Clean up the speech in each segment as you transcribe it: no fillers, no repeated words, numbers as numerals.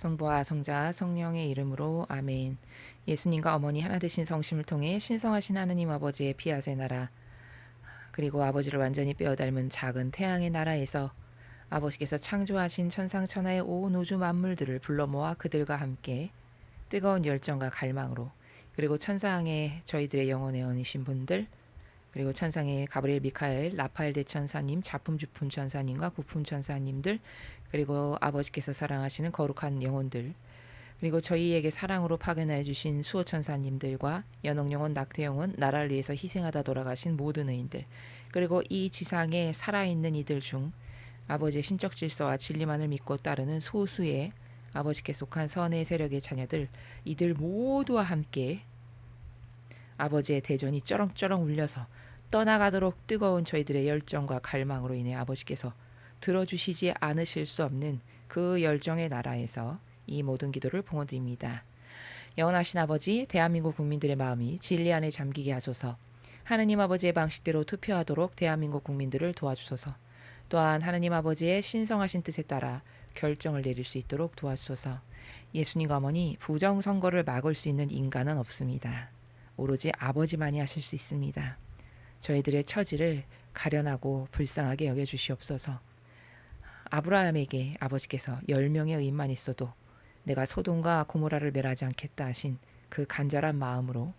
성부와 성자 성령의 이름으로 아멘. 예수님과 어머니 하나 되신 성심을 통해 신성하신 하느님 아버지의 피아세 나라, 그리고 아버지를 완전히 빼어 닮은 작은 태양의 나라에서 아버지께서 창조하신 천상천하의 온 우주 만물들을 불러 모아 그들과 함께 뜨거운 열정과 갈망으로, 그리고 천상의 저희들의 영혼의 원이신 분들, 그리고 천상의 가브리엘, 미카엘, 라파엘 대천사님, 작품 주품 천사님과 부품 천사님들, 그리고 아버지께서 사랑하시는 거룩한 영혼들, 그리고 저희에게 사랑으로 파견하여 주신 수호 천사님들과 연옥 영혼, 낙태 영혼, 나라를 위해서 희생하다 돌아가신 모든 의인들, 그리고 이 지상에 살아있는 이들 중 아버지의 신적 질서와 진리만을 믿고 따르는 소수의 아버지께 속한 선의 세력의 자녀들, 이들 모두와 함께 아버지의 대전이 쩌렁쩌렁 울려서 떠나가도록 뜨거운 저희들의 열정과 갈망으로 인해 아버지께서 들어주시지 않으실 수 없는 그 열정의 나라에서 이 모든 기도를 봉헌드립니다. 영원하신 아버지, 대한민국 국민들의 마음이 진리 안에 잠기게 하소서. 하느님 아버지의 방식대로 투표하도록 대한민국 국민들을 도와주소서. 또한 하느님 아버지의 신성하신 뜻에 따라 결정을 내릴 수 있도록 도와주소서. 예수님과 어머니, 부정선거를 막을 수 있는 인간은 없습니다. 오로지 아버지만이 하실 수 있습니다. 저희들의 처지를 가련하고 불쌍하게 여겨주시옵소서. 아브라함에게 아버지께서 10명의 의인만 있어도 내가 소돔과 고모라를 멸하지 않겠다 하신 그 간절한 마음으로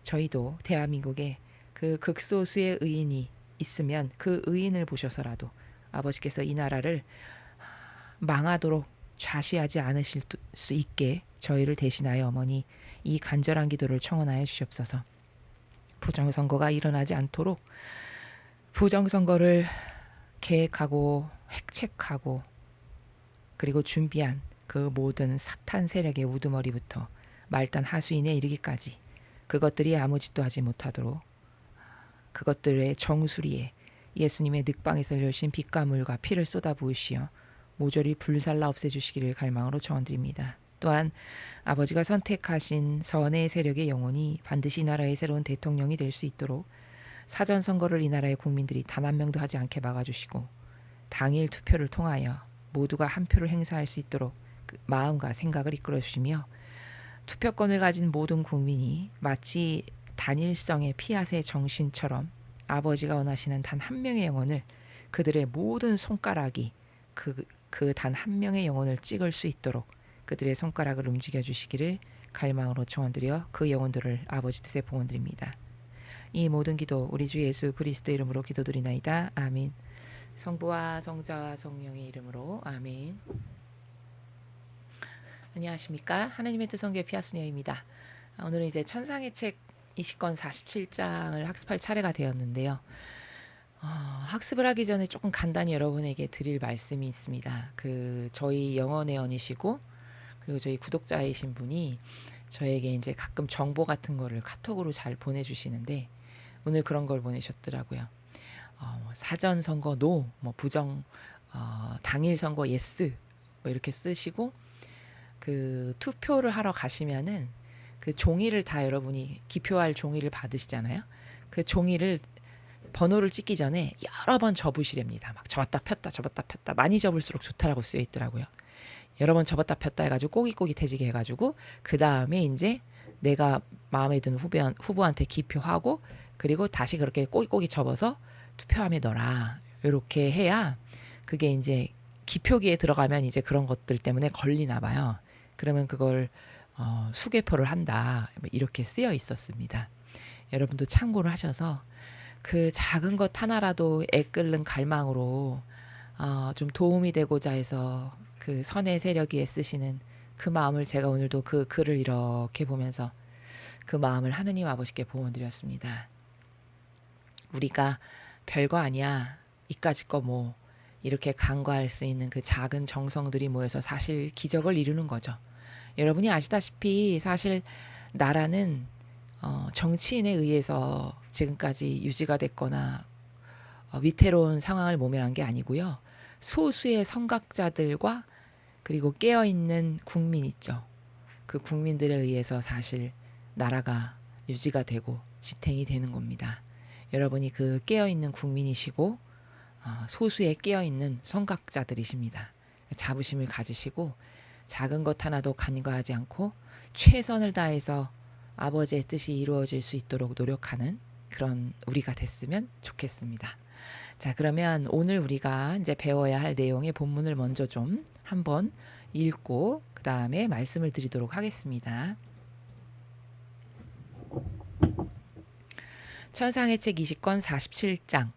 저희도 대한민국에 그 극소수의 의인이 있으면 그 의인을 보셔서라도 아버지께서 이 나라를 망하도록 좌시하지 않으실 수 있게 저희를 대신하여 어머니 이 간절한 기도를 청원하여 주시옵소서. 부정선거가 일어나지 않도록 부정선거를 계획하고 획책하고 그리고 준비한 그 모든 사탄 세력의 우두머리부터 말단 하수인에 이르기까지 그것들이 아무 짓도 하지 못하도록 그것들의 정수리에 예수님의 늑방에서 흘려오신 빛과 물과 피를 쏟아부으시어 모조리 불살라 없애주시기를 갈망으로 청원드립니다. 또한 아버지가 선택하신 선의 세력의 영혼이 반드시 이 나라의 새로운 대통령이 될 수 있도록 사전선거를 이 나라의 국민들이 단 한 명도 하지 않게 막아주시고 당일 투표를 통하여 모두가 한 표를 행사할 수 있도록 그 마음과 생각을 이끌어 주시며 투표권을 가진 모든 국민이 마치 단일성의 피앗의 정신처럼 아버지가 원하시는 단 한 명의 영혼을 그들의 모든 손가락이 그 단 한 명의 영혼을 찍을 수 있도록 그들의 손가락을 움직여 주시기를 갈망으로 청원드려 그 영혼들을 아버지 뜻에 봉헌드립니다. 이 모든 기도 우리 주 예수 그리스도 이름으로 기도드리나이다. 아멘. 성부와 성자와 성령의 이름으로 아멘. 안녕하십니까. 하나님의 뜻성교회 피아수녀입니다. 오늘은 이제 천상의 책 20권 47장을 학습할 차례가 되었는데요. 학습을 하기 전에 조금 간단히 여러분에게 드릴 말씀이 있습니다. 저희 영혼의 언이시고 그리고 저희 구독자이신 분이 저에게 이제 가끔 정보 같은 거를 카톡으로 잘 보내주시는데 오늘 그런 걸 보내셨더라고요. 사전 선거 노, 부정, 당일 선거 예스 뭐 이렇게 쓰시고 그 투표를 하러 가시면은 그 종이를 다 여러분이 기표할 종이를 받으시잖아요. 그 종이를 번호를 찍기 전에 여러 번 접으시랍니다. 막 접었다 폈다 많이 접을수록 좋다라고 쓰여 있더라고요. 여러 번 접었다 폈다 해가지고 꼬깃꼬깃해지게 해가지고 그 다음에 이제 내가 마음에 드는 후보한테 기표하고 그리고 다시 그렇게 꼬깃꼬깃 접어서 투표함에 넣어라. 이렇게 해야 그게 이제 기표기에 들어가면 이제 그런 것들 때문에 걸리나 봐요. 그러면 그걸 수개표를 한다. 이렇게 쓰여 있었습니다. 여러분도 참고를 하셔서 그 작은 것 하나라도 애끓는 갈망으로 좀 도움이 되고자 해서 그 선의 세력이 애쓰시는 그 마음을 제가 오늘도 그 글을 이렇게 보면서 그 마음을 하느님 아버지께 봉헌드렸습니다. 우리가 별거 아니야. 이까짓 거 뭐 이렇게 간과할 수 있는 그 작은 정성들이 모여서 사실 기적을 이루는 거죠. 여러분이 아시다시피 사실 나라는 정치인에 의해서 지금까지 유지가 됐거나 위태로운 상황을 모면한 게 아니고요. 소수의 선각자들과 그리고 깨어있는 국민 있죠. 그 국민들에 의해서 사실 나라가 유지가 되고 지탱이 되는 겁니다. 여러분이 그 깨어있는 국민이시고 소수의 깨어있는 선각자들이십니다. 자부심을 가지시고 작은 것 하나도 간과하지 않고 최선을 다해서 아버지의 뜻이 이루어질 수 있도록 노력하는 그런 우리가 됐으면 좋겠습니다. 자, 그러면 오늘 우리가 이제 배워야 할 내용의 본문을 먼저 좀 한번 읽고 그 다음에 말씀을 드리도록 하겠습니다. 천상의 책 20권 47장.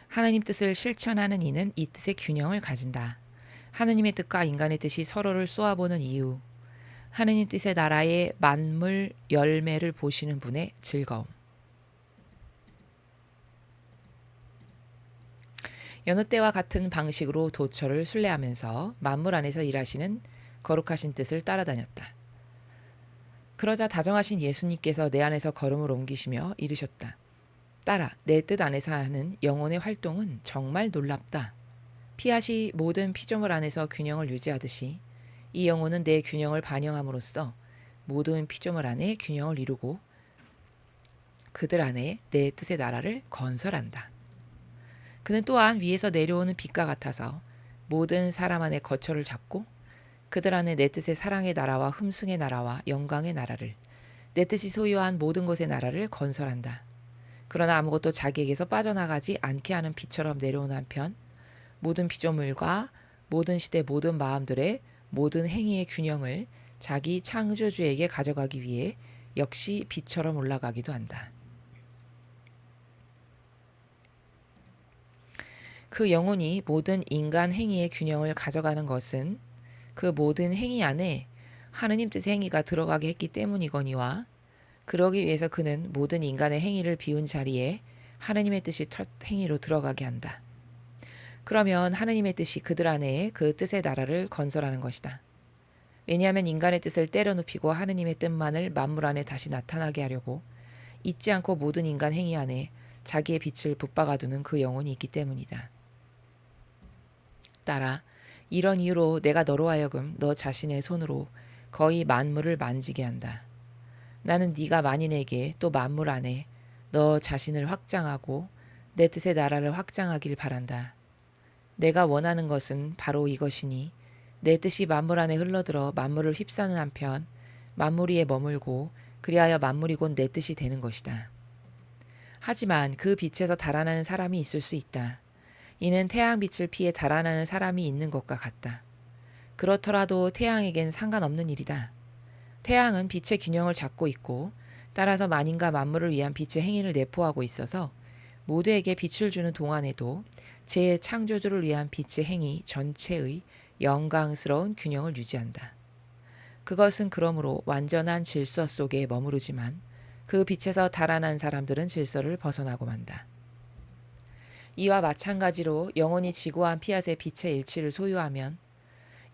하나님 뜻을 실천하는 이는 이 뜻의 균형을 가진다. 하느님의 뜻과 인간의 뜻이 서로를 쏘아보는 이유. 하느님 뜻의 나라의 만물 열매를 보시는 분의 즐거움. 여느 때와 같은 방식으로 도처를 순례하면서 만물 안에서 일하시는 거룩하신 뜻을 따라다녔다. 그러자 다정하신 예수님께서 내 안에서 걸음을 옮기시며 이르셨다. 딸아, 내 뜻 안에서 하는 영혼의 활동은 정말 놀랍다. 피앗이 모든 피조물 안에서 균형을 유지하듯이 이 영혼은 내 균형을 반영함으로써 모든 피조물 안에 균형을 이루고 그들 안에 내 뜻의 나라를 건설한다. 그는 또한 위에서 내려오는 빛과 같아서 모든 사람 안에 거처를 잡고 그들 안에 내 뜻의 사랑의 나라와 흠숭의 나라와 영광의 나라를, 내 뜻이 소유한 모든 것의 나라를 건설한다. 그러나 아무것도 자기에게서 빠져나가지 않게 하는 빛처럼 내려오는 한편 모든 피조물과 모든 시대 모든 마음들의 모든 행위의 균형을 자기 창조주에게 가져가기 위해 역시 빛처럼 올라가기도 한다. 그 영혼이 모든 인간 행위의 균형을 가져가는 것은 그 모든 행위 안에 하느님 뜻의 행위가 들어가게 했기 때문이거니와 그러기 위해서 그는 모든 인간의 행위를 비운 자리에 하느님의 뜻이 첫 행위로 들어가게 한다. 그러면 하느님의 뜻이 그들 안에 그 뜻의 나라를 건설하는 것이다. 왜냐하면 인간의 뜻을 때려눕히고 하느님의 뜻만을 만물 안에 다시 나타나게 하려고 잊지 않고 모든 인간 행위 안에 자기의 빛을 붙박아두는 그 영혼이 있기 때문이다. 딸아, 이런 이유로 내가 너로 하여금 너 자신의 손으로 거의 만물을 만지게 한다. 나는 네가 만인에게 또 만물 안에 너 자신을 확장하고 내 뜻의 나라를 확장하길 바란다. 내가 원하는 것은 바로 이것이니 내 뜻이 만물 안에 흘러들어 만물을 휩싸는 한편 만물 위에 머물고 그리하여 만물이 곧 내 뜻이 되는 것이다. 하지만 그 빛에서 달아나는 사람이 있을 수 있다. 이는 태양빛을 피해 달아나는 사람이 있는 것과 같다. 그렇더라도 태양에겐 상관없는 일이다. 태양은 빛의 균형을 잡고 있고 따라서 만인과 만물을 위한 빛의 행위를 내포하고 있어서 모두에게 빛을 주는 동안에도 제 창조주를 위한 빛의 행위 전체의 영광스러운 균형을 유지한다. 그것은 그러므로 완전한 질서 속에 머무르지만 그 빛에서 달아난 사람들은 질서를 벗어나고 만다. 이와 마찬가지로 영혼이 지고한 피앗의 빛의 일치를 소유하면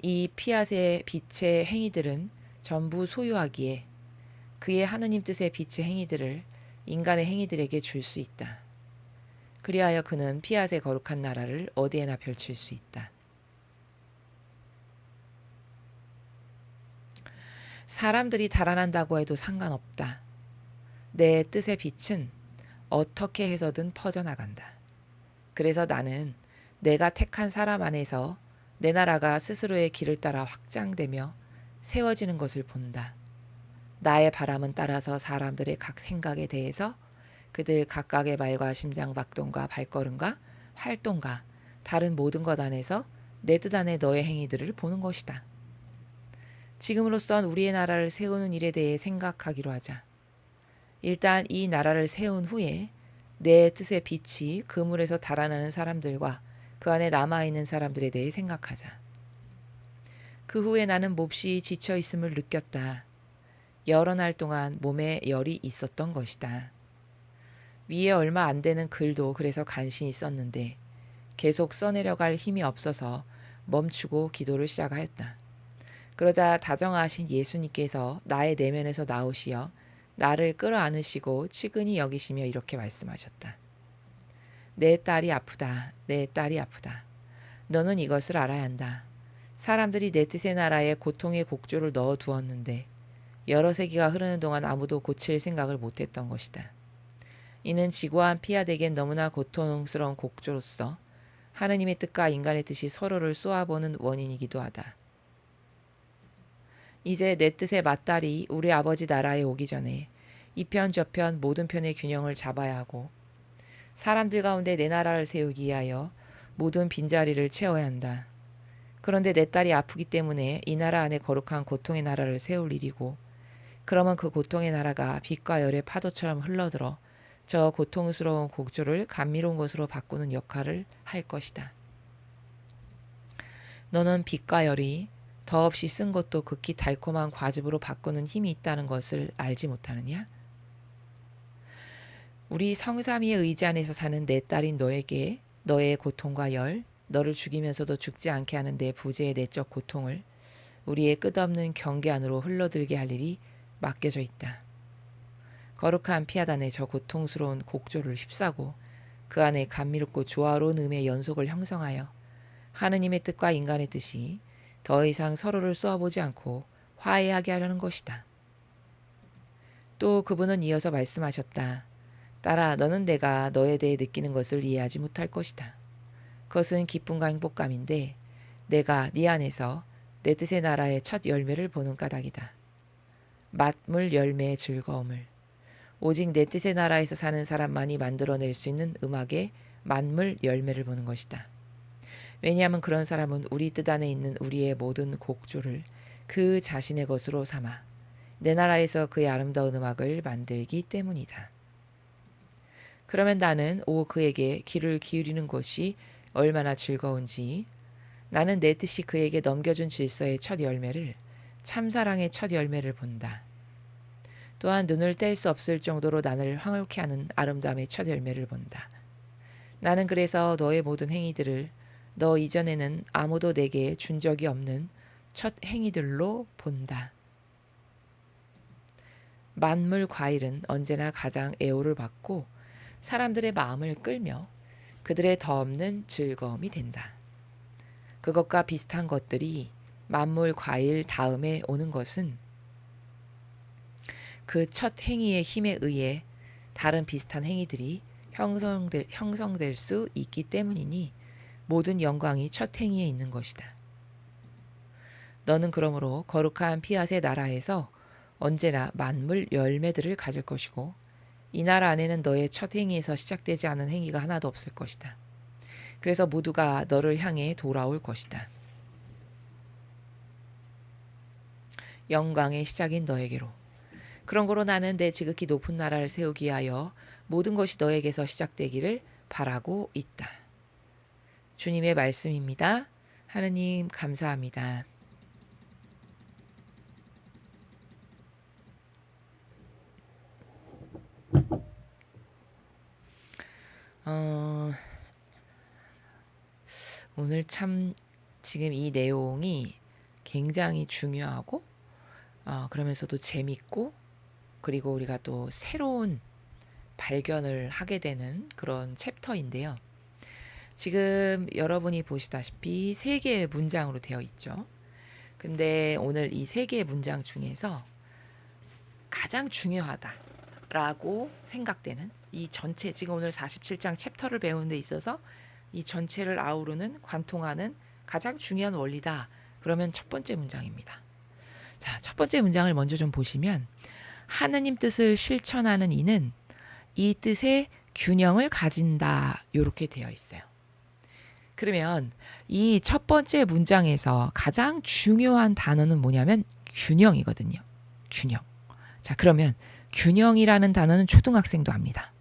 이 피앗의 빛의 행위들은 전부 소유하기에 그의 하느님 뜻의 빛의 행위들을 인간의 행위들에게 줄 수 있다. 그리하여 그는 피앗의 거룩한 나라를 어디에나 펼칠 수 있다. 사람들이 달아난다고 해도 상관없다. 내 뜻의 빛은 어떻게 해서든 퍼져나간다. 그래서 나는 내가 택한 사람 안에서 내 나라가 스스로의 길을 따라 확장되며 세워지는 것을 본다. 나의 바람은 따라서 사람들의 각 생각에 대해서 그들 각각의 말과 심장박동과 발걸음과 활동과 다른 모든 것 안에서 내 뜻 안에 너의 행위들을 보는 것이다. 지금으로선 우리의 나라를 세우는 일에 대해 생각하기로 하자. 일단 이 나라를 세운 후에 내 뜻의 빛이 그물에서 달아나는 사람들과 그 안에 남아있는 사람들에 대해 생각하자. 그 후에 나는 몹시 지쳐 있음을 느꼈다. 여러 날 동안 몸에 열이 있었던 것이다. 위에 얼마 안 되는 글도 그래서 간신히 썼는데 계속 써내려갈 힘이 없어서 멈추고 기도를 시작하였다. 그러자 다정하신 예수님께서 나의 내면에서 나오시어 나를 끌어안으시고 치근히 여기시며 이렇게 말씀하셨다. 내 딸이 아프다. 내 딸이 아프다. 너는 이것을 알아야 한다. 사람들이 내 뜻의 나라에 고통의 곡조를 넣어 두었는데 여러 세기가 흐르는 동안 아무도 고칠 생각을 못했던 것이다. 이는 지고한 피앗에겐 너무나 고통스러운 곡조로서 하느님의 뜻과 인간의 뜻이 서로를 쏘아보는 원인이기도 하다. 이제 내 뜻에 맞달이 우리 아버지 나라에 오기 전에 이편 저편 모든 편의 균형을 잡아야 하고 사람들 가운데 내 나라를 세우기 위하여 모든 빈자리를 채워야 한다. 그런데 내 딸이 아프기 때문에 이 나라 안에 거룩한 고통의 나라를 세울 일이고 그러면 그 고통의 나라가 빛과 열의 파도처럼 흘러들어 저 고통스러운 곡조를 감미로운 것으로 바꾸는 역할을 할 것이다. 너는 빛과 열이 더없이 쓴 것도 극히 달콤한 과즙으로 바꾸는 힘이 있다는 것을 알지 못하느냐? 우리 성삼위의 의지 안에서 사는 내 딸인 너에게 너의 고통과 열, 너를 죽이면서도 죽지 않게 하는 내 부재의 내적 고통을 우리의 끝없는 경계 안으로 흘러들게 할 일이 맡겨져 있다. 거룩한 피아단의 저 고통스러운 곡조를 휩싸고 그 안에 감미롭고 조화로운 음의 연속을 형성하여 하느님의 뜻과 인간의 뜻이 더 이상 서로를 쏘아보지 않고 화해하게 하려는 것이다. 또 그분은 이어서 말씀하셨다. 딸아, 너는 내가 너에 대해 느끼는 것을 이해하지 못할 것이다. 그것은 기쁨과 행복감인데 내가 네 안에서 내 뜻의 나라의 첫 열매를 보는 까닭이다. 맛물 열매의 즐거움을 오직 내 뜻의 나라에서 사는 사람만이 만들어낼 수 있는 음악의 만물 열매를 보는 것이다. 왜냐하면 그런 사람은 우리 뜻 안에 있는 우리의 모든 곡조를 그 자신의 것으로 삼아 내 나라에서 그의 아름다운 음악을 만들기 때문이다. 그러면 나는 그에게 귀를 기울이는 것이 얼마나 즐거운지 나는 내 뜻이 그에게 넘겨준 질서의 첫 열매를 참사랑의 첫 열매를 본다. 또한 눈을 뗄 수 없을 정도로 나를 황홀케 하는 아름다움의 첫 열매를 본다. 나는 그래서 너의 모든 행위들을 너 이전에는 아무도 내게 준 적이 없는 첫 행위들로 본다. 만물 과일은 언제나 가장 애호를 받고 사람들의 마음을 끌며 그들의 더없는 즐거움이 된다. 그것과 비슷한 것들이 만물 과일 다음에 오는 것은 그 첫 행위의 힘에 의해 다른 비슷한 행위들이 형성될 수 있기 때문이니 모든 영광이 첫 행위에 있는 것이다. 너는 그러므로 거룩한 피앗의 나라에서 언제나 만물 열매들을 가질 것이고 이 나라 안에는 너의 첫 행위에서 시작되지 않은 행위가 하나도 없을 것이다. 그래서 모두가 너를 향해 돌아올 것이다. 영광의 시작인 너에게로. 그런 거로 나는 내 지극히 높은 나라를 세우기 위하여 모든 것이 너에게서 시작되기를 바라고 있다. 주님의 말씀입니다. 하느님 감사합니다. 오늘 참 지금 이 내용이 굉장히 중요하고 그러면서도 재밌고 그리고 우리가 또 새로운 발견을 하게 되는 그런 챕터인데요. 지금 여러분이 보시다시피 3개의 문장으로 되어 있죠. 근데 오늘 이 3개의 문장 중에서 가장 중요하다라고 생각되는 이 전체 지금 오늘 47장 챕터를 배우는 데 있어서 이 전체를 아우르는 관통하는 가장 중요한 원리다. 그러면 첫 번째 문장입니다. 자, 첫 번째 문장을 먼저 좀 보시면 하느님 뜻을 실천하는 이는 이 뜻의 균형을 가진다. 이렇게 되어 있어요. 그러면 이 첫 번째 문장에서 가장 중요한 단어는 뭐냐면 균형이거든요. 균형. 자, 그러면 균형이라는 단어는 초등학생도 압니다.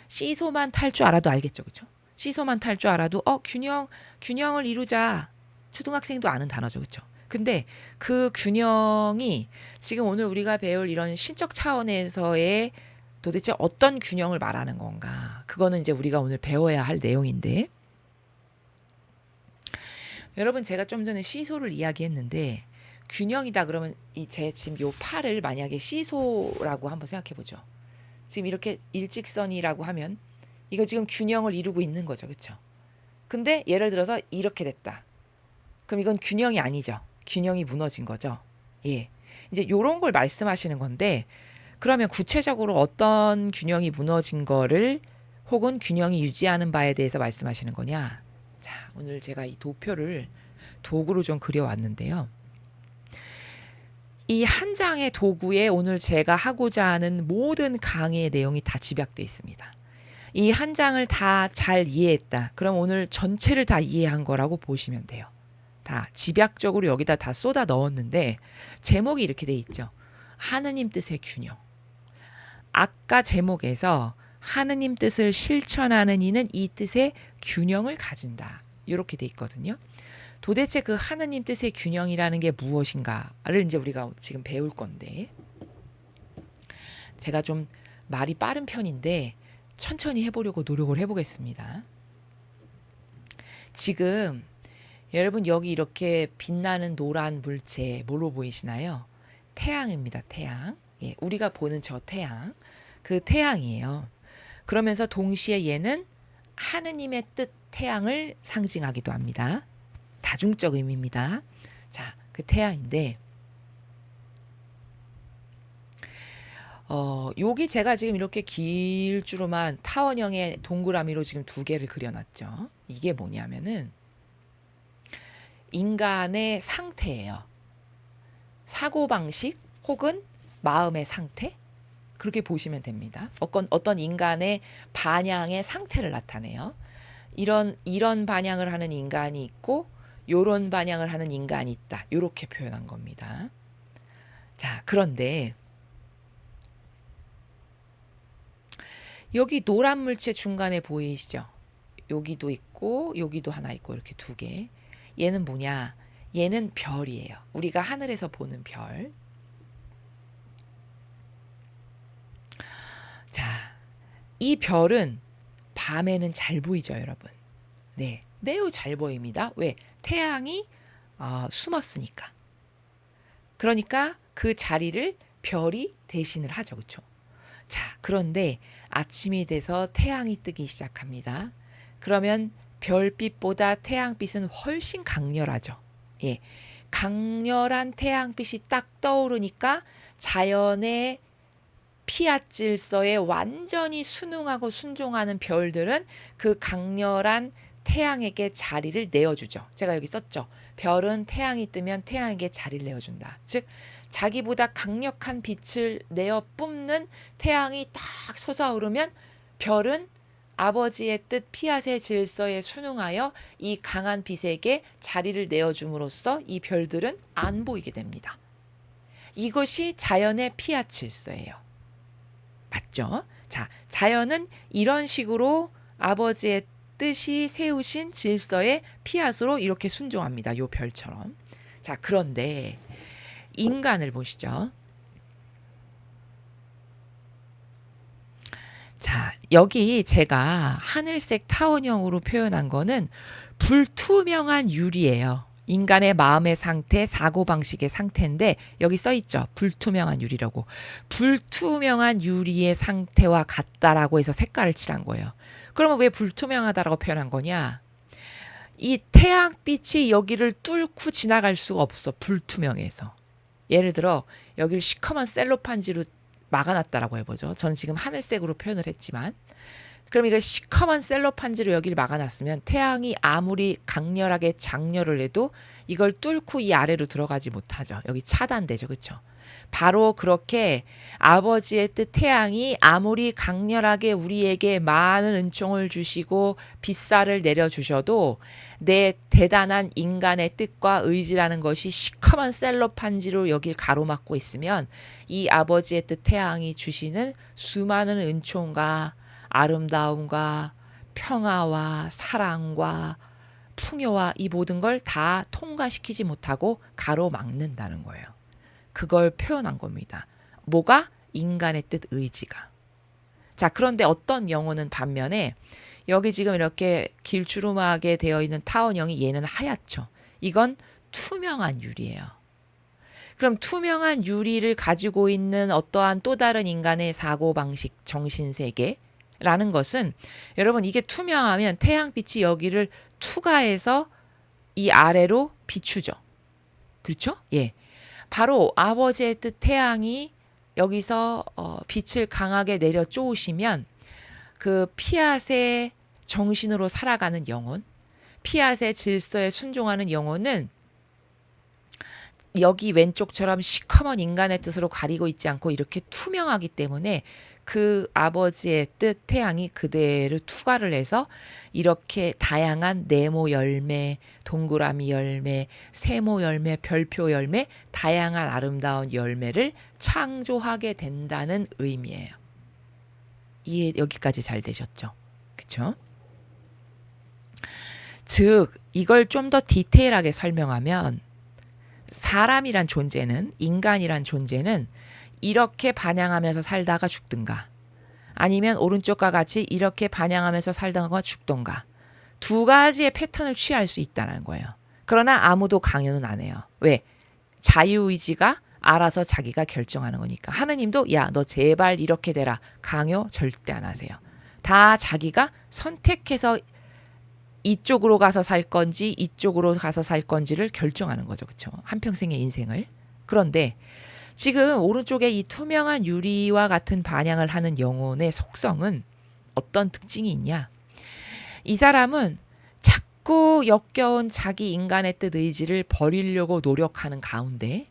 시소만 탈 줄 알아도 알겠죠. 그렇죠? 시소만 탈 줄 알아도 균형을 이루자. 초등학생도 아는 단어죠. 그렇죠? 근데 그 균형이 지금 오늘 우리가 배울 이런 신적 차원에서의 도대체 어떤 균형을 말하는 건가? 그거는 이제 우리가 오늘 배워야 할 내용인데 여러분 제가 좀 전에 시소를 이야기했는데 균형이다 그러면 제 지금 요 팔을 만약에 시소라고 한번 생각해 보죠. 지금 이렇게 일직선이라고 하면 이거 지금 균형을 이루고 있는 거죠. 그렇죠? 근데 예를 들어서 이렇게 됐다. 그럼 이건 균형이 아니죠. 균형이 무너진 거죠. 예. 이제 요런 걸 말씀하시는 건데 그러면 구체적으로 어떤 균형이 무너진 거를 혹은 균형이 유지하는 바에 대해서 말씀하시는 거냐? 자, 오늘 제가 이 도표를 도구로 좀 그려왔는데요. 이 한 장의 도구에 오늘 제가 하고자 하는 모든 강의의 내용이 다 집약되어 있습니다. 이 한 장을 다 잘 이해했다. 그럼 오늘 전체를 다 이해한 거라고 보시면 돼요. 다 집약적으로 여기다 다 쏟아 넣었는데 제목이 이렇게 돼 있죠. 하느님 뜻의 균형. 아까 제목에서 하느님 뜻을 실천하는 이는 이 뜻의 균형을 가진다. 이렇게 돼 있거든요. 도대체 그 하느님 뜻의 균형이라는 게 무엇인가를 이제 우리가 지금 배울 건데, 제가 좀 말이 빠른 편인데 천천히 해보려고 노력을 해보겠습니다. 지금 여러분 여기 이렇게 빛나는 노란 물체 뭐로 보이시나요? 태양입니다. 태양. 예, 우리가 보는 저 태양. 그 태양이에요. 그러면서 동시에 얘는 하느님의 뜻 태양을 상징하기도 합니다. 다중적 의미입니다. 자, 그 태양인데 여기 제가 지금 이렇게 길주로만 타원형의 동그라미로 지금 두 개를 그려놨죠. 이게 뭐냐면은 인간의 상태예요. 사고방식 혹은 마음의 상태? 그렇게 보시면 됩니다. 어떤 인간의 반향의 상태를 나타내요. 이런 반향을 하는 인간이 있고 요런 반향을 하는 인간이 있다. 이렇게 표현한 겁니다. 자, 그런데 여기 노란 물체 중간에 보이시죠? 여기도 있고 여기도 하나 있고 이렇게 두 개. 얘는 뭐냐? 얘는 별이에요. 우리가 하늘에서 보는 별. 자, 이 별은 밤에는 잘 보이죠, 여러분? 네, 매우 잘 보입니다. 왜? 태양이 숨었으니까. 그러니까 그 자리를 별이 대신을 하죠, 그렇죠? 자, 그런데 아침이 돼서 태양이 뜨기 시작합니다. 그러면 별빛보다 태양빛은 훨씬 강렬하죠. 예, 강렬한 태양빛이 딱 떠오르니까 자연의 피앗 질서에 완전히 순응하고 순종하는 별들은 그 강렬한 태양에게 자리를 내어주죠. 제가 여기 썼죠. 별은 태양이 뜨면 태양에게 자리를 내어준다. 즉 자기보다 강력한 빛을 내어 뿜는 태양이 딱 솟아오르면 별은 아버지의 뜻 피앗의 질서에 순응하여 이 강한 빛에게 자리를 내어줌으로써 이 별들은 안 보이게 됩니다. 이것이 자연의 피앗 질서예요. 맞죠? 자, 자연은 이런 식으로 아버지의 뜻이 세우신 질서의 피앗으로 이렇게 순종합니다. 요 별처럼. 자, 그런데 인간을 보시죠. 자, 여기 제가 하늘색 타원형으로 표현한 거는 불투명한 유리예요. 인간의 마음의 상태, 사고방식의 상태인데 여기 써있죠. 불투명한 유리라고. 불투명한 유리의 상태와 같다라고 해서 색깔을 칠한 거예요. 그러면 왜 불투명하다라고 표현한 거냐? 이 태양빛이 여기를 뚫고 지나갈 수가 없어. 불투명해서. 예를 들어 여기를 시커먼 셀로판지로 막아놨다라고 해보죠. 저는 지금 하늘색으로 표현을 했지만, 그럼 이거 시커먼 셀로판지로 여기를 막아놨으면 태양이 아무리 강렬하게 장렬을 해도 이걸 뚫고 이 아래로 들어가지 못하죠. 여기 차단되죠. 그렇죠? 바로 그렇게 아버지의 뜻 태양이 아무리 강렬하게 우리에게 많은 은총을 주시고 빛살을 내려주셔도 내 대단한 인간의 뜻과 의지라는 것이 시커먼 셀로판지로 여길 가로막고 있으면 이 아버지의 뜻 태양이 주시는 수많은 은총과 아름다움과 평화와 사랑과 풍요와 이 모든 걸 다 통과시키지 못하고 가로막는다는 거예요. 그걸 표현한 겁니다. 뭐가? 인간의 뜻 의지가. 자, 그런데 어떤 영혼은 반면에 여기 지금 이렇게 길주름하게 되어 있는 타원형이 얘는 하얗죠. 이건 투명한 유리예요. 그럼 투명한 유리를 가지고 있는 어떠한 또 다른 인간의 사고방식, 정신세계라는 것은, 여러분 이게 투명하면 태양빛이 여기를 투과해서 이 아래로 비추죠. 그렇죠? 예. 바로 아버지의 뜻 태양이 여기서 빛을 강하게 내려 쪼으시면 그 피앗의 정신으로 살아가는 영혼, 피앗의 질서에 순종하는 영혼은 여기 왼쪽처럼 시커먼 인간의 뜻으로 가리고 있지 않고 이렇게 투명하기 때문에 그 아버지의 뜻 태양이 그대로 투과를 해서 이렇게 다양한 네모 열매, 동그라미 열매, 세모 열매, 별표 열매, 다양한 아름다운 열매를 창조하게 된다는 의미예요. 이해 여기까지 잘 되셨죠? 그쵸? 즉 이걸 좀 더 디테일하게 설명하면 사람이란 존재는, 인간이란 존재는 이렇게 반향하면서 살다가 죽든가 아니면 오른쪽과 같이 이렇게 반향하면서 살다가 죽던가 두 가지의 패턴을 취할 수 있다는 거예요. 그러나 아무도 강요는 안 해요. 왜? 자유의지가 알아서 자기가 결정하는 거니까. 하느님도 야, 너 제발 이렇게 되라. 강요 절대 안 하세요. 다 자기가 선택해서 이쪽으로 가서 살 건지 이쪽으로 가서 살 건지를 결정하는 거죠. 그렇죠? 한평생의 인생을. 그런데 지금 오른쪽에 이 투명한 유리와 같은 반향을 하는 영혼의 속성은 어떤 특징이 있냐? 이 사람은 자꾸 역겨운 자기 인간의 뜻 의지를 버리려고 노력하는 가운데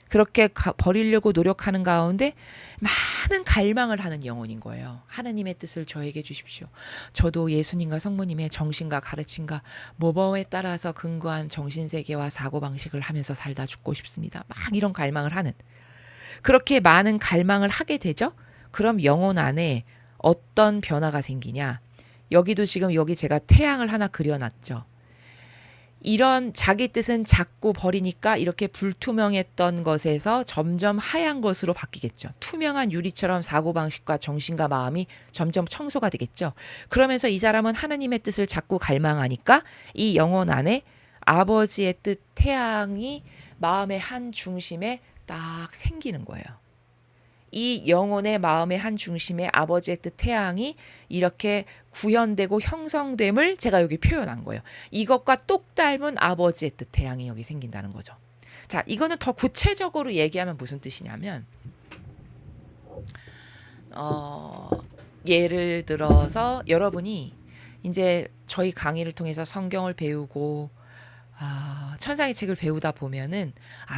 그렇게 버리려고 노력하는 가운데 많은 갈망을 하는 영혼인 거예요. 하나님의 뜻을 저에게 주십시오. 저도 예수님과 성모님의 정신과 가르침과 모범에 따라서 근거한 정신세계와 사고방식을 하면서 살다 죽고 싶습니다. 막 이런 갈망을 하는. 그렇게 많은 갈망을 하게 되죠. 그럼 영혼 안에 어떤 변화가 생기냐. 여기도 지금 여기 제가 태양을 하나 그려놨죠. 이런 자기 뜻은 자꾸 버리니까 이렇게 불투명했던 것에서 점점 하얀 것으로 바뀌겠죠. 투명한 유리처럼 사고방식과 정신과 마음이 점점 청소가 되겠죠. 그러면서 이 사람은 하나님의 뜻을 자꾸 갈망하니까 이 영혼 안에 아버지의 뜻 태양이 마음의 한 중심에 딱 생기는 거예요. 이 영혼의 마음의 한 중심에 아버지의 뜻 태양이 이렇게 구현되고 형성됨을 제가 여기 표현한 거예요. 이것과 똑 닮은 아버지의 뜻 태양이 여기 생긴다는 거죠. 자, 이거는 더 구체적으로 얘기하면 무슨 뜻이냐면 예를 들어서 여러분이 이제 저희 강의를 통해서 성경을 배우고 천상의 책을 배우다 보면은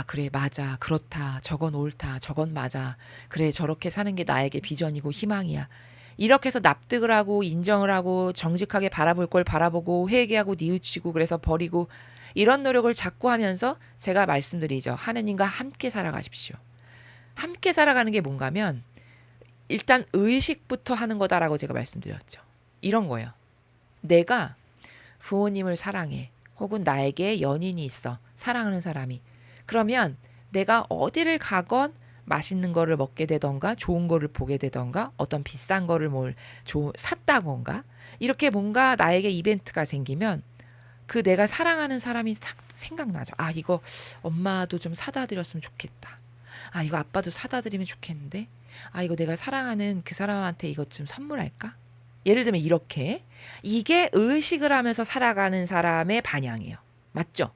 그래 맞아 그렇다 저건 옳다 저건 맞아 그래 저렇게 사는 게 나에게 비전이고 희망이야 이렇게 해서 납득을 하고 인정을 하고 정직하게 바라볼 걸 바라보고 회개하고 뉘우치고 그래서 버리고 이런 노력을 자꾸 하면서 제가 말씀드리죠. 하느님과 함께 살아가십시오. 함께 살아가는 게 뭔가면 일단 의식부터 하는 거다라고 제가 말씀드렸죠. 이런 거예요. 내가 부모님을 사랑해. 혹은 나에게 연인이 있어. 사랑하는 사람이. 그러면 내가 어디를 가건 맛있는 거를 먹게 되던가 좋은 거를 보게 되던가 어떤 비싼 거를 샀다건가 이렇게 뭔가 나에게 이벤트가 생기면 그 내가 사랑하는 사람이 딱 생각나죠. 이거 엄마도 좀 사다 드렸으면 좋겠다. 이거 아빠도 사다 드리면 좋겠는데. 이거 내가 사랑하는 그 사람한테 이것 좀 선물할까? 예를 들면 이렇게 이게 의식을 하면서 살아가는 사람의 반향이에요. 맞죠?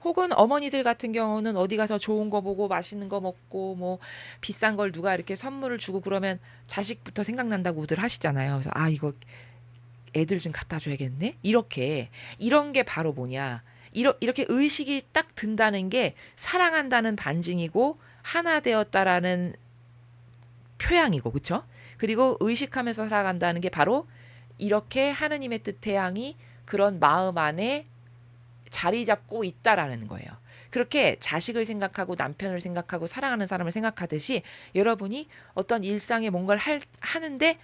혹은 어머니들 같은 경우는 어디 가서 좋은 거 보고 맛있는 거 먹고 뭐 비싼 걸 누가 이렇게 선물을 주고 그러면 자식부터 생각난다고들 하시잖아요. 그래서 이거 애들 좀 갖다 줘야겠네. 이런 게 바로 뭐냐? 이렇게 의식이 딱 든다는 게 사랑한다는 반증이고 하나 되었다라는 표양이고 그렇죠? 그리고 의식하면서 살아간다는 게 바로 이렇게 하느님의 뜻 태양이 그런 마음 안에 자리 잡고 있다라는 거예요. 그렇게 자식을 생각하고 남편을 생각하고 사랑하는 사람을 생각하듯이 여러분이 어떤 일상에 뭔가를 하는데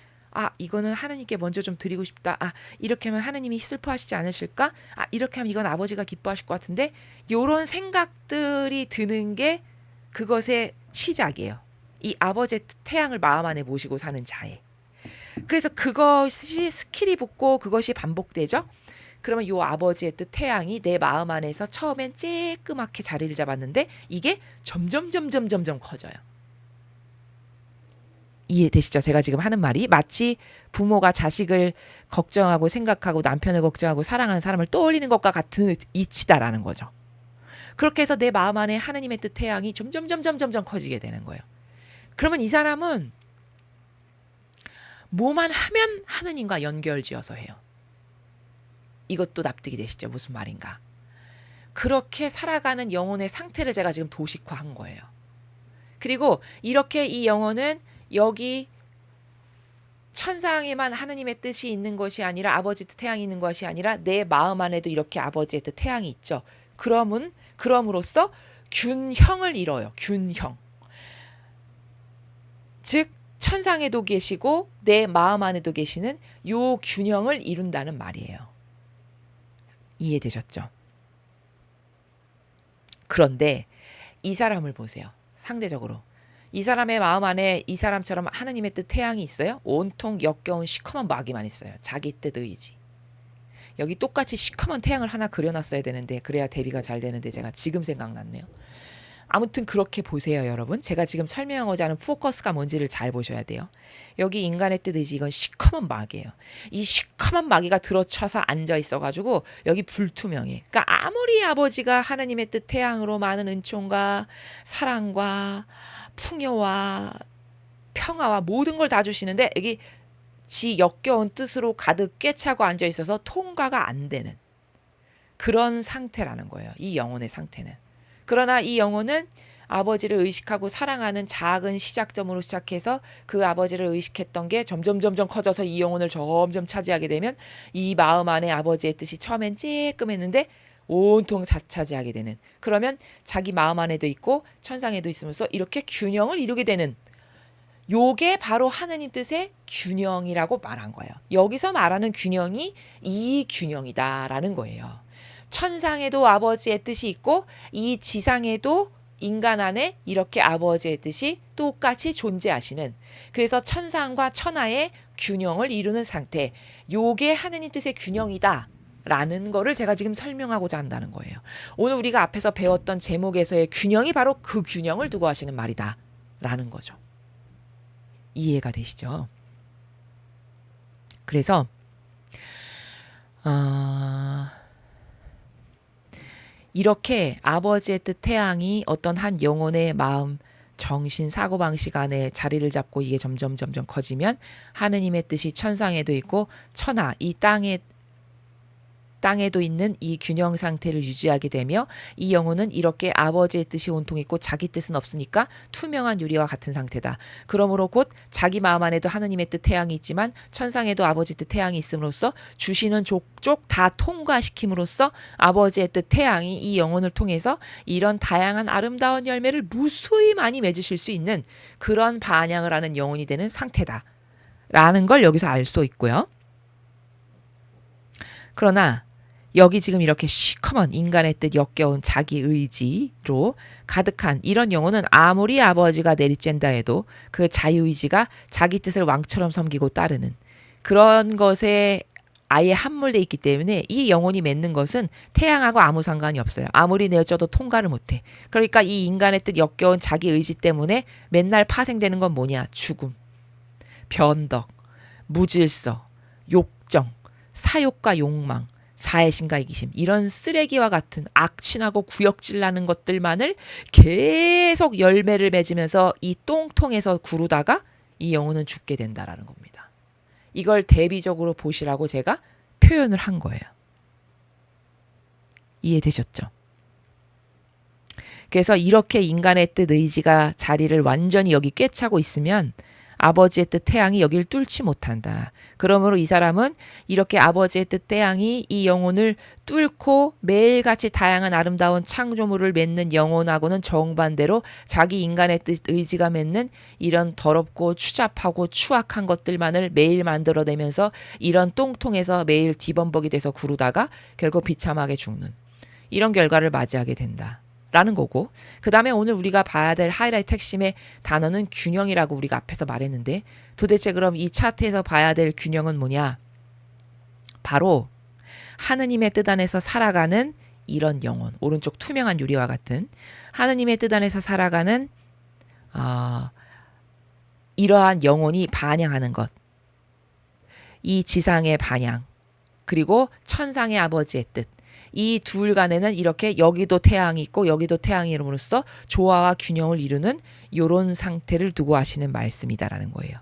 이거는 하느님께 먼저 좀 드리고 싶다. 이렇게 하면 하느님이 슬퍼하시지 않으실까? 이렇게 하면 이건 아버지가 기뻐하실 것 같은데 이런 생각들이 드는 게 그것의 시작이에요. 이 아버지의 태양을 마음 안에 모시고 사는 자에. 그래서 그것이 스킬이 붙고 그것이 반복되죠. 그러면 이 아버지의 뜻 태양이 내 마음 안에서 처음엔 쬐끄맣게 자리를 잡았는데 이게 점점 커져요. 이해되시죠? 제가 지금 하는 말이 마치 부모가 자식을 걱정하고 생각하고 남편을 걱정하고 사랑하는 사람을 떠올리는 것과 같은 이치다라는 거죠. 그렇게 해서 내 마음 안에 하느님의 뜻 태양이 점점 커지게 되는 거예요. 그러면 이 사람은 뭐만 하면 하느님과 연결지어서 해요. 이것도 납득이 되시죠? 무슨 말인가? 그렇게 살아가는 영혼의 상태를 제가 지금 도식화한 거예요. 그리고 이렇게 이 영혼은 여기 천상에만 하느님의 뜻이 있는 것이 아니라 아버지 뜻 태양이 있는 것이 아니라 내 마음 안에도 이렇게 아버지의 뜻 태양이 있죠. 그럼으로써 균형을 이뤄요. 균형. 즉 천상에도 계시고 내 마음 안에도 계시는 요 균형을 이룬다는 말이에요. 이해되셨죠? 그런데 이 사람을 보세요. 상대적으로. 이 사람의 마음 안에 이 사람처럼 하느님의 뜻 태양이 있어요? 온통 역겨운 시커먼 마귀만 있어요. 자기 뜻 의지. 여기 똑같이 시커먼 태양을 하나 그려놨어야 되는데 그래야 대비가 잘 되는데 제가 지금 생각났네요. 아무튼 그렇게 보세요, 여러분. 제가 지금 설명하고자 하는 포커스가 뭔지를 잘 보셔야 돼요. 여기 인간의 뜻 의지, 이건 시커먼 마귀예요. 이 시커먼 마귀가 들어쳐서 앉아 있어가지고 여기 불투명해. 그러니까 아무리 아버지가 하나님의 뜻 태양으로 많은 은총과 사랑과 풍요와 평화와 모든 걸 다 주시는데 여기 지 역겨운 뜻으로 가득 꿰차고 앉아 있어서 통과가 안 되는 그런 상태라는 거예요. 이 영혼의 상태는. 그러나 이 영혼은 아버지를 의식하고 사랑하는 작은 시작점으로 시작해서 그 아버지를 의식했던 게 점점 커져서 이 영혼을 점점 차지하게 되면 이 마음 안에 아버지의 뜻이 처음엔 쬐끔했는데 온통 차지하게 되는, 그러면 자기 마음 안에도 있고 천상에도 있으면서 이렇게 균형을 이루게 되는, 요게 바로 하느님 뜻의 균형이라고 말한 거예요. 여기서 말하는 균형이 이 균형이다라는 거예요. 천상에도 아버지의 뜻이 있고 이 지상에도 인간 안에 이렇게 아버지의 뜻이 똑같이 존재하시는, 그래서 천상과 천하의 균형을 이루는 상태, 요게 하느님 뜻의 균형이다 라는 거를 제가 지금 설명하고자 한다는 거예요. 오늘 우리가 앞에서 배웠던 제목에서의 균형이 바로 그 균형을 두고 하시는 말이다 라는 거죠. 이해가 되시죠? 그래서 이렇게 아버지의 뜻 태양이 어떤 한 영혼의 마음, 정신, 사고방식 안에 자리를 잡고 이게 점점 커지면 하느님의 뜻이 천상에도 있고 천하, 이 땅에도 있는 이 균형 상태를 유지하게 되며 이 영혼은 이렇게 아버지의 뜻이 온통 있고 자기 뜻은 없으니까 투명한 유리와 같은 상태다. 그러므로 곧 자기 마음 안에도 하느님의 뜻 태양이 있지만 천상에도 아버지 뜻 태양이 있음으로써 주시는 족족 다 통과시킴으로써 아버지의 뜻 태양이 이 영혼을 통해서 이런 다양한 아름다운 열매를 무수히 많이 맺으실 수 있는 그런 반향을 하는 영혼이 되는 상태다 라는 걸 여기서 알 수 있고요. 그러나 여기 지금 이렇게 시커먼 인간의 뜻 역겨운 자기 의지로 가득한 이런 영혼은 아무리 아버지가 내리쨘다 해도 그 자유의지가 자기 뜻을 왕처럼 섬기고 따르는 그런 것에 아예 함몰돼 있기 때문에 이 영혼이 맺는 것은 태양하고 아무 상관이 없어요. 아무리 내어줘도 통과를 못해. 그러니까 이 인간의 뜻 역겨운 자기 의지 때문에 맨날 파생되는 건 뭐냐? 죽음, 변덕, 무질서, 욕정, 사욕과 욕망, 자애심과 이기심, 이런 쓰레기와 같은 악취나고 구역질 나는 것들만을 계속 열매를 맺으면서 이 똥통에서 구르다가 이 영혼은 죽게 된다라는 겁니다. 이걸 대비적으로 보시라고 제가 표현을 한 거예요. 이해되셨죠? 그래서 이렇게 인간의 뜻 의지가 자리를 완전히 여기 꿰차고 있으면 아버지의 뜻 태양이 여기를 뚫지 못한다. 그러므로 이 사람은 이렇게 아버지의 뜻 태양이 이 영혼을 뚫고 매일같이 다양한 아름다운 창조물을 맺는 영혼하고는 정반대로 자기 인간의 뜻 의지가 맺는 이런 더럽고 추잡하고 추악한 것들만을 매일 만들어내면서 이런 똥통에서 매일 뒤범벅이 돼서 구르다가 결국 비참하게 죽는 이런 결과를 맞이하게 된다 라는 거고, 그 다음에 오늘 우리가 봐야 될 하이라이트 핵심의 단어는 균형이라고 우리가 앞에서 말했는데, 도대체 그럼 이 차트에서 봐야 될 균형은 뭐냐? 바로 하느님의 뜻 안에서 살아가는 이런 영혼, 오른쪽 투명한 유리와 같은 하느님의 뜻 안에서 살아가는 이러한 영혼이 반향하는 것, 이 지상의 반향, 그리고 천상의 아버지의 뜻, 이 둘 간에는 이렇게 여기도 태양이 있고 여기도 태양이 이름으로써 조화와 균형을 이루는 이런 상태를 두고 하시는 말씀이다라는 거예요.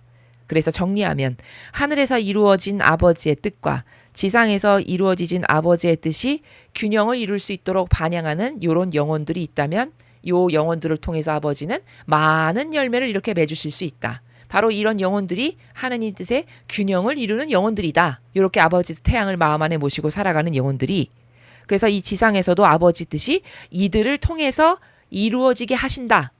그래서 정리하면 하늘에서 이루어진 아버지의 뜻과 지상에서 이루어지진 아버지의 뜻이 균형을 이룰 수 있도록 반영하는 요런 영혼들이 있다면 요 영혼들을 통해서 아버지는 많은 열매를 이렇게 맺으실 수 있다. 바로 이런 영혼들이 하느님 뜻의 균형을 이루는 영혼들이다. 이렇게 아버지 태양을 마음 안에 모시고 살아가는 영혼들이, 그래서 이 지상에서도 아버지 뜻이 이들을 통해서 이루어지게 하신다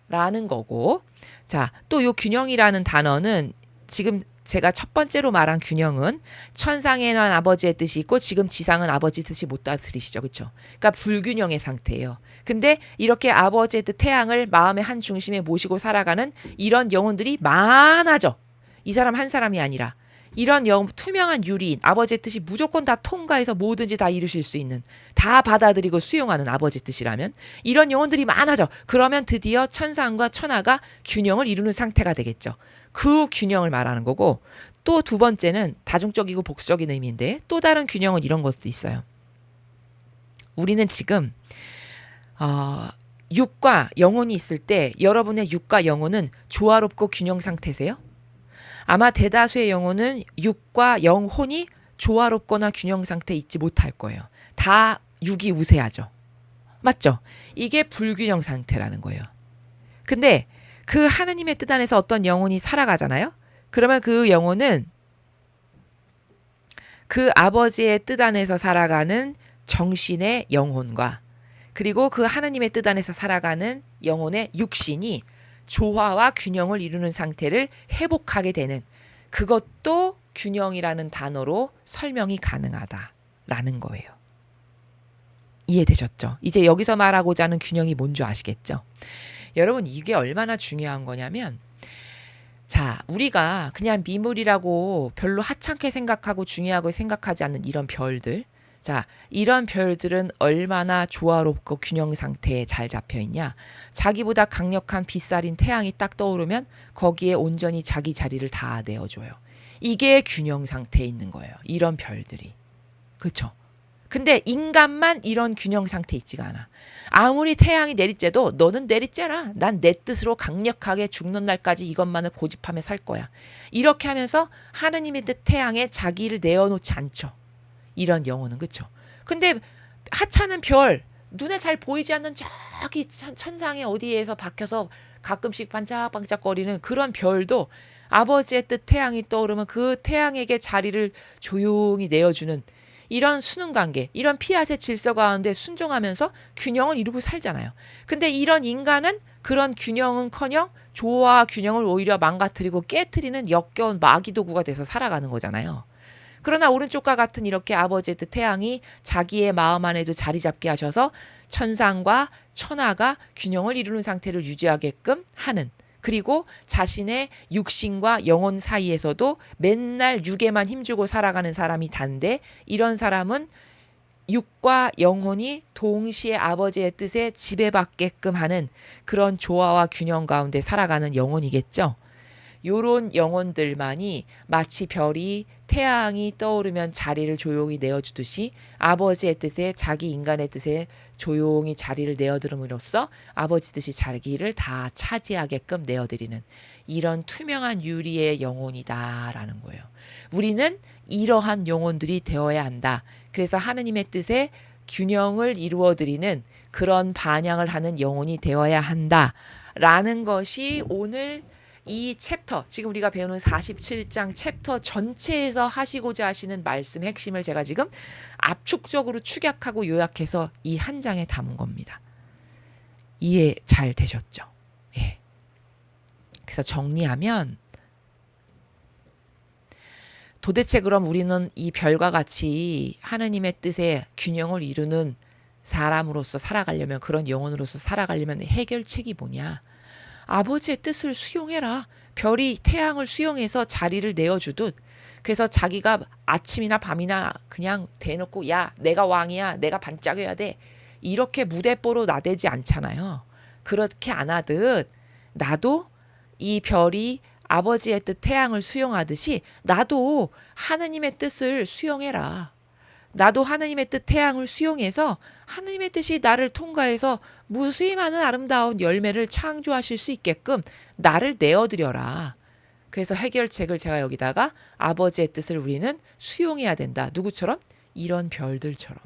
라는 거고, 자, 또 요 균형이라는 단어는 지금 제가 첫 번째로 말한 균형은 천상에는 아버지의 뜻이 있고 지금 지상은 아버지 뜻이 못 다스리시죠. 그렇죠? 그러니까 불균형의 상태예요. 근데 이렇게 아버지의 뜻 태양을 마음의 한 중심에 모시고 살아가는 이런 영혼들이 많아져. 이 사람 한 사람이 아니라 이런 투명한 유리인 아버지의 뜻이 무조건 다 통과해서 뭐든지 다 이루실 수 있는, 다 받아들이고 수용하는 아버지 뜻이라면 이런 영혼들이 많아져. 그러면 드디어 천상과 천하가 균형을 이루는 상태가 되겠죠. 그 균형을 말하는 거고, 또 두 번째는 다중적이고 복수적인 의미인데 또 다른 균형은 이런 것도 있어요. 우리는 지금 육과 영혼이 있을 때 여러분의 육과 영혼은 조화롭고 균형 상태세요? 아마 대다수의 영혼은 육과 영혼이 조화롭거나 균형 상태에 있지 못할 거예요. 다 육이 우세하죠. 맞죠? 이게 불균형 상태라는 거예요. 근데 그 하느님의 뜻 안에서 어떤 영혼이 살아가잖아요. 그러면 그 영혼은 그 아버지의 뜻 안에서 살아가는 정신의 영혼과 그리고 그 하느님의 뜻 안에서 살아가는 영혼의 육신이 조화와 균형을 이루는 상태를 회복하게 되는, 그것도 균형이라는 단어로 설명이 가능하다라는 거예요. 이해되셨죠? 이제 여기서 말하고자 하는 균형이 뭔지 아시겠죠? 여러분, 이게 얼마나 중요한 거냐면, 자, 우리가 그냥 미물이라고 별로 하찮게 생각하고 중요하고 생각하지 않는 이런 별들, 자, 이런 별들은 얼마나 조화롭고 균형 상태에 잘 잡혀 있냐. 자기보다 강력한 빛살인 태양이 딱 떠오르면 거기에 온전히 자기 자리를 다 내어줘요. 이게 균형 상태에 있는 거예요. 이런 별들이. 그렇죠? 근데 인간만 이런 균형 상태에 있지가 않아. 아무리 태양이 내리쬐도 너는 내리쬐라. 난 내 뜻으로 강력하게 죽는 날까지 이것만을 고집하며 살 거야. 이렇게 하면서 하느님의 뜻 태양에 자기를 내어놓지 않죠. 이런 영혼은. 그렇죠? 근데 하찮은 별, 눈에 잘 보이지 않는 저기 천상의 어디에서 박혀서 가끔씩 반짝반짝거리는 그런 별도 아버지의 뜻 태양이 떠오르면 그 태양에게 자리를 조용히 내어주는 이런 순응관계, 이런 피앗의 질서 가운데 순종하면서 균형을 이루고 살잖아요. 근데 이런 인간은 그런 균형은커녕 조화와 균형을 오히려 망가뜨리고 깨트리는 역겨운 마귀도구가 돼서 살아가는 거잖아요. 그러나 오른쪽과 같은 이렇게 아버지의 뜻 태양이 자기의 마음 안에도 자리 잡게 하셔서 천상과 천하가 균형을 이루는 상태를 유지하게끔 하는, 그리고 자신의 육신과 영혼 사이에서도 맨날 육에만 힘주고 살아가는 사람이 단데, 이런 사람은 육과 영혼이 동시에 아버지의 뜻에 지배받게끔 하는 그런 조화와 균형 가운데 살아가는 영혼이겠죠. 요런 영혼들만이 마치 별이 태양이 떠오르면 자리를 조용히 내어주듯이 아버지의 뜻에 자기 인간의 뜻에 조용히 자리를 내어드림으로써 아버지 뜻이 자기를 다 차지하게끔 내어드리는 이런 투명한 유리의 영혼이다라는 거예요. 우리는 이러한 영혼들이 되어야 한다. 그래서 하느님의 뜻에 균형을 이루어드리는 그런 반향을 하는 영혼이 되어야 한다라는 것이 오늘 이 챕터, 지금 우리가 배우는 47장 챕터 전체에서 하시고자 하시는 말씀 핵심을 제가 지금 압축적으로 축약하고 요약해서 이 한 장에 담은 겁니다. 이해 잘 되셨죠? 예. 그래서 정리하면, 도대체 그럼 우리는 이 별과 같이 하느님의 뜻에 균형을 이루는 사람으로서 살아가려면, 그런 영혼으로서 살아가려면 해결책이 뭐냐? 아버지의 뜻을 수용해라. 별이 태양을 수용해서 자리를 내어주듯, 그래서 자기가 아침이나 밤이나 그냥 대놓고 야, 내가 왕이야, 내가 반짝여야 돼, 이렇게 무대뽀로 나대지 않잖아요. 그렇게 안 하듯 나도 이 별이 아버지의 뜻 태양을 수용하듯이 나도 하느님의 뜻을 수용해라. 나도 하느님의 뜻 태양을 수용해서 하느님의 뜻이 나를 통과해서 무수히 많은 아름다운 열매를 창조하실 수 있게끔 나를 내어드려라. 그래서 해결책을 제가 여기다가 아버지의 뜻을 우리는 수용해야 된다. 누구처럼? 이런 별들처럼.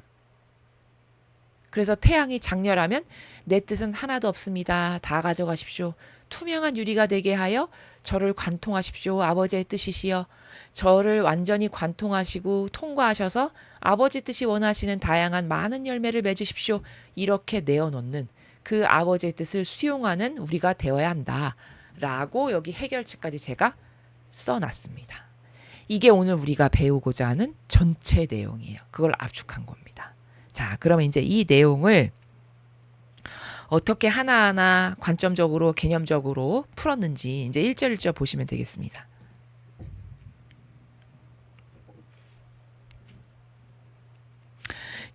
그래서 태양이 장렬하면 내 뜻은 하나도 없습니다. 다 가져가십시오. 투명한 유리가 되게 하여 저를 관통하십시오. 아버지의 뜻이시여. 저를 완전히 관통하시고 통과하셔서 아버지 뜻이 원하시는 다양한 많은 열매를 맺으십시오. 이렇게 내어놓는 그 아버지의 뜻을 수용하는 우리가 되어야 한다. 라고 여기 해결책까지 제가 써놨습니다. 이게 오늘 우리가 배우고자 하는 전체 내용이에요. 그걸 압축한 겁니다. 자, 그러면 이제 이 내용을 어떻게 하나하나 관점적으로 개념적으로 풀었는지 이제 1절 1절 보시면 되겠습니다.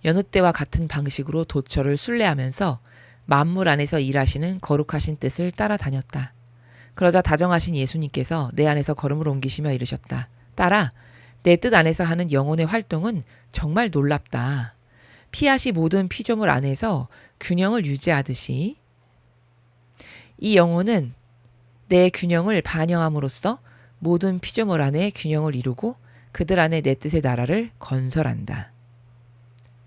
여느 때와 같은 방식으로 도처를 순례하면서 만물 안에서 일하시는 거룩하신 뜻을 따라다녔다. 그러자 다정하신 예수님께서 내 안에서 걸음을 옮기시며 이르셨다. 딸아, 내 뜻 안에서 하는 영혼의 활동은 정말 놀랍다. 피앗이 모든 피조물 안에서 균형을 유지하듯이 이 영혼은 내 균형을 반영함으로써 모든 피조물 안에 균형을 이루고 그들 안에 내 뜻의 나라를 건설한다.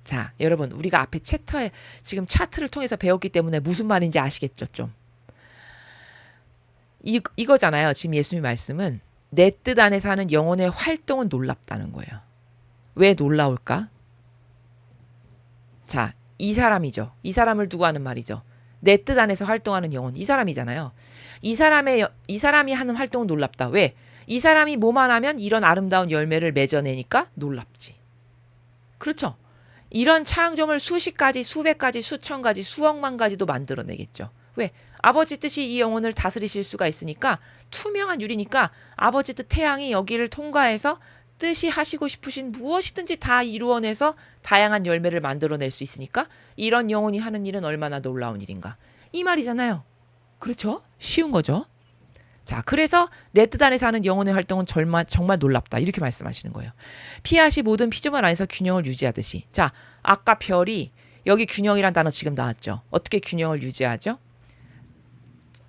자, 여러분 우리가 앞에 챕터에 지금 차트를 통해서 배웠기 때문에 무슨 말인지 아시겠죠? 좀. 이거잖아요. 지금 예수님 말씀은 내 뜻 안에서 하는 영혼의 활동은 놀랍다는 거예요. 왜 놀라울까? 자, 이 사람이죠. 이 사람을 두고 하는 말이죠. 내 뜻 안에서 활동하는 영혼. 이 사람이잖아요. 이 사람이 하는 활동은 놀랍다. 왜? 이 사람이 뭐만 하면 이런 아름다운 열매를 맺어내니까 놀랍지. 그렇죠? 이런 창조물 수십 가지, 수백 가지, 수천 가지, 수억만 가지도 만들어내겠죠. 왜? 아버지 뜻이 이 영혼을 다스리실 수가 있으니까 투명한 유리니까 아버지 뜻 태양이 여기를 통과해서 뜻이 하시고 싶으신 무엇이든지 다 이루어내서 다양한 열매를 만들어낼 수 있으니까 이런 영혼이 하는 일은 얼마나 놀라운 일인가. 이 말이잖아요. 그렇죠? 쉬운 거죠. 자, 그래서 내 뜻 안에서 하는 영혼의 활동은 정말 놀랍다. 이렇게 말씀하시는 거예요. 피앗이 모든 피조물 안에서 균형을 유지하듯이. 자, 아까 별이 여기 균형이란 단어 지금 나왔죠. 어떻게 균형을 유지하죠?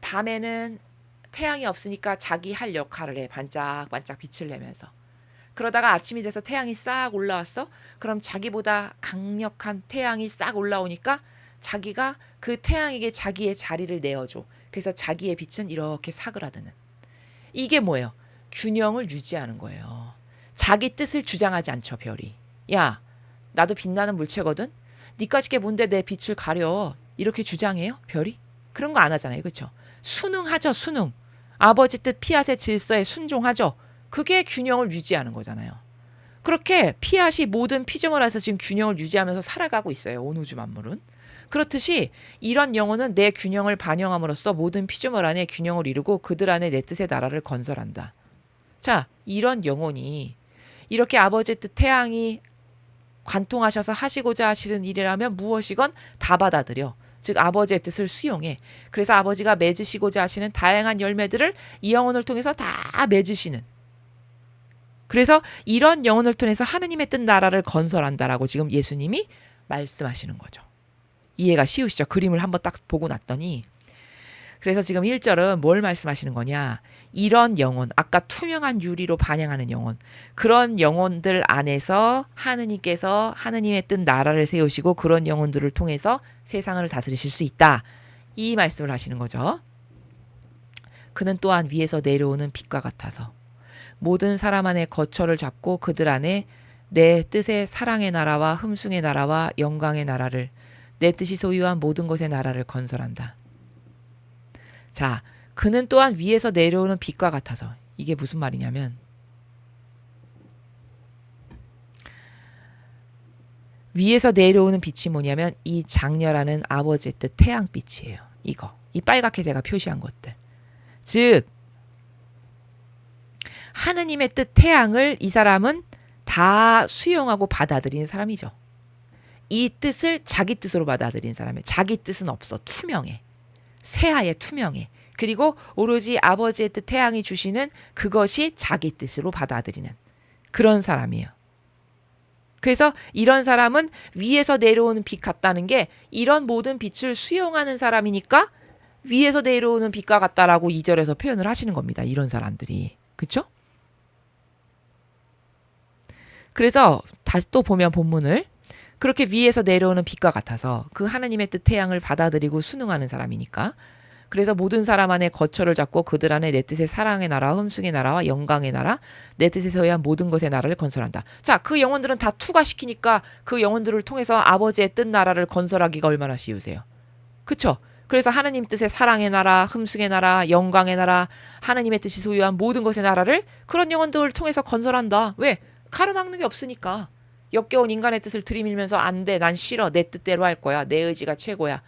밤에는 태양이 없으니까 자기 할 역할을 해. 반짝반짝 빛을 내면서. 그러다가 아침이 돼서 태양이 싹 올라왔어. 그럼 자기보다 강력한 태양이 싹 올라오니까 자기가 그 태양에게 자기의 자리를 내어줘. 그래서 자기의 빛은 이렇게 사그라드는. 이게 뭐예요? 균형을 유지하는 거예요. 자기 뜻을 주장하지 않죠, 별이. 야, 나도 빛나는 물체거든? 니까지 게 뭔데 내 빛을 가려. 이렇게 주장해요, 별이? 그런 거 안 하잖아요. 그렇죠? 순응하죠, 순응. 아버지 뜻 피앗의 질서에 순종하죠. 그게 균형을 유지하는 거잖아요. 그렇게 피앗이 모든 피조물에서 지금 균형을 유지하면서 살아가고 있어요. 온 우주 만물은. 그렇듯이 이런 영혼은 내 균형을 반영함으로써 모든 피조물 안에 균형을 이루고 그들 안에 내 뜻의 나라를 건설한다. 자, 이런 영혼이 이렇게 아버지의 뜻 태양이 관통하셔서 하시고자 하시는 일이라면 무엇이건 다 받아들여. 즉 아버지의 뜻을 수용해. 그래서 아버지가 맺으시고자 하시는 다양한 열매들을 이 영혼을 통해서 다 맺으시는. 그래서 이런 영혼을 통해서 하느님의 뜻 나라를 건설한다라고 지금 예수님이 말씀하시는 거죠. 이해가 쉬우시죠? 그림을 한번 딱 보고 났더니. 그래서 지금 1절은 뭘 말씀하시는 거냐. 이런 영혼, 아까 투명한 유리로 반영하는 영혼, 그런 영혼들 안에서 하느님께서 하느님의 뜻 나라를 세우시고 그런 영혼들을 통해서 세상을 다스리실 수 있다. 이 말씀을 하시는 거죠. 그는 또한 위에서 내려오는 빛과 같아서 모든 사람 안에 거처를 잡고 그들 안에 내 뜻의 사랑의 나라와 흠숭의 나라와 영광의 나라를 내 뜻이 소유한 모든 것의 나라를 건설한다. 자, 그는 또한 위에서 내려오는 빛과 같아서 이게 무슨 말이냐면 위에서 내려오는 빛이 뭐냐면 이 장렬하는 아버지의 뜻 태양빛이에요. 이거. 이 빨갛게 제가 표시한 것들. 즉 하느님의 뜻 태양을 이 사람은 다 수용하고 받아들이는 사람이죠. 이 뜻을 자기 뜻으로 받아들이는 사람이에요. 자기 뜻은 없어. 투명해. 새하얘 투명해. 그리고 오로지 아버지의 뜻 태양이 주시는 그것이 자기 뜻으로 받아들이는 그런 사람이에요. 그래서 이런 사람은 위에서 내려오는 빛 같다는 게 이런 모든 빛을 수용하는 사람이니까 위에서 내려오는 빛과 같다라고 2절에서 표현을 하시는 겁니다. 이런 사람들이. 그쵸? 그래서 다시 또 보면 본문을 그렇게 위에서 내려오는 빛과 같아서 그 하나님의 뜻 태양을 받아들이고 순응하는 사람이니까 그래서 모든 사람 안에 거처를 잡고 그들 안에 내 뜻의 사랑의 나라와 흠숭의 나라와 영광의 나라 내 뜻에서 의한 모든 것의 나라를 건설한다. 자, 그 영혼들은 다 투과시키니까 그 영혼들을 통해서 아버지의 뜻 나라를 건설하기가 얼마나 쉬우세요. 그쵸? 그래서 하나님 뜻의 사랑의 나라, 흠숭의 나라, 영광의 나라, 하나님의 뜻이 소유한 모든 것의 나라를 그런 영혼들을 통해서 건설한다. 왜? 가르막는 게 없으니까. 역겨운 인간의 뜻을 들이밀면서 안 돼, 난 싫어, 내 뜻대로 할 거야, 내 의지가 최고야.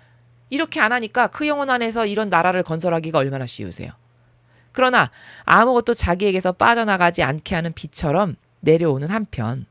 이렇게 안 하니까 그 영혼 안에서 이런 나라를 건설하기가 얼마나 쉬우세요. 그러나 아무것도 자기에게서 빠져나가지 않게 하는 비처럼 내려오는 한편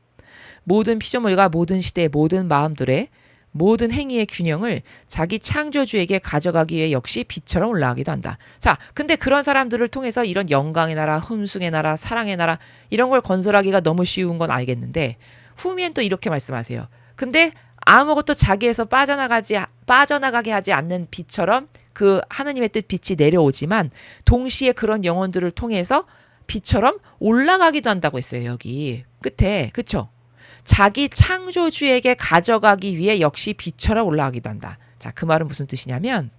모든 피조물과 모든 시대의 모든 마음들의 모든 행위의 균형을 자기 창조주에게 가져가기 위해 역시 빛처럼 올라가기도 한다. 자, 근데 그런 사람들을 통해서 이런 영광의 나라, 흠숭의 나라, 사랑의 나라 이런 걸 건설하기가 너무 쉬운 건 알겠는데 후미엔 또 이렇게 말씀하세요. 근데 아무것도 자기에서 빠져나가게 하지 않는 빛처럼 그 하느님의 뜻 빛이 내려오지만 동시에 그런 영혼들을 통해서 빛처럼 올라가기도 한다고 했어요. 여기 끝에. 그쵸? 자기 창조주에게 가져가기 위해 역시 빛처럼 올라가기도 한다. 자, 그 말은 무슨 뜻이냐면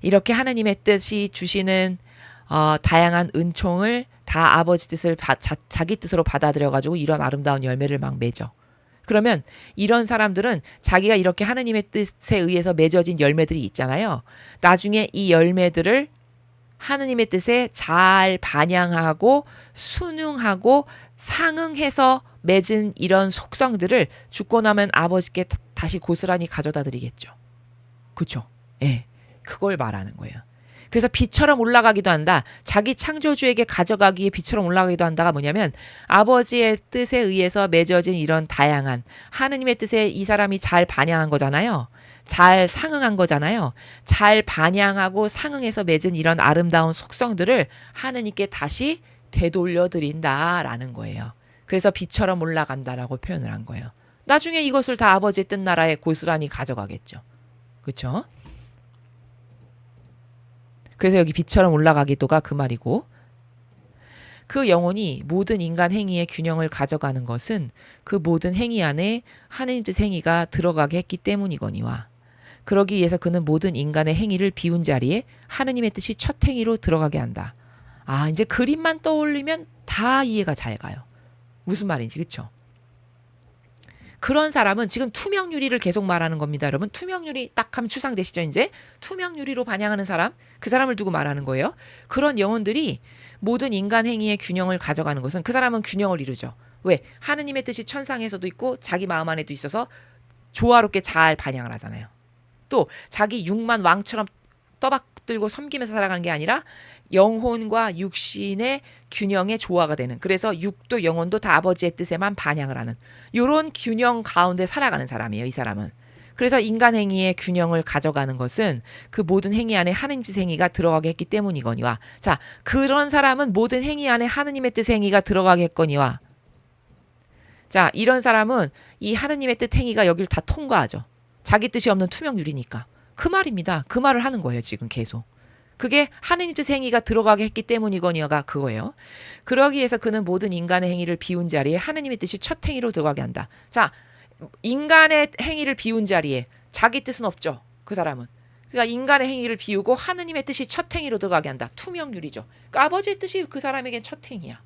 이렇게 하느님의 뜻이 주시는 다양한 은총을 다 아버지 뜻을 자기 뜻으로 받아들여가지고 이런 아름다운 열매를 막 맺어. 그러면 이런 사람들은 자기가 이렇게 하느님의 뜻에 의해서 맺어진 열매들이 있잖아요. 나중에 이 열매들을 하느님의 뜻에 잘 반영하고 순응하고 상응해서 맺은 이런 속성들을 죽고 나면 아버지께 다시 고스란히 가져다 드리겠죠. 그렇죠? 예, 그걸 말하는 거예요. 그래서 빛처럼 올라가기도 한다. 자기 창조주에게 가져가기에 빛처럼 올라가기도 한다가 뭐냐면 아버지의 뜻에 의해서 맺어진 이런 다양한 하느님의 뜻에 이 사람이 잘 반영한 거잖아요. 잘 상응한 거잖아요. 잘 반영하고 상응해서 맺은 이런 아름다운 속성들을 하느님께 다시 되돌려 드린다라는 거예요. 그래서 빛처럼 올라간다라고 표현을 한 거예요. 나중에 이것을 다 아버지의 뜻 나라에 고스란히 가져가겠죠. 그렇죠? 그래서 여기 빛처럼 올라가기도가 그 말이고 그 영혼이 모든 인간 행위의 균형을 가져가는 것은 그 모든 행위 안에 하느님 뜻 행위가 들어가게 했기 때문이거니와 그러기 위해서 그는 모든 인간의 행위를 비운 자리에 하느님의 뜻이 첫 행위로 들어가게 한다. 아, 이제 그림만 떠올리면 다 이해가 잘 가요. 무슨 말인지. 그렇죠? 그런 사람은 지금 투명 유리를 계속 말하는 겁니다. 여러분 투명 유리 딱 하면 추상되시죠. 이제 투명 유리로 반영하는 사람 그 사람을 두고 말하는 거예요. 그런 영혼들이 모든 인간 행위의 균형을 가져가는 것은 그 사람은 균형을 이루죠. 왜? 하느님의 뜻이 천상에서도 있고 자기 마음 안에도 있어서 조화롭게 잘 반영을 하잖아요. 또 자기 육만 왕처럼 떠받들고 섬기면서 살아가는 게 아니라 영혼과 육신의 균형의 조화가 되는 그래서 육도 영혼도 다 아버지의 뜻에만 반영을 하는 이런 균형 가운데 살아가는 사람이에요. 이 사람은. 그래서 인간 행위의 균형을 가져가는 것은 그 모든 행위 안에 하느님 뜻 행위가 들어가게 했기 때문이거니와 자 그런 사람은 모든 행위 안에 하느님의 뜻 행위가 들어가게 했거니와 자 이런 사람은 이 하느님의 뜻 행위가 여기를 다 통과하죠. 자기 뜻이 없는 투명 유리니까. 그 말입니다. 그 말을 하는 거예요. 지금 계속. 그게 하느님 뜻 행위가 들어가게 했기 때문이거니가 그거예요. 그러기 위해서 그는 모든 인간의 행위를 비운 자리에 하느님의 뜻이 첫 행위로 들어가게 한다. 자, 인간의 행위를 비운 자리에 자기 뜻은 없죠. 그 사람은. 그러니까 인간의 행위를 비우고 하느님의 뜻이 첫 행위로 들어가게 한다. 투명유리죠. 그러니까 아버지의 뜻이 그 사람에겐 첫 행위야.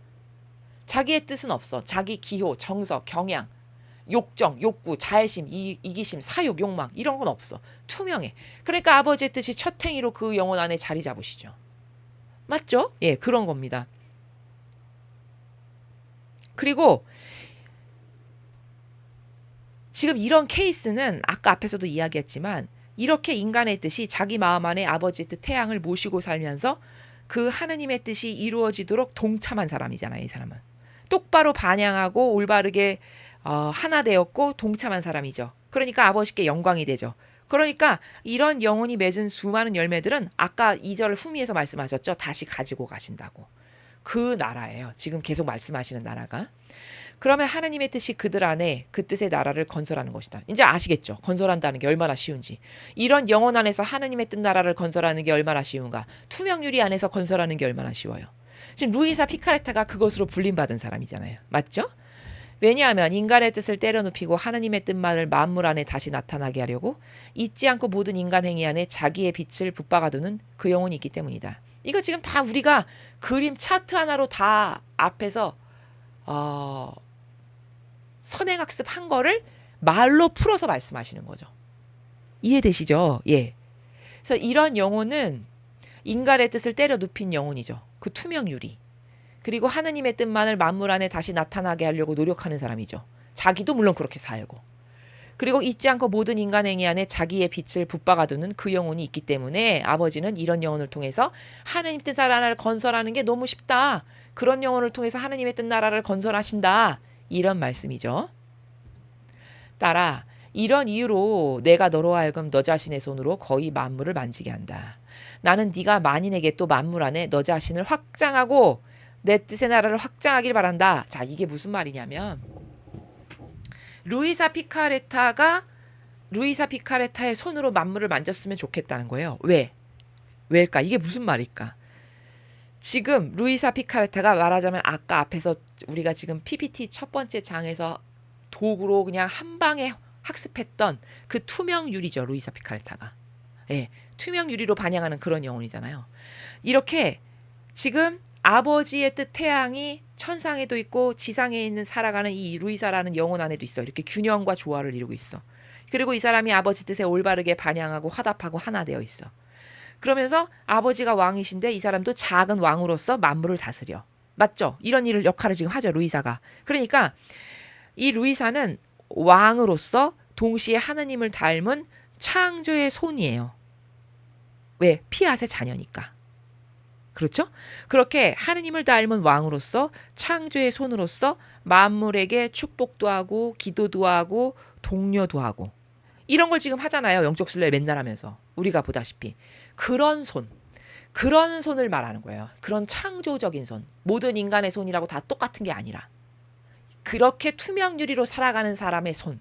자기의 뜻은 없어. 자기 기호, 정서, 경향. 욕정, 욕구, 자애심, 이기심, 사욕, 욕망 이런 건 없어. 투명해. 그러니까 아버지의 뜻이 첫 행위로 그 영혼 안에 자리 잡으시죠. 맞죠? 예, 그런 겁니다. 그리고 지금 이런 케이스는 아까 앞에서도 이야기했지만 이렇게 인간의 뜻이 자기 마음 안에 아버지의 뜻 태양을 모시고 살면서 그 하느님의 뜻이 이루어지도록 동참한 사람이잖아요. 이 사람은. 똑바로 반영하고 올바르게 하나 되었고 동참한 사람이죠. 그러니까 아버지께 영광이 되죠. 그러니까 이런 영혼이 맺은 수많은 열매들은 아까 2절 후미에서 말씀하셨죠. 다시 가지고 가신다고. 그 나라예요. 지금 계속 말씀하시는 나라가. 그러면 하나님의 뜻이 그들 안에 그 뜻의 나라를 건설하는 것이다. 이제 아시겠죠? 건설한다는 게 얼마나 쉬운지. 이런 영혼 안에서 하나님의 뜻 나라를 건설하는 게 얼마나 쉬운가. 투명유리 안에서 건설하는 게 얼마나 쉬워요. 지금 루이사 피카레타가 그것으로 불림받은 사람이잖아요. 맞죠? 왜냐하면 인간의 뜻을 때려눕히고 하느님의 뜻만을 만물 안에 다시 나타나게 하려고 잊지 않고 모든 인간 행위 안에 자기의 빛을 붙박아두는 그 영혼이 있기 때문이다. 이거 지금 다 우리가 그림 차트 하나로 다 앞에서 선행학습한 거를 말로 풀어서 말씀하시는 거죠. 이해되시죠? 예. 그래서 이런 영혼은 인간의 뜻을 때려 눕힌 영혼이죠. 그 투명 유리. 그리고 하느님의 뜻만을 만물 안에 다시 나타나게 하려고 노력하는 사람이죠. 자기도 물론 그렇게 살고. 그리고 잊지 않고 모든 인간 행위 안에 자기의 빛을 붙박아두는 그 영혼이 있기 때문에 아버지는 이런 영혼을 통해서 하느님 뜻 나라를 건설하는 게 너무 쉽다. 그런 영혼을 통해서 하느님의 뜻 나라를 건설하신다. 이런 말씀이죠. 따라 이런 이유로 내가 너로 하여금 너 자신의 손으로 거의 만물을 만지게 한다. 나는 네가 만인에게 또 만물 안에 너 자신을 확장하고 내 뜻의 나라를 확장하길 바란다. 자, 이게 무슨 말이냐면 루이사 피카레타의 손으로 만물을 만졌으면 좋겠다는 거예요. 왜? 왜일까? 이게 무슨 말일까? 지금 루이사 피카레타가 말하자면 아까 앞에서 우리가 지금 PPT 첫 번째 장에서 도구로 그냥 한 방에 학습했던 그 투명 유리죠. 루이사 피카레타가. 예, 투명 유리로 반영하는 그런 영혼이잖아요. 이렇게 지금 아버지의 뜻 태양이 천상에도 있고 지상에 있는 살아가는 이 루이사라는 영혼 안에도 있어. 이렇게 균형과 조화를 이루고 있어. 그리고 이 사람이 아버지 뜻에 올바르게 반영하고 화답하고 하나 되어 있어. 그러면서 아버지가 왕이신데 이 사람도 작은 왕으로서 만물을 다스려. 맞죠? 이런 일을 역할을 지금 하죠. 루이사가. 그러니까 이 루이사는 왕으로서 동시에 하느님을 닮은 창조의 손이에요. 왜? 피앗의 자녀니까. 그렇죠? 그렇게 하느님을 닮은 왕으로서 창조의 손으로서 만물에게 축복도 하고 기도도 하고 독려도 하고 이런 걸 지금 하잖아요. 영적 순례 맨날 하면서 우리가 보다시피 그런 손을 말하는 거예요. 그런 창조적인 손. 모든 인간의 손이라고 다 똑같은 게 아니라 그렇게 투명 유리로 살아가는 사람의 손.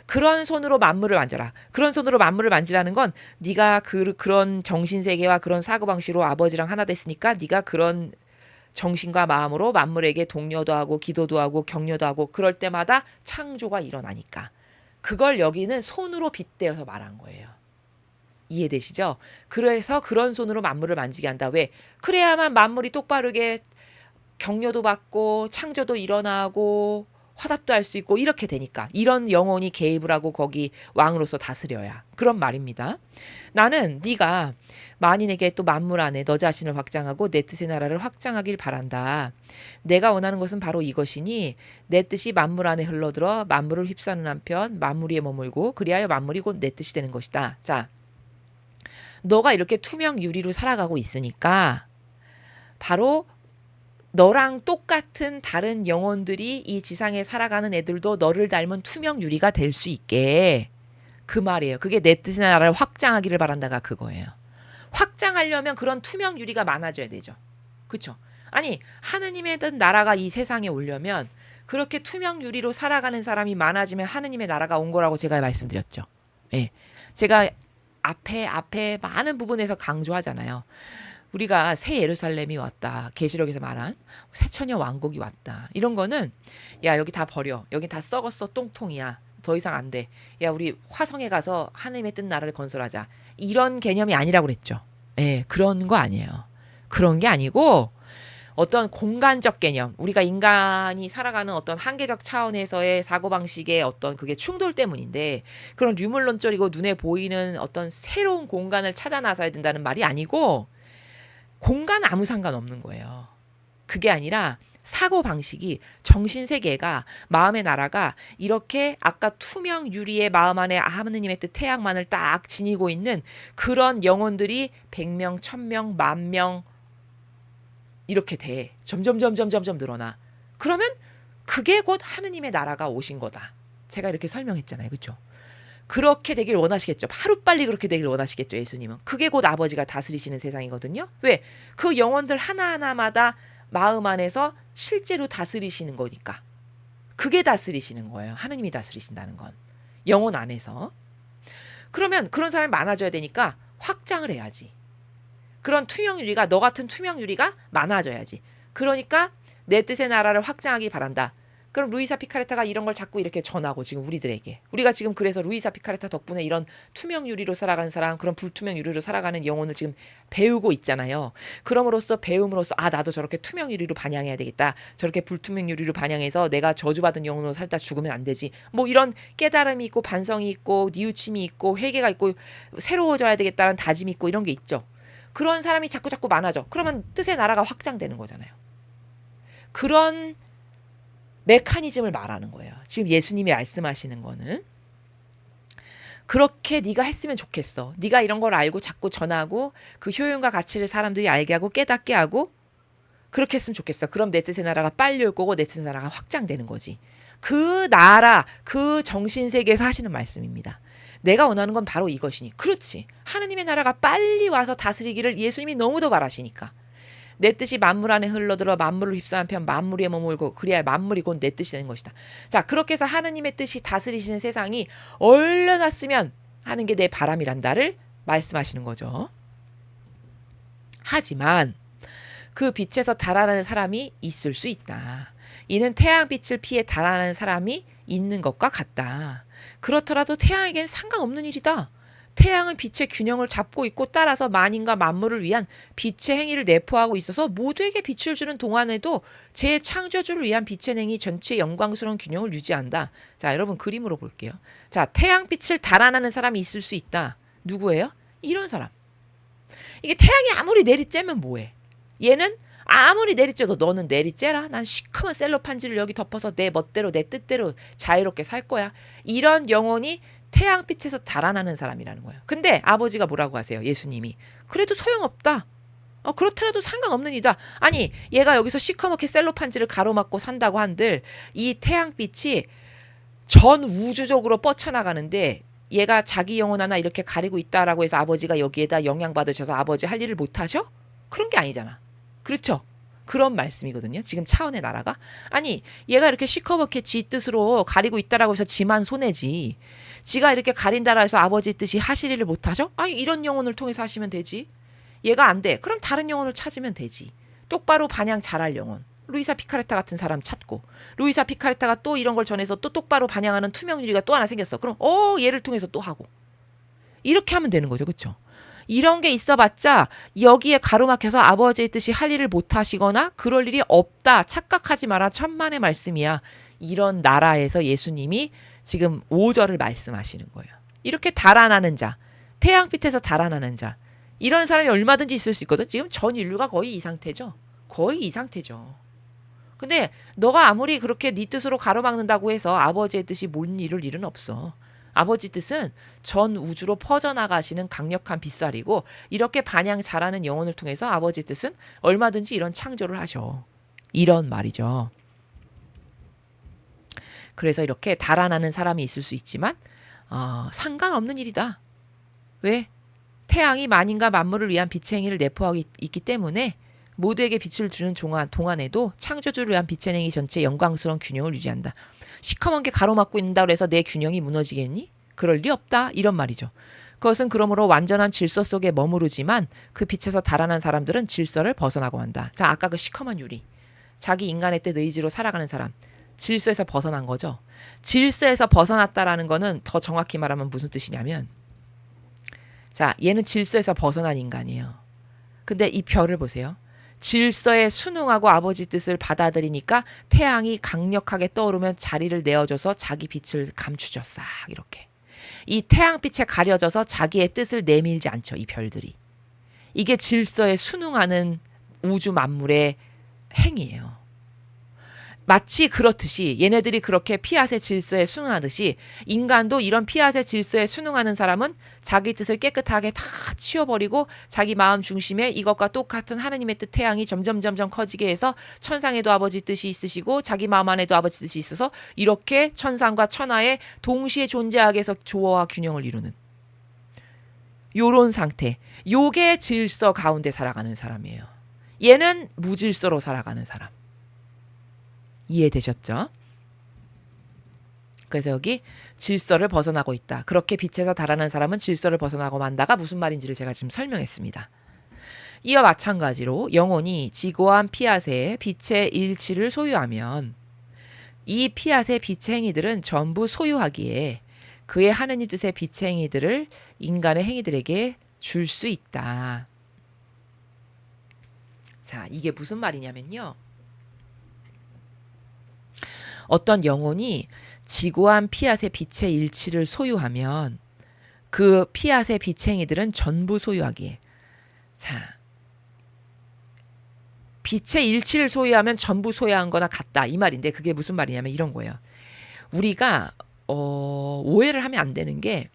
그런 손으로 만물을 만져라. 그런 손으로 만물을 만지라는 건 네가 그런 정신세계와 그런 사고방식으로 아버지랑 하나 됐으니까 네가 그런 정신과 마음으로 만물에게 독려도 하고 기도도 하고 격려도 하고 그럴 때마다 창조가 일어나니까 그걸 여기는 손으로 빗대어서 말한 거예요. 이해되시죠? 그래서 그런 손으로 만물을 만지게 한다. 왜? 그래야만 만물이 똑바르게 격려도 받고 창조도 일어나고 화답도 할 수 있고 이렇게 되니까 이런 영혼이 개입을 하고 거기 왕으로서 다스려야 그런 말입니다. 나는 네가 만인에게 또 만물 안에 너 자신을 확장하고 내 뜻의 나라를 확장하길 바란다. 내가 원하는 것은 바로 이것이니 내 뜻이 만물 안에 흘러들어 만물을 휩싸는 한편 만물 위에 머물고 그리하여 만물이 곧 내 뜻이 되는 것이다. 자, 너가 이렇게 투명 유리로 살아가고 있으니까 바로 너랑 똑같은 다른 영혼들이 이 지상에 살아가는 애들도 너를 닮은 투명 유리가 될 수 있게 그 말이에요. 그게 내 뜻의 나라를 확장하기를 바란다가 그거예요. 확장하려면 그런 투명 유리가 많아져야 되죠. 그렇죠? 아니 하느님의 뜻 나라가 이 세상에 오려면 그렇게 투명 유리로 살아가는 사람이 많아지면 하느님의 나라가 온 거라고 제가 말씀드렸죠. 예, 제가 앞에 많은 부분에서 강조하잖아요. 우리가 새 예루살렘이 왔다. 계시록에서 말한 새처녀 왕국이 왔다. 이런 거는 야 여기 다 버려. 여기 다 썩었어. 똥통이야. 더 이상 안 돼. 야 우리 화성에 가서 하느님의 뜻 나라를 건설하자. 이런 개념이 아니라고 그랬죠. 예, 그런 거 아니에요. 그런 게 아니고 어떤 공간적 개념, 우리가 인간이 살아가는 어떤 한계적 차원에서의 사고방식의 어떤 그게 충돌 때문인데 그런 유물론적이고 눈에 보이는 어떤 새로운 공간을 찾아 나서야 된다는 말이 아니고 공간 아무 상관없는 거예요. 그게 아니라 사고방식이 정신세계가 마음의 나라가 이렇게 아까 투명 유리의 마음 안에 하느님의 뜻 태양만을 딱 지니고 있는 그런 영혼들이 100명, 1000명, 10,000명 이렇게 돼. 점점 늘어나. 그러면 그게 곧 하느님의 나라가 오신 거다. 제가 이렇게 설명했잖아요. 그렇죠? 그렇게 되길 원하시겠죠. 하루빨리 그렇게 되길 원하시겠죠. 예수님은. 그게 곧 아버지가 다스리시는 세상이거든요. 왜? 그 영혼들 하나하나마다 마음 안에서 실제로 다스리시는 거니까. 그게 다스리시는 거예요. 하느님이 다스리신다는 건. 영혼 안에서. 그러면 그런 사람이 많아져야 되니까 확장을 해야지. 그런 투명 유리가 너 같은 투명 유리가 많아져야지. 그러니까 내 뜻의 나라를 확장하기 바란다. 그럼 루이사 피카레타가 이런 걸 자꾸 이렇게 전하고 지금 우리들에게. 우리가 지금 그래서 루이사 피카레타 덕분에 이런 투명 유리로 살아가는 사람, 그런 불투명 유리로 살아가는 영혼을 지금 배우고 있잖아요. 그럼으로써 배움으로써 나도 저렇게 투명 유리로 반영해야 되겠다. 저렇게 불투명 유리로 반영해서 내가 저주받은 영혼으로 살다 죽으면 안 되지. 뭐 이런 깨달음이 있고 반성이 있고 뉘우침이 있고 회개가 있고 새로워져야 되겠다는 다짐이 있고 이런 게 있죠. 그런 사람이 자꾸 많아져. 그러면 뜻의 나라가 확장되는 거잖아요. 그런 메커니즘을 말하는 거예요. 지금 예수님이 말씀하시는 거는 그렇게 네가 했으면 좋겠어. 네가 이런 걸 알고 자꾸 전하고 그 효용과 가치를 사람들이 알게 하고 깨닫게 하고 그렇게 했으면 좋겠어. 그럼 내 뜻의 나라가 빨리 올 거고 내 뜻의 나라가 확장되는 거지. 그 나라, 그 정신세계에서 하시는 말씀입니다. 내가 원하는 건 바로 이것이니. 그렇지. 하느님의 나라가 빨리 와서 다스리기를 예수님이 너무도 바라시니까. 내 뜻이 만물 안에 흘러들어 만물을 휩싸는 편 만물에 머물고 그래야 만물이 곧 내 뜻이 되는 것이다. 자, 그렇게 해서 하느님의 뜻이 다스리시는 세상이 얼른 왔으면 하는 게 내 바람이란다를 말씀하시는 거죠. 하지만 그 빛에서 달아나는 사람이 있을 수 있다. 이는 태양빛을 피해 달아나는 사람이 있는 것과 같다. 그렇더라도 태양에겐 상관없는 일이다. 태양은 빛의 균형을 잡고 있고 따라서 만인과 만물을 위한 빛의 행위를 내포하고 있어서 모두에게 빛을 주는 동안에도 재창조주를 위한 빛의 행위 전체의 영광스러운 균형을 유지한다. 자, 여러분 그림으로 볼게요. 자, 태양빛을 달아나는 사람이 있을 수 있다. 누구예요? 이런 사람. 이게 태양이 아무리 내리쬐면 뭐해? 얘는 아무리 내리쬐도 너는 내리쬐라. 난 시커먼 셀로판지를 여기 덮어서 내 멋대로 내 뜻대로 자유롭게 살 거야. 이런 영혼이 태양빛에서 달아나는 사람이라는 거예요. 근데 아버지가 뭐라고 하세요? 예수님이. 그래도 소용없다. 그렇더라도 상관없는 이다. 아니 얘가 여기서 시커멓게 셀로판지를 가로막고 산다고 한들 이 태양빛이 전 우주적으로 뻗쳐나가는데 얘가 자기 영혼 하나 이렇게 가리고 있다라고 해서 아버지가 여기에다 영향받으셔서 아버지 할 일을 못하셔? 그런 게 아니잖아. 그렇죠? 그런 말씀이거든요. 지금 차원의 나라가. 아니 얘가 이렇게 시커멓게 지 뜻으로 가리고 있다라고 해서 지만 손해지. 지가 이렇게 가린다라 해서 아버지 뜻이 하실 일을 못하죠? 아니 이런 영혼을 통해서 하시면 되지. 얘가 안 돼. 그럼 다른 영혼을 찾으면 되지. 똑바로 반향 잘할 영혼. 루이사 피카레타 같은 사람 찾고 루이사 피카레타가 또 이런 걸 전해서 또 똑바로 반향하는 투명 유리가 또 하나 생겼어. 그럼 얘를 통해서 또 하고. 이렇게 하면 되는 거죠. 그렇죠? 이런 게 있어봤자 여기에 가로막혀서 아버지의 뜻이 할 일을 못하시거나 그럴 일이 없다. 착각하지 마라. 천만의 말씀이야. 이런 나라에서 예수님이 지금 5절을 말씀하시는 거예요. 이렇게 달아나는 자, 태양빛에서 달아나는 자, 이런 사람이 얼마든지 있을 수 있거든. 지금 전 인류가 거의 이 상태죠. 거의 이 상태죠. 근데 너가 아무리 그렇게 네 뜻으로 가로막는다고 해서 아버지의 뜻이 못 이룰 일은 없어. 아버지 뜻은 전 우주로 퍼져나가시는 강력한 빛살이고 이렇게 반향 잘하는 영혼을 통해서 아버지 뜻은 얼마든지 이런 창조를 하셔. 이런 말이죠. 그래서 이렇게 달아나는 사람이 있을 수 있지만 상관없는 일이다. 왜? 태양이 만인과 만물을 위한 빛의 행위를 내포하고 있기 때문에 모두에게 빛을 주는 동안에도 창조주를 위한 빛의 행위 전체 영광스러운 균형을 유지한다. 시커먼 게 가로막고 있는다고 해서 내 균형이 무너지겠니? 그럴 리 없다. 이런 말이죠. 그것은 그러므로 완전한 질서 속에 머무르지만 그 빛에서 달아난 사람들은 질서를 벗어나고 한다. 자, 아까 그 시커먼 유리. 자기 인간의 뜻 의지로 살아가는 사람. 질서에서 벗어난 거죠. 질서에서 벗어났다라는 거는 더 정확히 말하면 무슨 뜻이냐면 자, 얘는 질서에서 벗어난 인간이에요. 근데 이 별을 보세요. 질서에 순응하고 아버지 뜻을 받아들이니까 태양이 강력하게 떠오르면 자리를 내어줘서 자기 빛을 감추죠. 싹 이렇게. 이 태양빛에 가려져서 자기의 뜻을 내밀지 않죠. 이 별들이. 이게 질서에 순응하는 우주 만물의 행위예요. 마치 그렇듯이 얘네들이 그렇게 피앗의 질서에 순응하듯이 인간도 이런 피앗의 질서에 순응하는 사람은 자기 뜻을 깨끗하게 다 치워버리고 자기 마음 중심에 이것과 똑같은 하느님의 뜻 태양이 점점 커지게 해서 천상에도 아버지 뜻이 있으시고 자기 마음 안에도 아버지 뜻이 있어서 이렇게 천상과 천하에 동시에 존재하게 해서 조화와 균형을 이루는 요런 상태. 요게 질서 가운데 살아가는 사람이에요. 얘는 무질서로 살아가는 사람. 이해되셨죠? 그래서 여기 질서를 벗어나고 있다. 그렇게 빛에서 달아난 사람은 질서를 벗어나고 만다가 무슨 말인지를 제가 지금 설명했습니다. 이와 마찬가지로 영혼이 지고한 피앗의 빛의 일치를 소유하면 이 피앗의 빛의 행위들은 전부 소유하기에 그의 하느님 뜻의 빛의 행위들을 인간의 행위들에게 줄 수 있다. 자, 이게 무슨 말이냐면요. 어떤 영혼이 지고한 피앗의 빛의 일치를 소유하면 그 피앗의 빛의 행위들은 전부 소유하기에. 자, 빛의 일치를 소유하면 전부 소유한 거나 같다 이 말인데 그게 무슨 말이냐면 이런 거예요. 우리가 오해를 하면 안 되는 게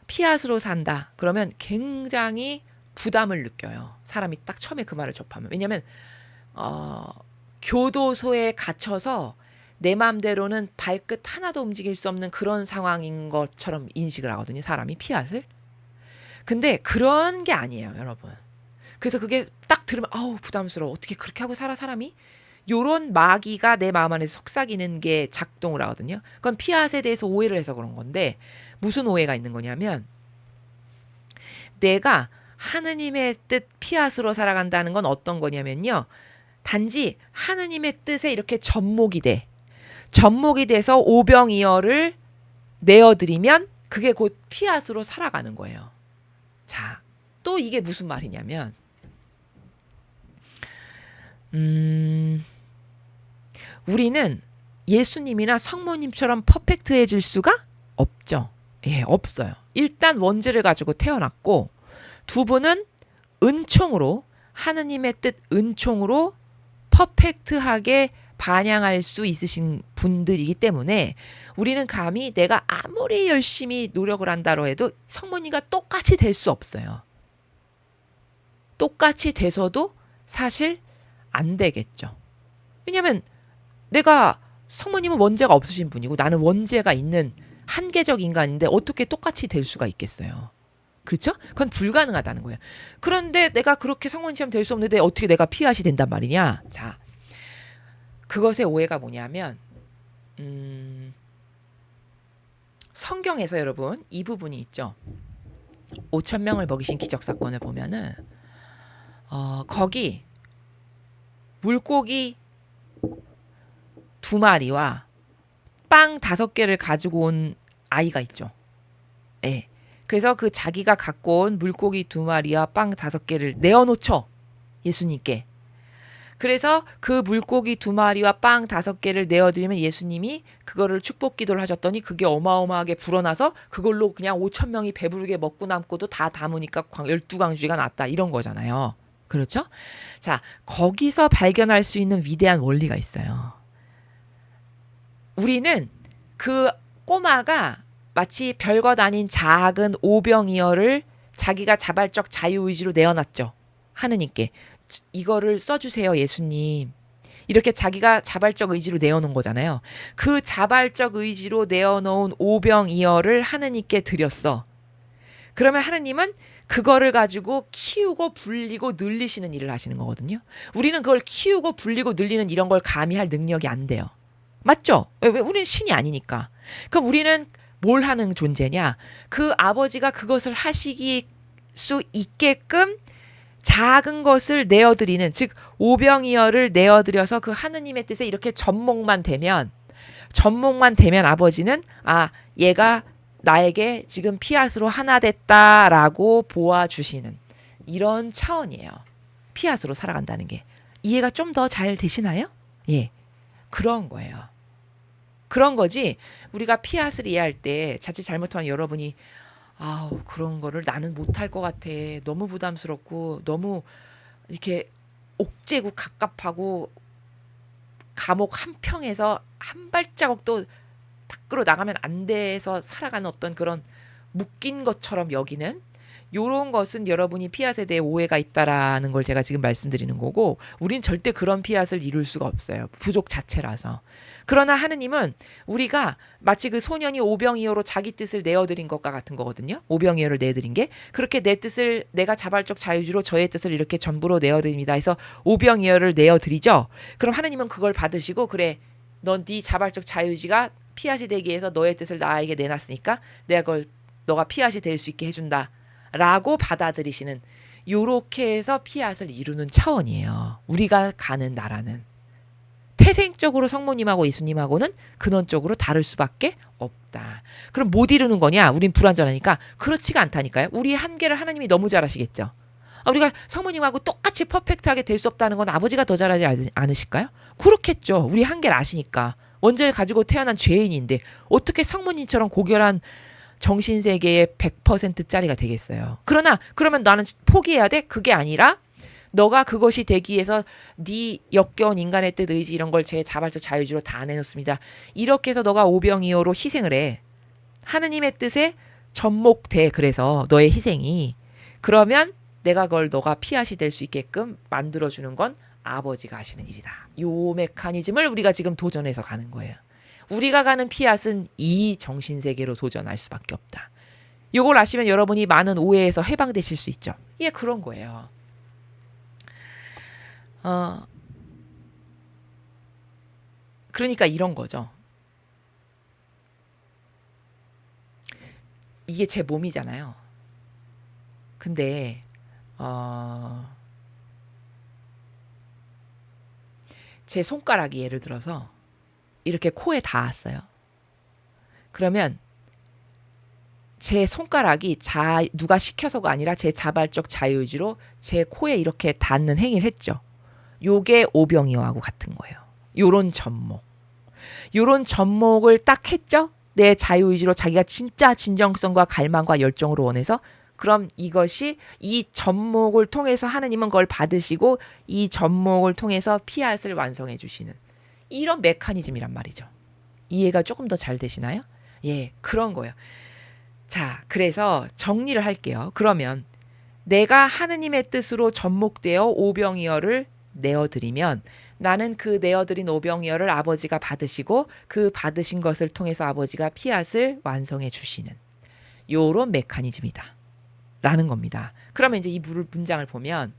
피앗으로 산다 그러면 굉장히 부담을 느껴요. 사람이 딱 처음에 그 말을 접하면. 왜냐하면 교도소에 갇혀서 내 마음대로는 발끝 하나도 움직일 수 없는 그런 상황인 것처럼 인식을 하거든요. 사람이 피앗을. 근데 그런 게 아니에요, 여러분. 그래서 그게 딱 들으면 아우 부담스러워. 어떻게 그렇게 하고 살아 사람이? 요런 마귀가 내 마음 안에서 속삭이는 게 작동을 하거든요. 그건 피앗에 대해서 오해를 해서 그런 건데 무슨 오해가 있는 거냐면 내가 하느님의 뜻 피앗으로 살아간다는 건 어떤 거냐면요. 단지 하느님의 뜻에 이렇게 접목이 돼. 접목이 돼서 오병이어를 내어드리면 그게 곧 피앗으로 살아가는 거예요. 자, 또 이게 무슨 말이냐면 우리는 예수님이나 성모님처럼 퍼펙트해질 수가 없죠. 예, 없어요. 일단 원죄를 가지고 태어났고 두 분은 은총으로 하느님의 뜻 은총으로 퍼펙트하게 반영할 수 있으신 분들이기 때문에 우리는 감히 내가 아무리 열심히 노력을 한다고 해도 성모님과 똑같이 될 수 없어요. 똑같이 돼서도 사실 안 되겠죠. 왜냐하면 내가 성모님은 원죄가 없으신 분이고 나는 원죄가 있는 한계적 인간인데 어떻게 똑같이 될 수가 있겠어요. 그렇죠? 그건 불가능하다는 거예요. 그런데 내가 그렇게 성모님처럼 될 수 없는데 어떻게 내가 피앗이 된단 말이냐. 자, 그것의 오해가 뭐냐면 성경에서 여러분 이 부분이 있죠. 5천 명을 먹이신 기적사건을 보면은 거기 물고기 2마리와 빵 5개를 가지고 온 아이가 있죠. 예. 그래서 그 자기가 갖고 온 물고기 2마리와 빵 5개를 내어놓죠. 예수님께. 그래서 그 물고기 2마리와 빵 5개를 내어드리면 예수님이 그거를 축복 기도를 하셨더니 그게 어마어마하게 불어나서 그걸로 그냥 5천 명이 배부르게 먹고 남고도 다 담으니까 12광주리가 났다. 이런 거잖아요. 그렇죠? 자, 거기서 발견할 수 있는 위대한 원리가 있어요. 우리는 그 꼬마가 마치 별것 아닌 작은 오병이어를 자기가 자발적 자유의지로 내어놨죠. 하느님께. 이거를 써주세요, 예수님. 이렇게 자기가 자발적 의지로 내어놓은 거잖아요. 그 자발적 의지로 내어놓은 오병이어를 하느님께 드렸어. 그러면 하느님은 그거를 가지고 키우고 불리고 늘리시는 일을 하시는 거거든요. 우리는 그걸 키우고 불리고 늘리는 이런 걸 감히 할 능력이 안 돼요. 맞죠? 왜? 우리는 신이 아니니까. 그럼 우리는 뭘 하는 존재냐? 그 아버지가 그것을 하시기 수 있게끔 작은 것을 내어드리는, 즉 오병이어를 내어드려서 그 하느님의 뜻에 이렇게 접목만 되면 아버지는 얘가 나에게 지금 피앗으로 하나 됐다라고 보아주시는 이런 차원이에요. 피앗으로 살아간다는 게. 이해가 좀 더 잘 되시나요? 예, 그런 거예요. 그런 거지. 우리가 피앗을 이해할 때 자칫 잘못하면 여러분이 그런 거를 나는 못할 것 같아. 너무 부담스럽고 너무 이렇게 옥죄고 갑갑하고 감옥 한 평에서 한 발자국도 밖으로 나가면 안 돼서 살아가는 어떤 그런 묶인 것처럼 여기는 요런 것은 여러분이 피앗에 대해 오해가 있다라는 걸 제가 지금 말씀드리는 거고 우린 절대 그런 피앗을 이룰 수가 없어요. 부족 자체라서. 그러나 하느님은 우리가 마치 그 소년이 오병이어로 자기 뜻을 내어드린 것과 같은 거거든요. 오병이어를 내드린 게 그렇게 내 뜻을 내가 자발적 자유주로 저의 뜻을 이렇게 전부로 내어드립니다 해서 오병이어를 내어드리죠. 그럼 하느님은 그걸 받으시고 그래 넌 네 자발적 자유지가 피앗이 되기 위해서 너의 뜻을 나에게 내놨으니까 내가 그걸 너가 피앗이 될 수 있게 해준다 라고 받아들이시는 요렇게 해서 피앗을 이루는 차원이에요. 우리가 가는 나라는. 태생적으로 성모님하고 예수님하고는 근원적으로 다를 수밖에 없다. 그럼 못 이루는 거냐? 우린 불완전하니까. 그렇지가 않다니까요. 우리 한계를 하나님이 너무 잘 아시겠죠. 우리가 성모님하고 똑같이 퍼펙트하게 될 수 없다는 건 아버지가 더 잘하지 않으실까요? 그렇겠죠. 우리 한계를 아시니까. 원죄를 가지고 태어난 죄인인데 어떻게 성모님처럼 고결한 정신세계의 100%짜리가 되겠어요. 그러면 나는 포기해야 돼? 그게 아니라 너가 그것이 되기 위해서 네 역겨운 인간의 뜻, 의지 이런 걸 제 자발적 자유주로 다 내놓습니다. 이렇게 해서 너가 오병이어로 희생을 해. 하느님의 뜻에 접목돼. 그래서 너의 희생이. 그러면 내가 그걸 너가 피앗이 될 수 있게끔 만들어주는 건 아버지가 하시는 일이다. 요 메커니즘을 우리가 지금 도전해서 가는 거예요. 우리가 가는 피앗은 이 정신세계로 도전할 수밖에 없다. 요걸 아시면 여러분이 많은 오해에서 해방되실 수 있죠. 예, 그런 거예요. 그러니까 이런 거죠. 이게 제 몸이잖아요. 근데 제 손가락이 예를 들어서 이렇게 코에 닿았어요. 그러면 제 손가락이 누가 시켜서가 아니라 제 자발적 자유의지로 제 코에 이렇게 닿는 행위를 했죠. 요게 오병이어하고 같은 거예요. 요런 접목을 딱 했죠. 내 자유의지로 자기가 진짜 진정성과 갈망과 열정으로 원해서. 그럼 이것이 이 접목을 통해서 하느님은 그걸 받으시고 이 접목을 통해서 피앗을 완성해 주시는 이런 메커니즘이란 말이죠. 이해가 조금 더 잘 되시나요? 예, 그런 거예요. 자, 그래서 정리를 할게요. 그러면 내가 하느님의 뜻으로 접목되어 오병이어를 내어드리면 나는 그 내어드린 오병이어를 아버지가 받으시고 그 받으신 것을 통해서 아버지가 피앗을 완성해 주시는 요런 메커니즘이다. 라는 겁니다. 그러면 이제 이 문장을 보면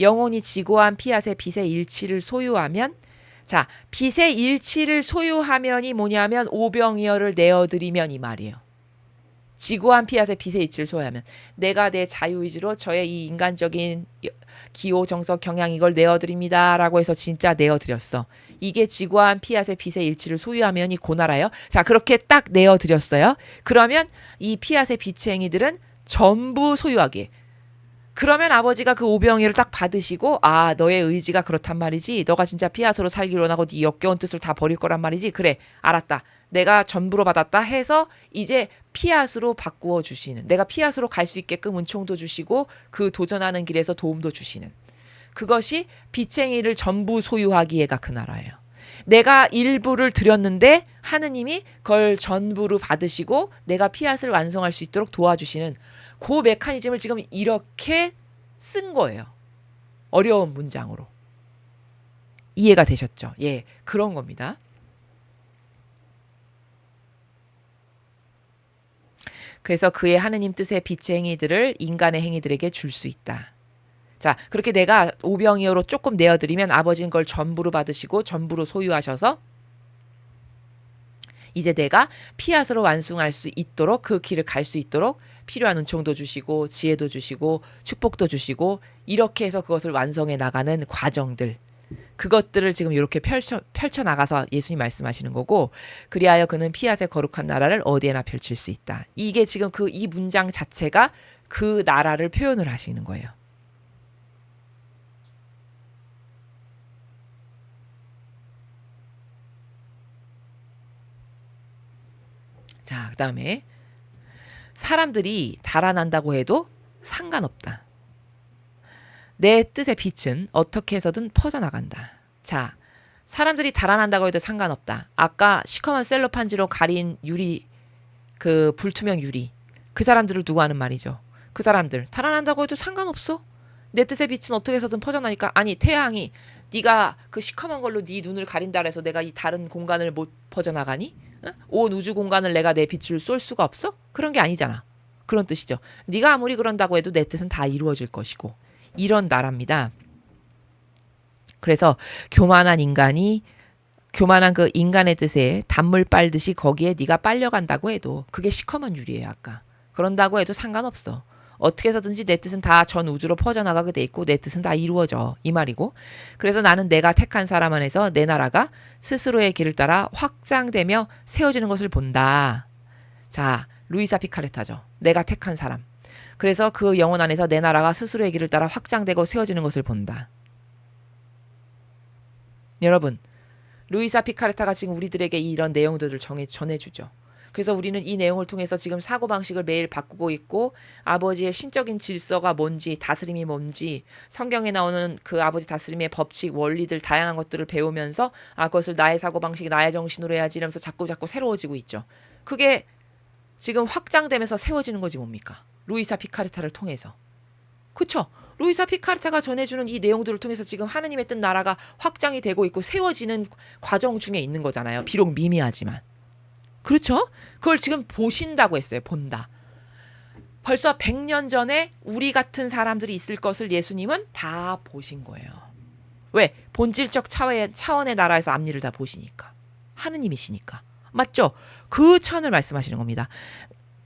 영혼이 지고한 피앗의 빛의 일치를 소유하면 자, 빛의 일치를 소유하면이 뭐냐면 오병이어를 내어드리면 이 말이에요. 지고한 피앗의 빛의 일치를 소유하면 내가 내 자유의지로 저의 이 인간적인 기호, 정석, 경향 이걸 내어드립니다. 라고 해서 진짜 내어드렸어. 이게 지고한 피앗의 빛의 일치를 소유하면이 고나라요. 자, 그렇게 딱 내어드렸어요. 그러면 이 피앗의 빛의 행위들은 전부 소유하게. 그러면 아버지가 그 오병이어를 딱 받으시고 아, 너의 의지가 그렇단 말이지. 너가 진짜 피앗으로 살기를 원하고 네 역겨운 뜻을 다 버릴 거란 말이지. 그래, 알았다. 내가 전부로 받았다 해서 이제 피앗으로 바꾸어 주시는, 내가 피앗으로 갈 수 있게끔 은총도 주시고 그 도전하는 길에서 도움도 주시는 그것이 빛행이를 전부 소유하기에가 그 나라예요. 내가 일부를 드렸는데 하느님이 그걸 전부로 받으시고 내가 피앗을 완성할 수 있도록 도와주시는 그 메커니즘을 지금 이렇게 쓴 거예요. 어려운 문장으로. 이해가 되셨죠? 예, 그런 겁니다. 그래서 그의 하느님 뜻의 빛의 행위들을 인간의 행위들에게 줄 수 있다. 자, 그렇게 내가 오병이어로 조금 내어드리면 아버지는 그걸 전부로 받으시고 전부로 소유하셔서 이제 내가 피앗으로 완성할 수 있도록 그 길을 갈 수 있도록 필요한 은총도 주시고 지혜도 주시고 축복도 주시고 이렇게 해서 그것을 완성해 나가는 과정들, 그것들을 지금 이렇게 펼쳐 나가서 예수님 말씀하시는 거고, 그리하여 그는 피앗의 거룩한 나라를 어디에나 펼칠 수 있다. 이게 지금 이 문장 자체가 그 나라를 표현을 하시는 거예요. 자, 그다음에 사람들이 달아난다고 해도 상관없다. 내 뜻의 빛은 어떻게 해서든 퍼져나간다. 자, 사람들이 달아난다고 해도 상관없다. 아까 시커먼 셀로판지로 가린 유리, 그 불투명 유리, 그 사람들을 두고 하는 말이죠. 그 사람들 달아난다고 해도 상관없어. 내 뜻의 빛은 어떻게 해서든 퍼져나니까. 아니, 태양이 네가 그 시커먼 걸로 네 눈을 가린다 해서 내가 이 다른 공간을 못 퍼져나가니? 온 우주 공간을 내가 내 빛을 쏠 수가 없어? 그런 게 아니잖아. 그런 뜻이죠. 네가 아무리 그런다고 해도 내 뜻은 다 이루어질 것이고, 이런 나라입니다. 그래서 교만한 그 인간의 뜻에 단물 빨듯이 거기에 네가 빨려간다고 해도 그게 시커먼 유리예요. 아까 그런다고 해도 상관없어. 어떻게 해서든지 내 뜻은 다 전 우주로 퍼져나가게 돼 있고 내 뜻은 다 이루어져 이 말이고 그래서 나는 내가 택한 사람 안에서 내 나라가 스스로의 길을 따라 확장되며 세워지는 것을 본다. 자, 루이사 피카레타죠. 내가 택한 사람. 그래서 그 영혼 안에서 내 나라가 스스로의 길을 따라 확장되고 세워지는 것을 본다. 여러분, 루이사 피카레타가 지금 우리들에게 이런 내용들을 전해주죠. 그래서 우리는 이 내용을 통해서 지금 사고방식을 매일 바꾸고 있고 아버지의 신적인 질서가 뭔지 다스림이 뭔지 성경에 나오는 그 아버지 다스림의 법칙 원리들 다양한 것들을 배우면서 그것을 나의 사고방식 나의 정신으로 해야지 이러면서 자꾸 새로워지고 있죠. 그게 지금 확장되면서 세워지는 거지 뭡니까? 루이사 피카레타를 통해서. 그쵸? 루이사 피카레타가 전해주는 이 내용들을 통해서 지금 하느님의 뜻 나라가 확장이 되고 있고 세워지는 과정 중에 있는 거잖아요. 비록 미미하지만. 그렇죠? 그걸 지금 보신다고 했어요. 본다. 벌써 100년 전에 우리 같은 사람들이 있을 것을 예수님은 다 보신 거예요. 왜? 본질적 차원의 나라에서 앞일을 다 보시니까. 하느님이시니까. 맞죠? 그 차원을 말씀하시는 겁니다.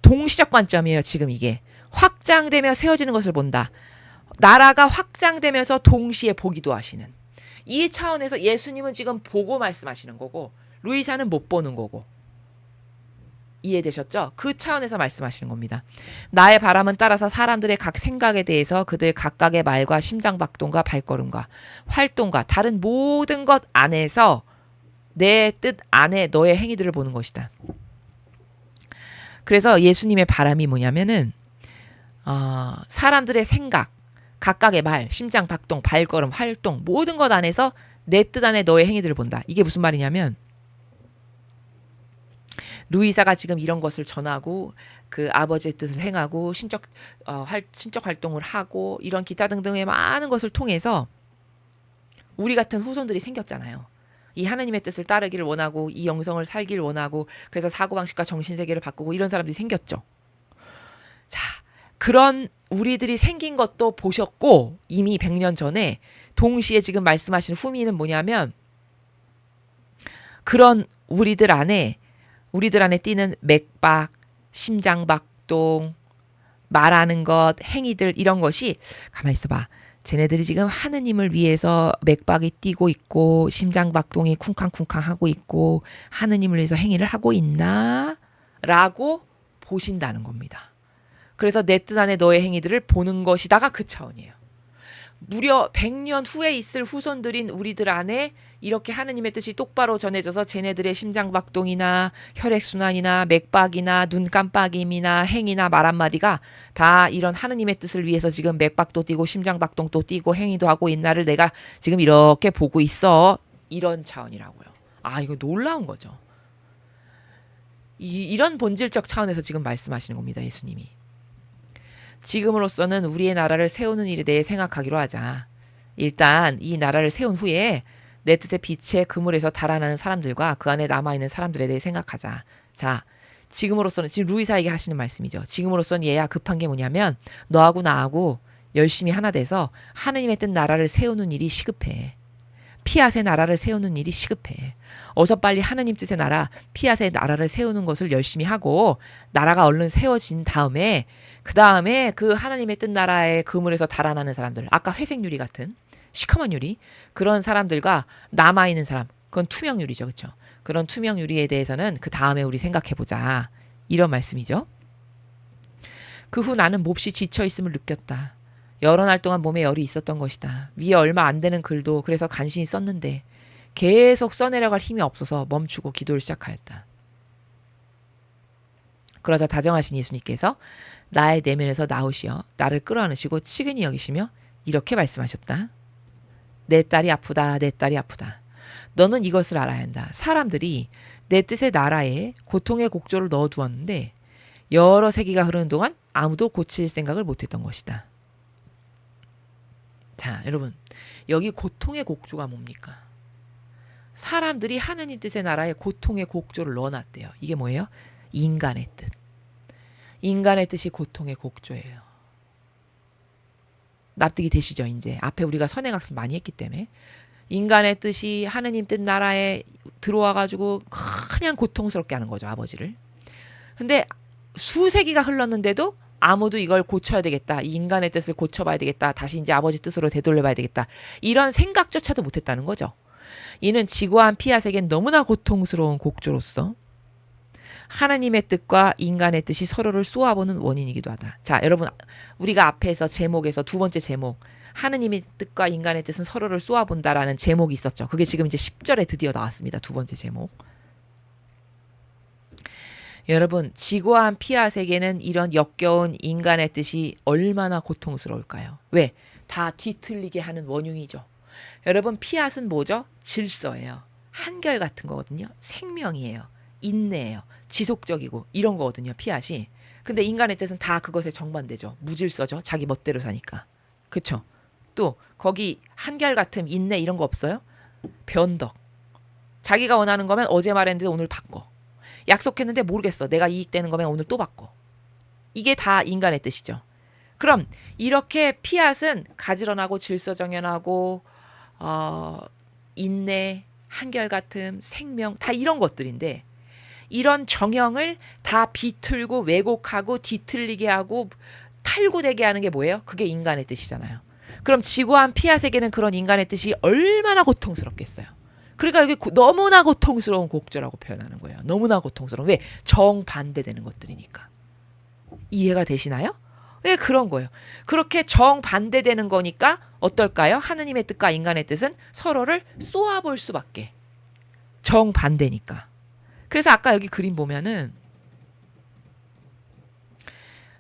동시적 관점이에요. 지금 이게. 확장되며 세워지는 것을 본다. 나라가 확장되면서 동시에 보기도 하시는. 이 차원에서 예수님은 지금 보고 말씀하시는 거고 루이사는 못 보는 거고. 이해되셨죠? 그 차원에서 말씀하시는 겁니다. 나의 바람은 따라서 사람들의 각 생각에 대해서 그들 각각의 말과 심장박동과 발걸음과 활동과 다른 모든 것 안에서 내 뜻 안에 너의 행위들을 보는 것이다. 그래서 예수님의 바람이 뭐냐면은 사람들의 생각, 각각의 말, 심장박동, 발걸음, 활동 모든 것 안에서 내 뜻 안에 너의 행위들을 본다. 이게 무슨 말이냐면 루이사가 지금 이런 것을 전하고 그 아버지의 뜻을 행하고 신적 활동을 하고 이런 기타 등등의 많은 것을 통해서 우리 같은 후손들이 생겼잖아요. 이 하나님의 뜻을 따르기를 원하고 이 영성을 살기를 원하고 그래서 사고방식과 정신세계를 바꾸고 이런 사람들이 생겼죠. 자, 그런 우리들이 생긴 것도 보셨고 이미 100년 전에 동시에 지금 말씀하신 후미는 뭐냐면 그런 우리들 안에 띄는 맥박, 심장박동, 말하는 것, 행위들 이런 것이 가만히 있어봐. 쟤네들이 지금 하느님을 위해서 맥박이 뛰고 있고 심장박동이 쿵쾅쿵쾅 하고 있고 하느님을 위해서 행위를 하고 있나? 라고 보신다는 겁니다. 그래서 내 뜻 안에 너의 행위들을 보는 것이다가 그 차원이에요. 무려 100년 후에 있을 후손들인 우리들 안에 이렇게 하느님의 뜻이 똑바로 전해져서 쟤네들의 심장박동이나 혈액순환이나 맥박이나 눈 깜빡임이나 행위나 말 한마디가 다 이런 하느님의 뜻을 위해서 지금 맥박도 뛰고 심장박동도 뛰고 행위도 하고 있나를 내가 지금 이렇게 보고 있어. 이런 차원이라고요. 이거 놀라운 거죠. 이런 본질적 차원에서 지금 말씀하시는 겁니다. 예수님이. 지금으로서는 우리의 나라를 세우는 일에 대해 생각하기로 하자. 일단 이 나라를 세운 후에 내 뜻의 빛의 그물에서 달아나는 사람들과 그 안에 남아있는 사람들에 대해 생각하자. 자, 지금으로서는 지금 루이사에게 하시는 말씀이죠. 지금으로서는 얘야 급한 게 뭐냐면 너하고 나하고 열심히 하나 돼서 하느님의 뜻 나라를 세우는 일이 시급해. 피앗의 나라를 세우는 일이 시급해. 어서 빨리 하느님 뜻의 나라, 피앗의 나라를 세우는 것을 열심히 하고 나라가 얼른 세워진 다음에 그 다음에 그 하나님의 뜻 나라의 그물에서 달아나는 사람들, 아까 회색 유리 같은 시커먼 유리, 그런 사람들과 남아있는 사람, 그건 투명 유리죠. 그렇죠? 그런 투명 유리에 대해서는 그 다음에 우리 생각해보자. 이런 말씀이죠. 그 후 나는 몹시 지쳐있음을 느꼈다. 여러 날 동안 몸에 열이 있었던 것이다. 위에 얼마 안 되는 글도 그래서 간신히 썼는데 계속 써내려갈 힘이 없어서 멈추고 기도를 시작하였다. 그러자 다정하신 예수님께서 나의 내면에서 나오시어 나를 끌어안으시고 치근히 여기시며 이렇게 말씀하셨다. 내 딸이 아프다. 내 딸이 아프다. 너는 이것을 알아야 한다. 사람들이 내 뜻의 나라에 고통의 곡조를 넣어두었는데 여러 세기가 흐르는 동안 아무도 고칠 생각을 못했던 것이다. 자, 여러분, 여기 고통의 곡조가 뭡니까? 사람들이 하느님 뜻의 나라에 고통의 곡조를 넣어놨대요. 이게 뭐예요? 인간의 뜻. 인간의 뜻이 고통의 곡조예요. 납득이 되시죠? 이제 앞에 우리가 선행학습 많이 했기 때문에 인간의 뜻이 하느님 뜻 나라에 들어와가지고 그냥 고통스럽게 하는 거죠. 아버지를. 근데 수세기가 흘렀는데도 아무도 이걸 고쳐야 되겠다. 이 인간의 뜻을 고쳐봐야 되겠다. 다시 이제 아버지 뜻으로 되돌려봐야 되겠다. 이런 생각조차도 못했다는 거죠. 이는 지고한 피아색엔 너무나 고통스러운 곡조로서 하나님의 뜻과 인간의 뜻이 서로를 쏘아보는 원인이기도 하다. 자, 여러분, 우리가 앞에서 제목에서 두 번째 제목, 하나님의 뜻과 인간의 뜻은 서로를 쏘아본다라는 제목이 있었죠. 그게 지금 이제 10절에 드디어 나왔습니다. 두 번째 제목. 여러분, 지고한 피아색에는 이런 역겨운 인간의 뜻이 얼마나 고통스러울까요? 왜? 다 뒤틀리게 하는 원흉이죠. 여러분, 피앗은 뭐죠? 질서예요. 한결같은 거거든요. 생명이에요. 인내예요. 지속적이고 이런 거거든요. 피앗이. 근데 인간의 뜻은 다 그것에 정반대죠. 무질서죠. 자기 멋대로 사니까. 그쵸? 또 거기 한결같음, 인내 이런 거 없어요? 변덕. 자기가 원하는 거면 어제 말했는데 오늘 바꿔. 약속했는데 모르겠어. 내가 이익되는 거면 오늘 또 바꿔. 이게 다 인간의 뜻이죠. 그럼 이렇게 피앗은 가지런하고 질서정연하고 인내, 한결같음, 생명 다 이런 것들인데 이런 정형을 다 비틀고 왜곡하고 뒤틀리게 하고 탈구되게 하는 게 뭐예요? 그게 인간의 뜻이잖아요. 그럼 지고한 피앗에게는 그런 인간의 뜻이 얼마나 고통스럽겠어요. 그러니까 여기 너무나 고통스러운 곡조라고 표현하는 거예요. 너무나 고통스러운. 왜? 정반대되는 것들이니까. 이해가 되시나요? 왜 그런 거예요. 그렇게 정반대되는 거니까 어떨까요? 하느님의 뜻과 인간의 뜻은 서로를 쏘아볼 수밖에. 정반대니까. 그래서 아까 여기 그림 보면은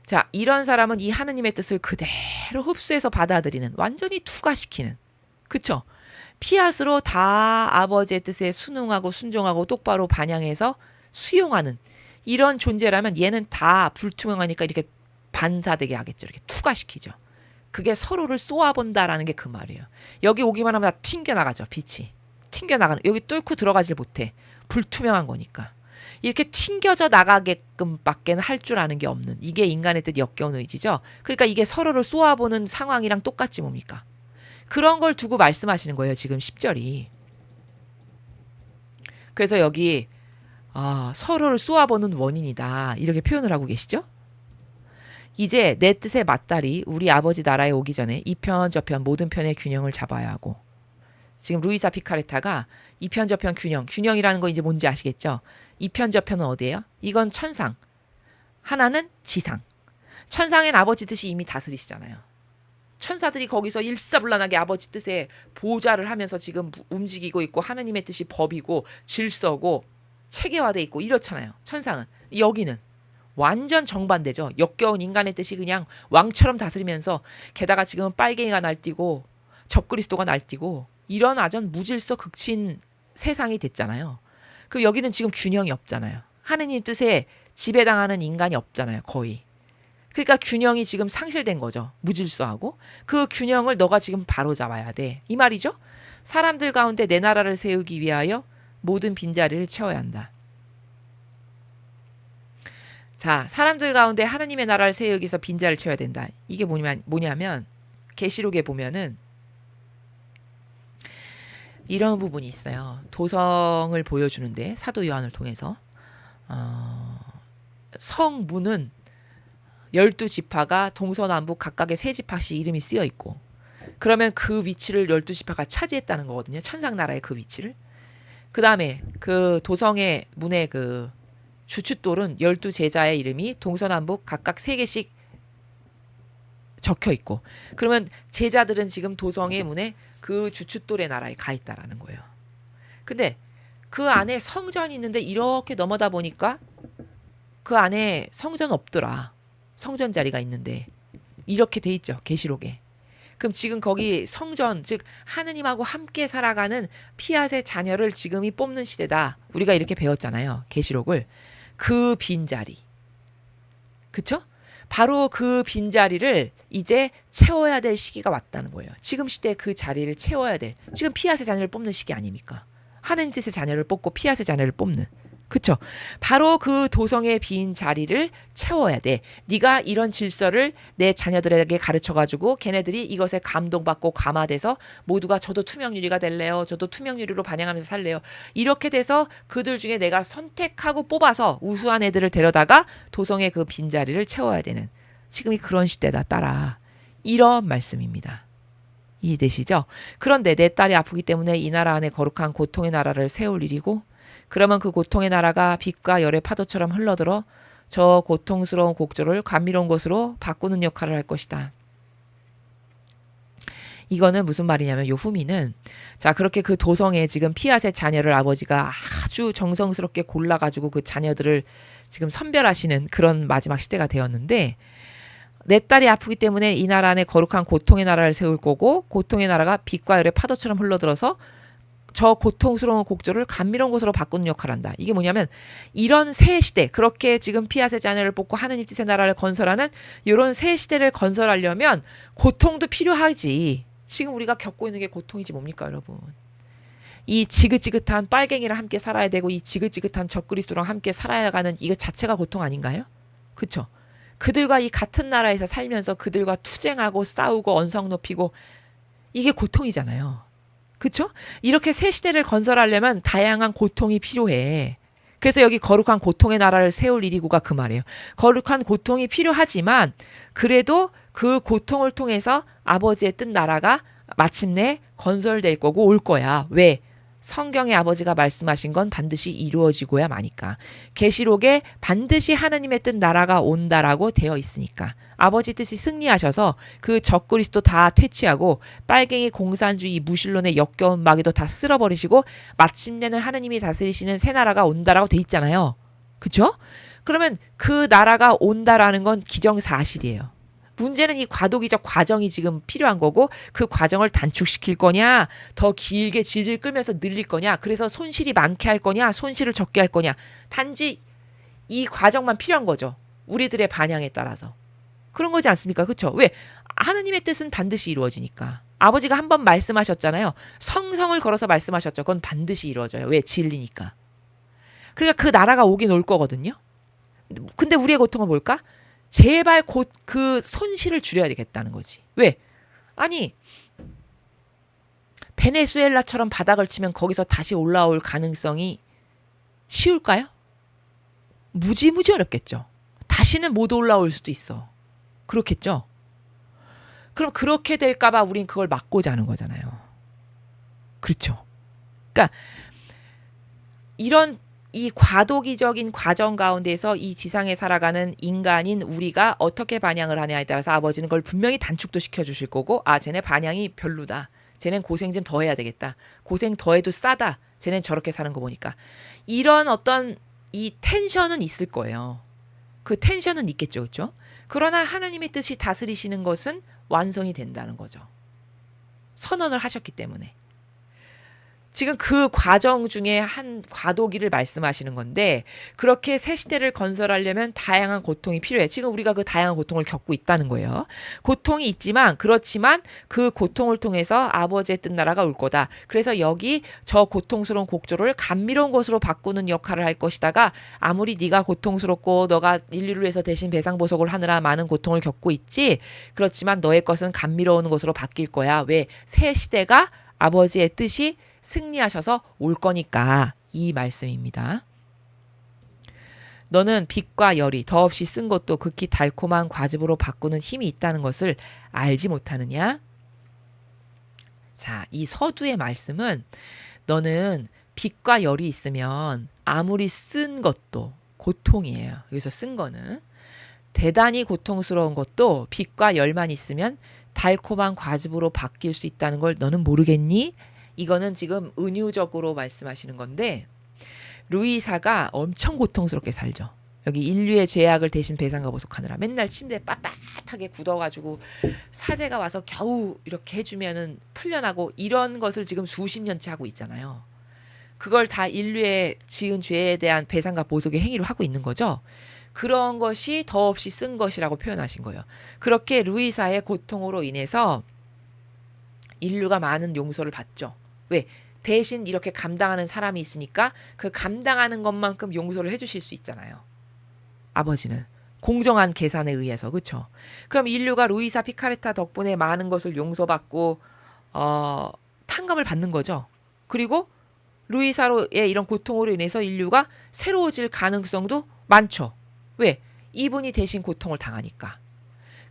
자, 이런 사람은 이 하느님의 뜻을 그대로 흡수해서 받아들이는, 완전히 투과시키는. 그쵸? 피앗으로 다 아버지의 뜻에 순응하고 순종하고 똑바로 반영해서 수용하는 이런 존재라면 얘는 다 불투명하니까 이렇게 반사되게 하겠죠. 이렇게 투과시키죠. 그게 서로를 쏘아본다라는 게 그 말이에요. 여기 오기만 하면 다 튕겨나가죠. 빛이. 튕겨나가는. 여기 뚫고 들어가질 못해. 불투명한 거니까. 이렇게 튕겨져 나가게끔 밖에는 할 줄 아는 게 없는. 이게 인간의 뜻 역겨운 의지죠. 그러니까 이게 서로를 쏘아보는 상황이랑 똑같지 뭡니까? 그런 걸 두고 말씀하시는 거예요. 지금 10절이. 그래서 여기 서로를 쏘아보는 원인이다. 이렇게 표현을 하고 계시죠? 이제 내 뜻에 맞다리 우리 아버지 나라에 오기 전에 이편 저편 모든 편의 균형을 잡아야 하고 지금 루이사 피카레타가 이편 저편 균형이라는 거 이제 뭔지 아시겠죠? 이편 저편은 어디예요? 이건 천상. 하나는 지상. 천상엔 아버지 뜻이 이미 다스리시잖아요. 천사들이 거기서 일사불란하게 아버지 뜻에 보좌를 하면서 지금 움직이고 있고 하느님의 뜻이 법이고 질서고 체계화돼 있고 이렇잖아요. 천상은. 여기는 완전 정반대죠. 역겨운 인간의 뜻이 그냥 왕처럼 다스리면서 게다가 지금은 빨갱이가 날뛰고 적그리스도가 날뛰고 이런 아전 무질서 극친 세상이 됐잖아요. 그 여기는 지금 균형이 없잖아요. 하느님 뜻에 지배당하는 인간이 없잖아요. 거의. 그러니까 균형이 지금 상실된 거죠. 무질서하고. 그 균형을 너가 지금 바로잡아야 돼. 이 말이죠. 사람들 가운데 내 나라를 세우기 위하여 모든 빈자리를 채워야 한다. 자, 사람들 가운데 하나님의 나라를 세우기 위해서 빈자리를 채워야 된다. 이게 뭐냐면 계시록에 보면은 이런 부분이 있어요. 도성을 보여주는데 사도 요한을 통해서 성문은 12지파가 동서남북 각각의 3지파씩 이름이 쓰여 있고 그러면 그 위치를 12지파가 차지했다는 거거든요. 천상나라의 그 위치를. 그 다음에 그 도성의 문의 그 주춧돌은 12제자의 이름이 동서남북 각각 3개씩 적혀 있고 그러면 제자들은 지금 도성의 문에 그 주춧돌의 나라에 가 있다라는 거예요. 근데 그 안에 성전이 있는데 이렇게 넘어다 보니까 그 안에 성전 없더라. 성전 자리가 있는데 이렇게 돼 있죠. 계시록에. 그럼 지금 거기 성전 즉 하느님하고 함께 살아가는 피앗의 자녀를 지금이 뽑는 시대다. 우리가 이렇게 배웠잖아요. 계시록을. 그 빈자리. 그쵸? 바로 그 빈자리를 이제 채워야 될 시기가 왔다는 거예요. 지금 시대에 그 자리를 채워야 될. 지금 피앗의 자녀를 뽑는 시기 아닙니까? 하느님 뜻의 자녀를 뽑고 피앗의 자녀를 뽑는. 그쵸? 바로 그 도성의 빈 자리를 채워야 돼. 네가 이런 질서를 내 자녀들에게 가르쳐가지고 걔네들이 이것에 감동받고 감화돼서 모두가 저도 투명유리가 될래요. 저도 투명유리로 반영하면서 살래요. 이렇게 돼서 그들 중에 내가 선택하고 뽑아서 우수한 애들을 데려다가 도성의 그 빈 자리를 채워야 되는. 지금이 그런 시대다 딸아. 이런 말씀입니다. 이해되시죠? 그런데 내 딸이 아프기 때문에 이 나라 안에 거룩한 고통의 나라를 세울 일이고 그러면 그 고통의 나라가 빛과 열의 파도처럼 흘러들어 저 고통스러운 곡조를 감미로운 것으로 바꾸는 역할을 할 것이다. 이거는 무슨 말이냐면 요 후미는 자 그렇게 그 도성에 지금 피앗의 자녀를 아버지가 아주 정성스럽게 골라가지고 그 자녀들을 지금 선별하시는 그런 마지막 시대가 되었는데 내 딸이 아프기 때문에 이 나라 안에 거룩한 고통의 나라를 세울 거고 고통의 나라가 빛과 열의 파도처럼 흘러들어서 저 고통스러운 곡조를 감미로운 것으로 바꾸는 역할을 한다. 이게 뭐냐면 이런 새 시대 그렇게 지금 피앗의 자녀를 뽑고 하느님 뜻의 나라를 건설하는 이런 새 시대를 건설하려면 고통도 필요하지. 지금 우리가 겪고 있는 게 고통이지 뭡니까 여러분. 이 지긋지긋한 빨갱이랑 함께 살아야 되고 이 지긋지긋한 적그리스도랑 함께 살아야 가는 이거 자체가 고통 아닌가요? 그쵸? 그들과 이 같은 나라에서 살면서 그들과 투쟁하고 싸우고 언성 높이고 이게 고통이잖아요. 그쵸? 이렇게 새 시대를 건설하려면 다양한 고통이 필요해. 그래서 여기 거룩한 고통의 나라를 세울 일이고가 그 말이에요. 거룩한 고통이 필요하지만 그래도 그 고통을 통해서 아버지의 뜻 나라가 마침내 건설될 거고 올 거야. 왜? 성경의 아버지가 말씀하신 건 반드시 이루어지고야 마니까. 계시록에 반드시 하나님의 뜻 나라가 온다라고 되어 있으니까. 아버지 뜻이 승리하셔서 그 적그리스도 다 퇴치하고 빨갱이 공산주의 무신론의 역겨운 마귀도 다 쓸어버리시고 마침내는 하나님이 다스리시는 새 나라가 온다라고 돼 있잖아요. 그쵸? 그러면 그 나라가 온다라는 건 기정사실이에요. 문제는 이 과도기적 과정이 지금 필요한 거고 그 과정을 단축시킬 거냐 더 길게 질질 끌면서 늘릴 거냐 그래서 손실이 많게 할 거냐 손실을 적게 할 거냐 단지 이 과정만 필요한 거죠. 우리들의 반향에 따라서. 그런 거지 않습니까? 그렇죠? 왜? 하나님의 뜻은 반드시 이루어지니까. 아버지가 한 번 말씀하셨잖아요. 성성을 걸어서 말씀하셨죠. 그건 반드시 이루어져요. 왜? 진리니까. 그러니까 그 나라가 오긴 올 거거든요. 근데 우리의 고통은 뭘까? 제발 곧 그 손실을 줄여야 되겠다는 거지. 왜? 아니 베네수엘라처럼 바닥을 치면 거기서 다시 올라올 가능성이 쉬울까요? 무지무지 어렵겠죠. 다시는 못 올라올 수도 있어. 그렇겠죠? 그럼 그렇게 될까봐 우린 그걸 막고자 하는 거잖아요. 그렇죠? 그러니까 이런 이 과도기적인 과정 가운데서 이 지상에 살아가는 인간인 우리가 어떻게 반향을 하냐에 따라서 아버지는 그걸 분명히 단축도 시켜주실 거고 아 쟤네 반향이 별로다. 쟤는 고생 좀 더 해야 되겠다. 고생 더 해도 싸다. 쟤는 저렇게 사는 거 보니까. 이런 어떤 이 텐션은 있을 거예요. 그 텐션은 있겠죠. 그렇죠? 그러나 하나님의 뜻이 다스리시는 것은 완성이 된다는 거죠. 선언을 하셨기 때문에. 지금 그 과정 중에 한 과도기를 말씀하시는 건데 그렇게 새 시대를 건설하려면 다양한 고통이 필요해. 지금 우리가 그 다양한 고통을 겪고 있다는 거예요. 고통이 있지만 그렇지만 그 고통을 통해서 아버지의 뜻 나라가 올 거다. 그래서 여기 저 고통스러운 곡조를 감미로운 것으로 바꾸는 역할을 할 것이다가 아무리 네가 고통스럽고 너가 인류를 위해서 대신 배상보석을 하느라 많은 고통을 겪고 있지. 그렇지만 너의 것은 감미로운 것으로 바뀔 거야. 왜? 새 시대가 아버지의 뜻이 승리하셔서 올 거니까 이 말씀입니다. 너는 빛과 열이 더없이 쓴 것도 극히 달콤한 과즙으로 바꾸는 힘이 있다는 것을 알지 못하느냐? 자, 이 서두의 말씀은 너는 빛과 열이 있으면 아무리 쓴 것도 고통이에요. 여기서 쓴 거는 대단히 고통스러운 것도 빛과 열만 있으면 달콤한 과즙으로 바뀔 수 있다는 걸 너는 모르겠니? 이거는 지금 은유적으로 말씀하시는 건데 루이사가 엄청 고통스럽게 살죠. 여기 인류의 죄악을 대신 배상과 보속하느라 맨날 침대에 빳빳하게 굳어가지고 사제가 와서 겨우 이렇게 해주면은 풀려나고 이런 것을 지금 수십 년째 하고 있잖아요. 그걸 다 인류의 지은 죄에 대한 배상과 보속의 행위로 하고 있는 거죠. 그런 것이 더없이 쓴 것이라고 표현하신 거예요. 그렇게 루이사의 고통으로 인해서 인류가 많은 용서를 받죠. 왜? 대신 이렇게 감당하는 사람이 있으니까 그 감당하는 것만큼 용서를 해주실 수 있잖아요. 아버지는 공정한 계산에 의해서. 그렇죠? 그럼 인류가 루이사 피카레타 덕분에 많은 것을 용서받고 탕감을 받는 거죠. 그리고 루이사로의 이런 고통으로 인해서 인류가 새로워질 가능성도 많죠. 왜? 이분이 대신 고통을 당하니까.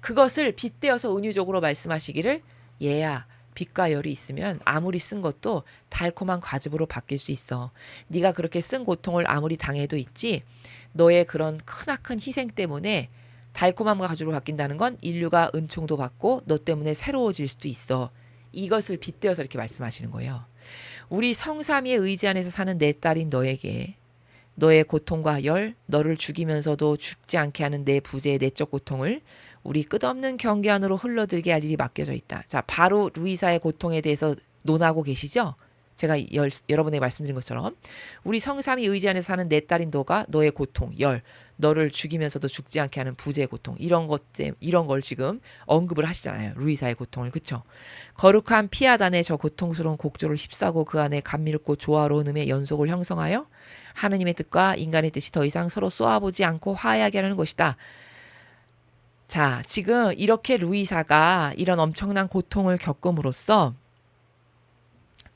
그것을 빗대어서 은유적으로 말씀하시기를 얘야 빛과 열이 있으면 아무리 쓴 것도 달콤한 과즙으로 바뀔 수 있어. 네가 그렇게 쓴 고통을 아무리 당해도 있지 너의 그런 크나큰 희생 때문에 달콤함과 과즙으로 바뀐다는 건 인류가 은총도 받고 너 때문에 새로워질 수도 있어. 이것을 빗대어서 이렇게 말씀하시는 거예요. 우리 성삼위의 의지 안에서 사는 내 딸인 너에게 너의 고통과 열, 너를 죽이면서도 죽지 않게 하는 내 부재의 내적 고통을 우리 끝없는 경계 안으로 흘러들게 할 일이 맡겨져 있다. 자, 바로 루이사의 고통에 대해서 논하고 계시죠? 제가 여러분에게 말씀드린 것처럼 우리 성삼위 의지 안에서 사는 내 딸인 너가 너의 고통, 열, 너를 죽이면서도 죽지 않게 하는 부재의 고통 이런 걸 지금 언급을 하시잖아요. 루이사의 고통을. 그쵸? 거룩한 피아단의 저 고통스러운 곡조를 휩싸고 그 안에 감미롭고 조화로운 음의 연속을 형성하여 하느님의 뜻과 인간의 뜻이 더 이상 서로 쏘아보지 않고 화해하게 하는 것이다. 자, 지금 이렇게 루이사가 이런 엄청난 고통을 겪음으로써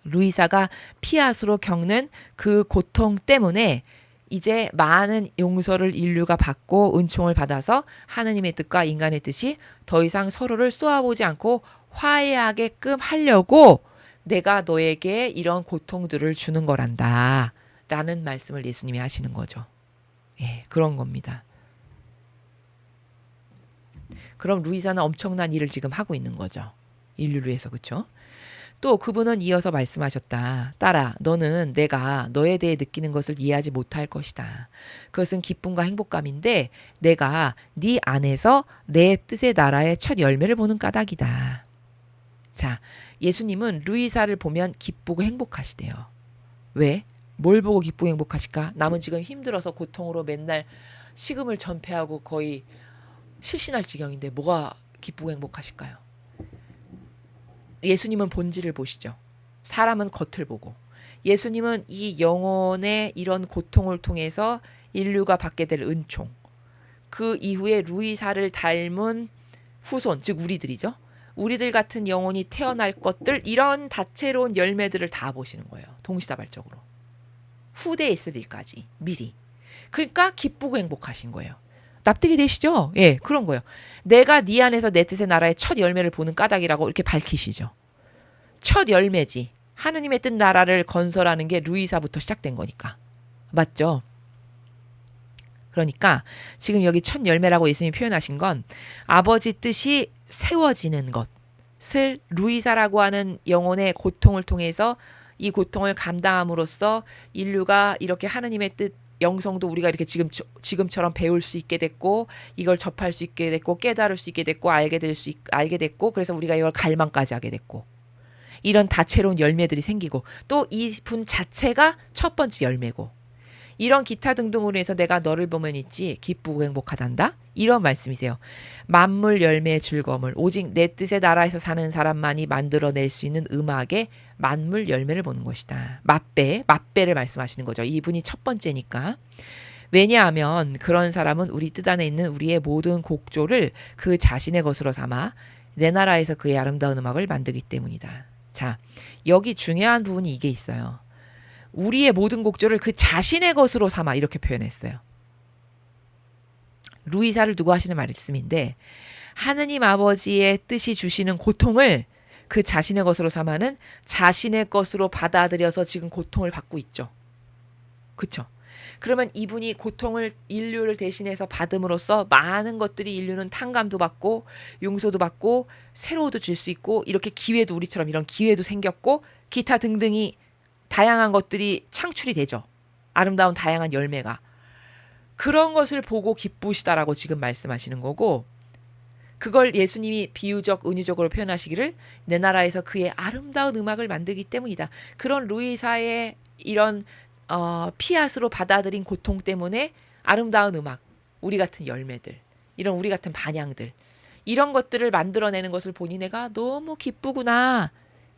루이사가 피아스로 겪는 그 고통 때문에 이제 많은 용서를 인류가 받고 은총을 받아서 하느님의 뜻과 인간의 뜻이 더 이상 서로를 쏘아보지 않고 화해하게끔 하려고 내가 너에게 이런 고통들을 주는 거란다. 라는 말씀을 예수님이 하시는 거죠. 예, 그런 겁니다. 그럼 루이사는 엄청난 일을 지금 하고 있는 거죠. 인류를 위해서. 그렇죠? 또 그분은 이어서 말씀하셨다. 딸아, 너는 내가 너에 대해 느끼는 것을 이해하지 못할 것이다. 그것은 기쁨과 행복감인데 내가 네 안에서 내 뜻의 나라의 첫 열매를 보는 까닭이다. 자, 예수님은 루이사를 보면 기쁘고 행복하시대요. 왜? 뭘 보고 기쁘고 행복하실까? 남은 지금 힘들어서 고통으로 맨날 식음을 전폐하고 거의 실신할 지경인데 뭐가 기쁘고 행복하실까요? 예수님은 본질을 보시죠. 사람은 겉을 보고. 예수님은 이 영혼의 이런 고통을 통해서 인류가 받게 될 은총, 그 이후에 루이사를 닮은 후손, 즉 우리들이죠. 우리들 같은 영혼이 태어날 것들, 이런 다채로운 열매들을 다 보시는 거예요. 동시다발적으로. 후대에 있을 일까지 미리. 그러니까 기쁘고 행복하신 거예요. 납득이 되시죠? 예, 그런 거예요. 내가 네 안에서 내 뜻의 나라의 첫 열매를 보는 까닭이라고 이렇게 밝히시죠. 첫 열매지. 하느님의 뜻 나라를 건설하는 게 루이사부터 시작된 거니까. 맞죠? 그러니까 지금 여기 첫 열매라고 예수님이 표현하신 건 아버지 뜻이 세워지는 것을 루이사라고 하는 영혼의 고통을 통해서 이 고통을 감당함으로써 인류가 이렇게 하느님의 뜻 영성도 우리가 이렇게 지금처럼 배울 수 있게 됐고 이걸 접할 수 있게 됐고 깨달을 수 있게 됐고 알게 됐고 그래서 우리가 이걸 갈망까지 하게 됐고 이런 다채로운 열매들이 생기고 또 이 분 자체가 첫 번째 열매고 이런 기타 등등으로 해서 내가 너를 보면 있지 기쁘고 행복하단다. 이런 말씀이세요. 만물 열매의 즐거움을 오직 내 뜻의 나라에서 사는 사람만이 만들어낼 수 있는 음악의 만물 열매를 보는 것이다. 맛배를 말씀하시는 거죠. 이분이 첫 번째니까. 왜냐하면 그런 사람은 우리 뜻 안에 있는 우리의 모든 곡조를 그 자신의 것으로 삼아 내 나라에서 그의 아름다운 음악을 만들기 때문이다. 자, 여기 중요한 부분이 이게 있어요. 우리의 모든 곡조를 그 자신의 것으로 삼아 이렇게 표현했어요. 루이사를 두고 하시는 말씀인데 하느님 아버지의 뜻이 주시는 고통을 그 자신의 것으로 삼아는 자신의 것으로 받아들여서 지금 고통을 받고 있죠. 그렇죠? 그러면 이분이 고통을 인류를 대신해서 받음으로써 많은 것들이 인류는 탕감도 받고 용서도 받고 새로워도 줄 수 있고 이렇게 기회도 우리처럼 이런 기회도 생겼고 기타 등등이 다양한 것들이 창출이 되죠. 아름다운 다양한 열매가. 그런 것을 보고 기쁘시다라고 지금 말씀하시는 거고 그걸 예수님이 비유적, 은유적으로 표현하시기를 내 나라에서 그의 아름다운 음악을 만들기 때문이다. 그런 루이사의 이런 피앗으로 받아들인 고통 때문에 아름다운 음악, 우리 같은 열매들, 이런 우리 같은 반향들 이런 것들을 만들어내는 것을 보니 내가 너무 기쁘구나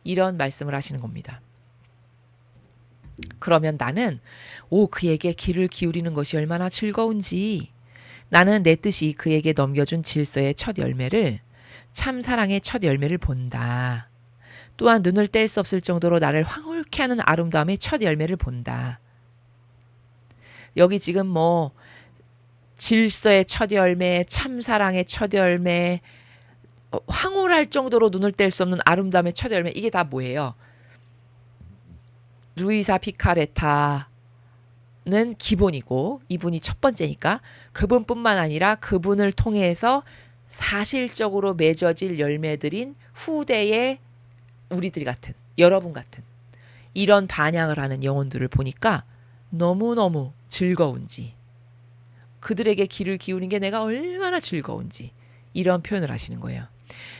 이런 말씀을 하시는 겁니다. 그러면 나는 그에게 귀를 기울이는 것이 얼마나 즐거운지 나는 내 뜻이 그에게 넘겨준 질서의 첫 열매를 참 사랑의 첫 열매를 본다. 또한 눈을 뗄 수 없을 정도로 나를 황홀케 하는 아름다움의 첫 열매를 본다. 여기 지금 질서의 첫 열매, 참 사랑의 첫 열매, 황홀할 정도로 눈을 뗄 수 없는 아름다움의 첫 열매. 이게 다 뭐예요? 루이사 피카레타는 기본이고 이분이 첫 번째니까 그분뿐만 아니라 그분을 통해서 사실적으로 맺어질 열매들인 후대의 우리들 같은, 여러분 같은 이런 반향을 하는 영혼들을 보니까 너무너무 즐거운지, 그들에게 귀를 기울인 게 내가 얼마나 즐거운지 이런 표현을 하시는 거예요.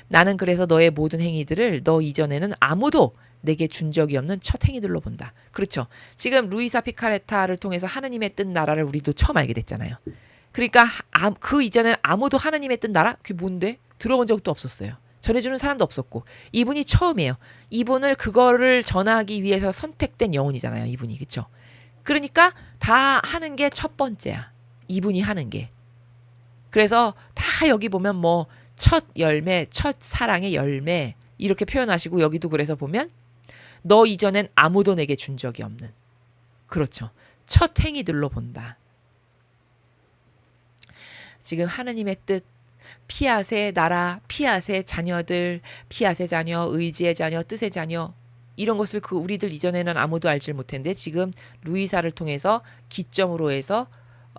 나는 그래서 너의 모든 행위들을 너 이전에는 아무도 내게 준 적이 없는 첫 행위들로 본다. 그렇죠. 지금 루이사 피카레타를 통해서 하느님의 뜻 나라를 우리도 처음 알게 됐잖아요. 그러니까 그 이전엔 아무도 하느님의 뜻 나라? 그게 뭔데? 들어본 적도 없었어요. 전해주는 사람도 없었고 이분이 처음이에요. 이분을 그거를 전하기 위해서 선택된 영혼이잖아요. 이분이. 그렇죠. 그러니까 다 하는 게 첫 번째야. 이분이 하는 게. 그래서 다 여기 보면 뭐 첫 열매, 첫 사랑의 열매 이렇게 표현하시고 여기도 그래서 보면 너 이전엔 아무도 내게 준 적이 없는. 그렇죠. 첫 행위들로 본다. 지금 하느님의 뜻, 피앗의 나라, 피앗의 자녀들, 피앗의 자녀, 의지의 자녀, 뜻의 자녀 이런 것을 그 우리들 이전에는 아무도 알지 못했는데 지금 루이사를 통해서 기점으로 해서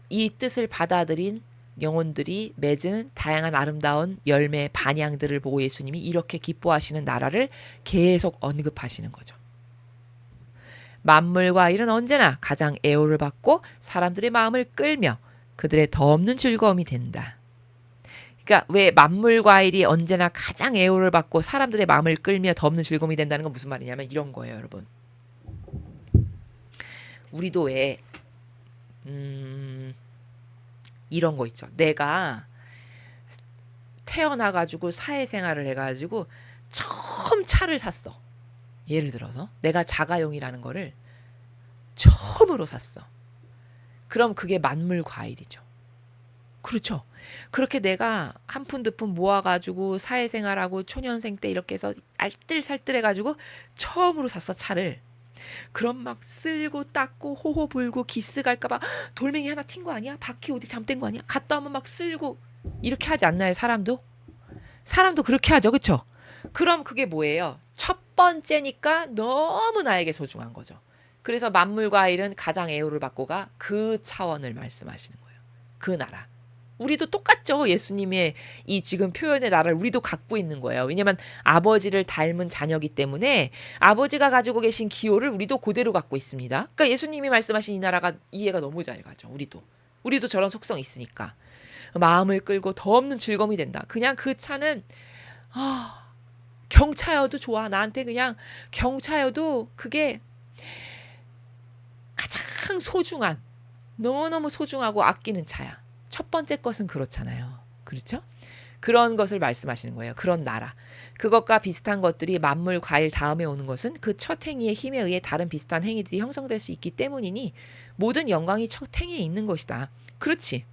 이 뜻을 받아들인 영혼들이 맺은 다양한 아름다운 열매 반향들을 보고 예수님이 이렇게 기뻐하시는 나라를 계속 언급하시는 거죠. 만물과 일은 언제나 가장 애호를 받고 사람들의 마음을 끌며 그들의 더 없는 즐거움이 된다. 그러니까 왜 만물 과일이 언제나 가장 애호를 받고 사람들의 마음을 끌며 더 없는 즐거움이 된다는 건 무슨 말이냐면 이런 거예요, 여러분. 우리도 왜 이런 거 있죠. 내가 태어나가지고 사회생활을 해가지고 처음 차를 샀어. 예를 들어서 내가 자가용이라는 거를 처음으로 샀어. 그럼 그게 만물 과일이죠. 그렇죠. 그렇게 내가 한 푼 두 푼 모아가지고 사회생활하고 초년생 때 이렇게 해서 알뜰살뜰해가지고 처음으로 샀어, 차를. 그럼 막 쓸고 닦고 호호 불고 기스 갈까봐 돌멩이 하나 튄 거 아니야? 바퀴 어디 잠든 거 아니야? 갔다 오면 막 쓸고 이렇게 하지 않나요? 사람도 그렇게 하죠. 그쵸? 그럼 그게 뭐예요? 첫 번째니까 너무 나에게 소중한 거죠. 그래서 만물과일은 가장 애호를 받고가 그 차원을 말씀하시는 거예요. 그 나라. 우리도 똑같죠. 예수님의 이 지금 표현의 나라를 우리도 갖고 있는 거예요. 왜냐하면 아버지를 닮은 자녀이기 때문에 아버지가 가지고 계신 기호를 우리도 그대로 갖고 있습니다. 그러니까 예수님이 말씀하신 이 나라가 이해가 너무 잘 가죠. 우리도 저런 속성이 있으니까. 마음을 끌고 더 없는 즐거움이 된다. 그냥 그 차는 경차여도 좋아. 나한테 그냥 경차여도 그게 가장 소중한, 너무너무 소중하고 아끼는 차야. 첫 번째 것은 그렇잖아요. 그렇죠? 그런 것을 말씀하시는 거예요. 그런 나라. 그것과 비슷한 것들이 만물, 과일 다음에 오는 것은 그 첫 행위의 힘에 의해 다른 비슷한 행위들이 형성될 수 있기 때문이니 모든 영광이 첫 행위에 있는 것이다. 그렇지.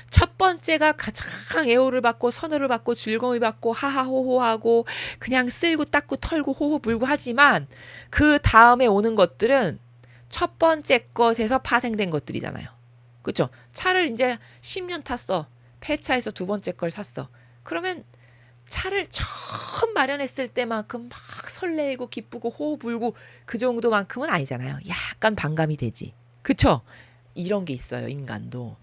첫 번째가 가장 애호를 받고 선호를 받고 즐거움을 받고 하하호호하고 그냥 쓸고 닦고 털고 호호 불고 하지만 그 다음에 오는 것들은 첫 번째 것에서 파생된 것들이잖아요. 그렇죠? 차를 이제 10년 탔어. 폐차해서 두 번째 걸 샀어. 그러면 차를 처음 마련했을 때만큼 막 설레고 기쁘고 호호 불고 그 정도만큼은 아니잖아요. 약간 반감이 되지. 그렇죠? 이런 게 있어요. 인간도.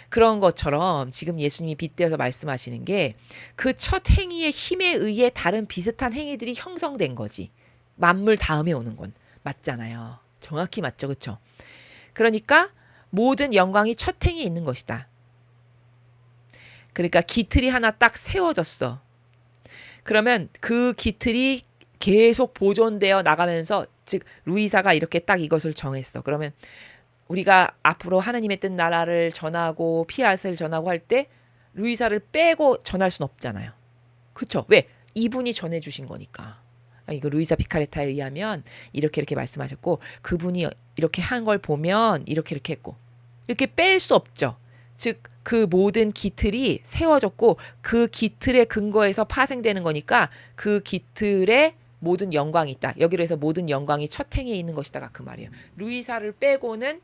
그런 것처럼 지금 예수님이 빗대어서 말씀하시는 게 그 첫 행위의 힘에 의해 다른 비슷한 행위들이 형성된 거지. 만물 다음에 오는 건 맞잖아요. 정확히 맞죠. 그렇죠? 그러니까 모든 영광이 첫 행위에 있는 것이다. 그러니까 기틀이 하나 딱 세워졌어. 그러면 그 기틀이 계속 보존되어 나가면서 즉 루이사가 이렇게 딱 이것을 정했어. 그러면 우리가 앞으로 하나님의 뜻 나라를 전하고 피앗을 전하고 할 때 루이사를 빼고 전할 순 없잖아요. 그렇죠? 왜? 이분이 전해주신 거니까. 이거 루이사 피카레타에 의하면 이렇게 말씀하셨고 그분이 이렇게 한 걸 보면 이렇게 했고 이렇게 뺄 수 없죠. 즉 그 모든 기틀이 세워졌고 그 기틀의 근거에서 파생되는 거니까 그 기틀에 모든 영광이 있다. 여기로 해서 모든 영광이 첫 행위에 있는 것이다가 그 말이에요. 루이사를 빼고는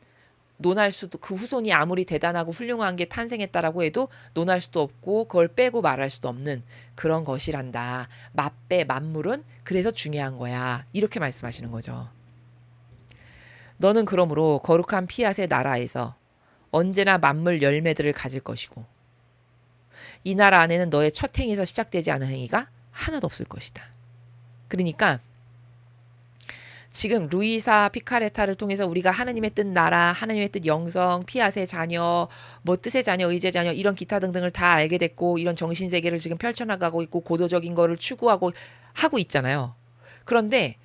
논할 수도 그 후손이 아무리 대단하고 훌륭한 게 탄생했다라고 해도 논할 수도 없고 그걸 빼고 말할 수도 없는 그런 것이란다. 맛배 만물은 그래서 중요한 거야. 이렇게 말씀하시는 거죠. 너는 그러므로 거룩한 피앗의 나라에서 언제나 만물 열매들을 가질 것이고 이 나라 안에는 너의 첫 행에서 시작되지 않은 행위가 하나도 없을 것이다. 그러니까 지금 루이사 피카레타를 통해서 우리가 하나님의 뜻 나라, 하나님의 뜻 영성, 피앗의 자녀, 뭐 뜻의 자녀, 의지의 자녀 이런 기타 등등을 다 알게 됐고 이런 정신세계를 지금 펼쳐나가고 있고 고도적인 거를 추구하고 하고 있잖아요. 그런데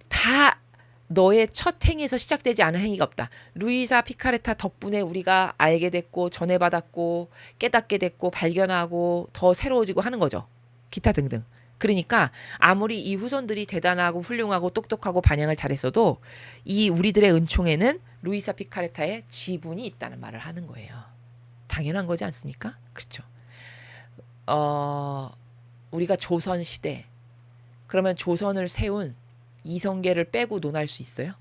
다 너의 첫 행에서 시작되지 않은 행위가 없다. 루이사 피카레타 덕분에 우리가 알게 됐고 전해받았고 깨닫게 됐고 발견하고 더 새로워지고 하는 거죠. 기타 등등. 그러니까 아무리 이 후손들이 대단하고 훌륭하고 똑똑하고 반향을 잘했어도 이 우리들의 은총에는 루이사 피카레타의 지분이 있다는 말을 하는 거예요. 당연한 거지 않습니까? 그렇죠. 우리가 조선 시대 그러면 조선을 세운 이성계를 빼고 논할 수 있어요?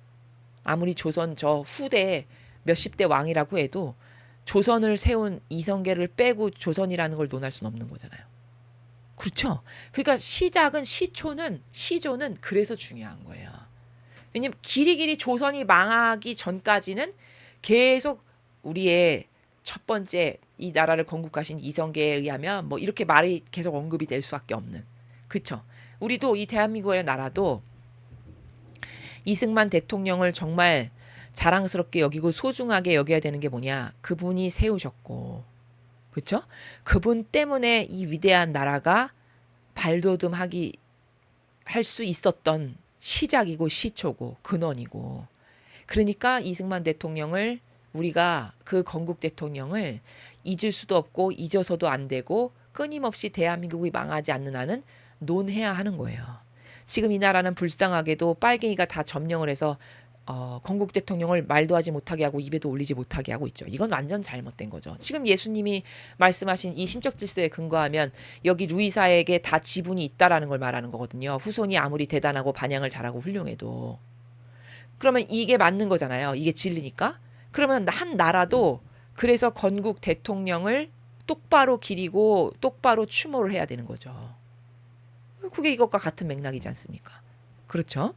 아무리 조선 저 후대 몇십 대 왕이라고 해도 조선을 세운 이성계를 빼고 조선이라는 걸 논할 수는 없는 거잖아요. 그렇죠. 그러니까 시조는 그래서 중요한 거예요. 왜냐면 길이길이 조선이 망하기 전까지는 계속 우리의 첫 번째 이 나라를 건국하신 이성계에 의하면 뭐 이렇게 말이 계속 언급이 될 수밖에 없는. 그렇죠. 우리도 이 대한민국의 나라도 이승만 대통령을 정말 자랑스럽게 여기고 소중하게 여겨야 되는 게 뭐냐. 그분이 세우셨고 그렇죠? 그분 때문에 이 위대한 나라가 발돋움하기 할 수 있었던 시작이고 시초고 근원이고 그러니까 이승만 대통령을 우리가 그 건국 대통령을 잊을 수도 없고 잊어서도 안 되고 끊임없이 대한민국이 망하지 않는 한은 논해야 하는 거예요. 지금 이 나라는 불쌍하게도 빨갱이가 다 점령을 해서 건국 대통령을 말도 하지 못하게 하고 입에도 올리지 못하게 하고 있죠. 이건 완전 잘못된 거죠. 지금 예수님이 말씀하신 이 신적 질서에 근거하면 여기 루이사에게 다 지분이 있다라는 걸 말하는 거거든요. 후손이 아무리 대단하고 반향을 잘하고 훌륭해도. 그러면 이게 맞는 거잖아요. 이게 진리니까. 그러면 한 나라도 그래서 건국 대통령을 똑바로 기리고 똑바로 추모를 해야 되는 거죠. 그게 이것과 같은 맥락이지 않습니까? 그렇죠?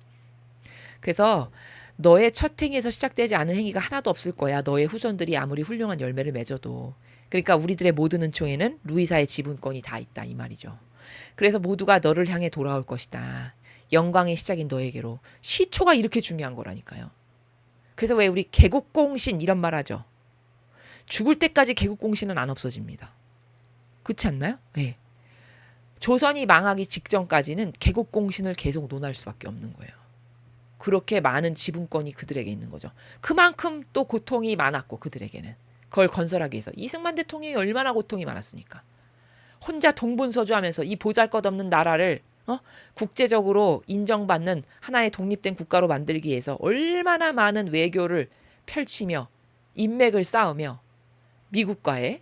그래서 너의 첫 행에서 시작되지 않은 행위가 하나도 없을 거야. 너의 후손들이 아무리 훌륭한 열매를 맺어도. 그러니까 우리들의 모든 은총에는 루이사의 지분권이 다 있다 이 말이죠. 그래서 모두가 너를 향해 돌아올 것이다. 영광의 시작인 너에게로. 시초가 이렇게 중요한 거라니까요. 그래서 왜 우리 개국공신 이런 말 하죠. 죽을 때까지 개국공신은 안 없어집니다. 그렇지 않나요? 네. 조선이 망하기 직전까지는 개국공신을 계속 논할 수밖에 없는 거예요. 그렇게 많은 지분권이 그들에게 있는 거죠. 그만큼 또 고통이 많았고 그들에게는. 그걸 건설하기 위해서. 이승만 대통령이 얼마나 고통이 많았습니까? 혼자 동분서주하면서 이 보잘것없는 나라를 국제적으로 인정받는 하나의 독립된 국가로 만들기 위해서 얼마나 많은 외교를 펼치며 인맥을 쌓으며 미국과의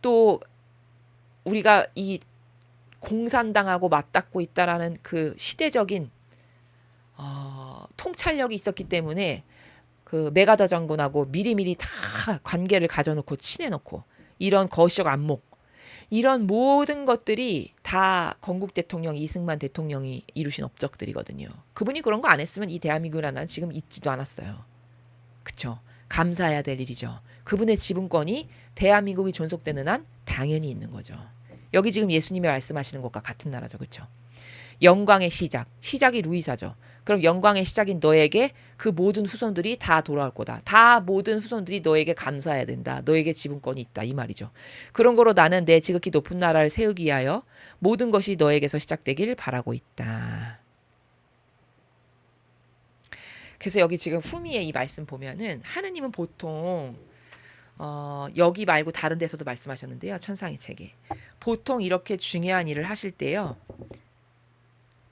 또 우리가 이 공산당하고 맞닿고 있다라는 그 시대적인 통찰력이 있었기 때문에 그 메가더 장군하고 미리미리 다 관계를 가져놓고 친해놓고 이런 거시적 안목 이런 모든 것들이 다 건국 대통령 이승만 대통령이 이루신 업적들이거든요. 그분이 그런 거 안 했으면 이 대한민국이라는 나라는 지금 있지도 않았어요. 그쵸? 감사해야 될 일이죠. 그분의 지분권이 대한민국이 존속되는 한 당연히 있는 거죠. 여기 지금 예수님이 말씀하시는 것과 같은 나라죠. 그렇죠? 영광의 시작이 루이사죠. 그럼 영광의 시작인 너에게 그 모든 후손들이 다 돌아올 거다. 다 모든 후손들이 너에게 감사해야 된다. 너에게 지분권이 있다. 이 말이죠. 그런 거로 나는 내 지극히 높은 나라를 세우기 위하여 모든 것이 너에게서 시작되길 바라고 있다. 그래서 여기 지금 후미의 이 말씀 보면은 하느님은 보통 여기 말고 다른 데서도 말씀하셨는데요. 천상의 책에. 보통 이렇게 중요한 일을 하실 때요.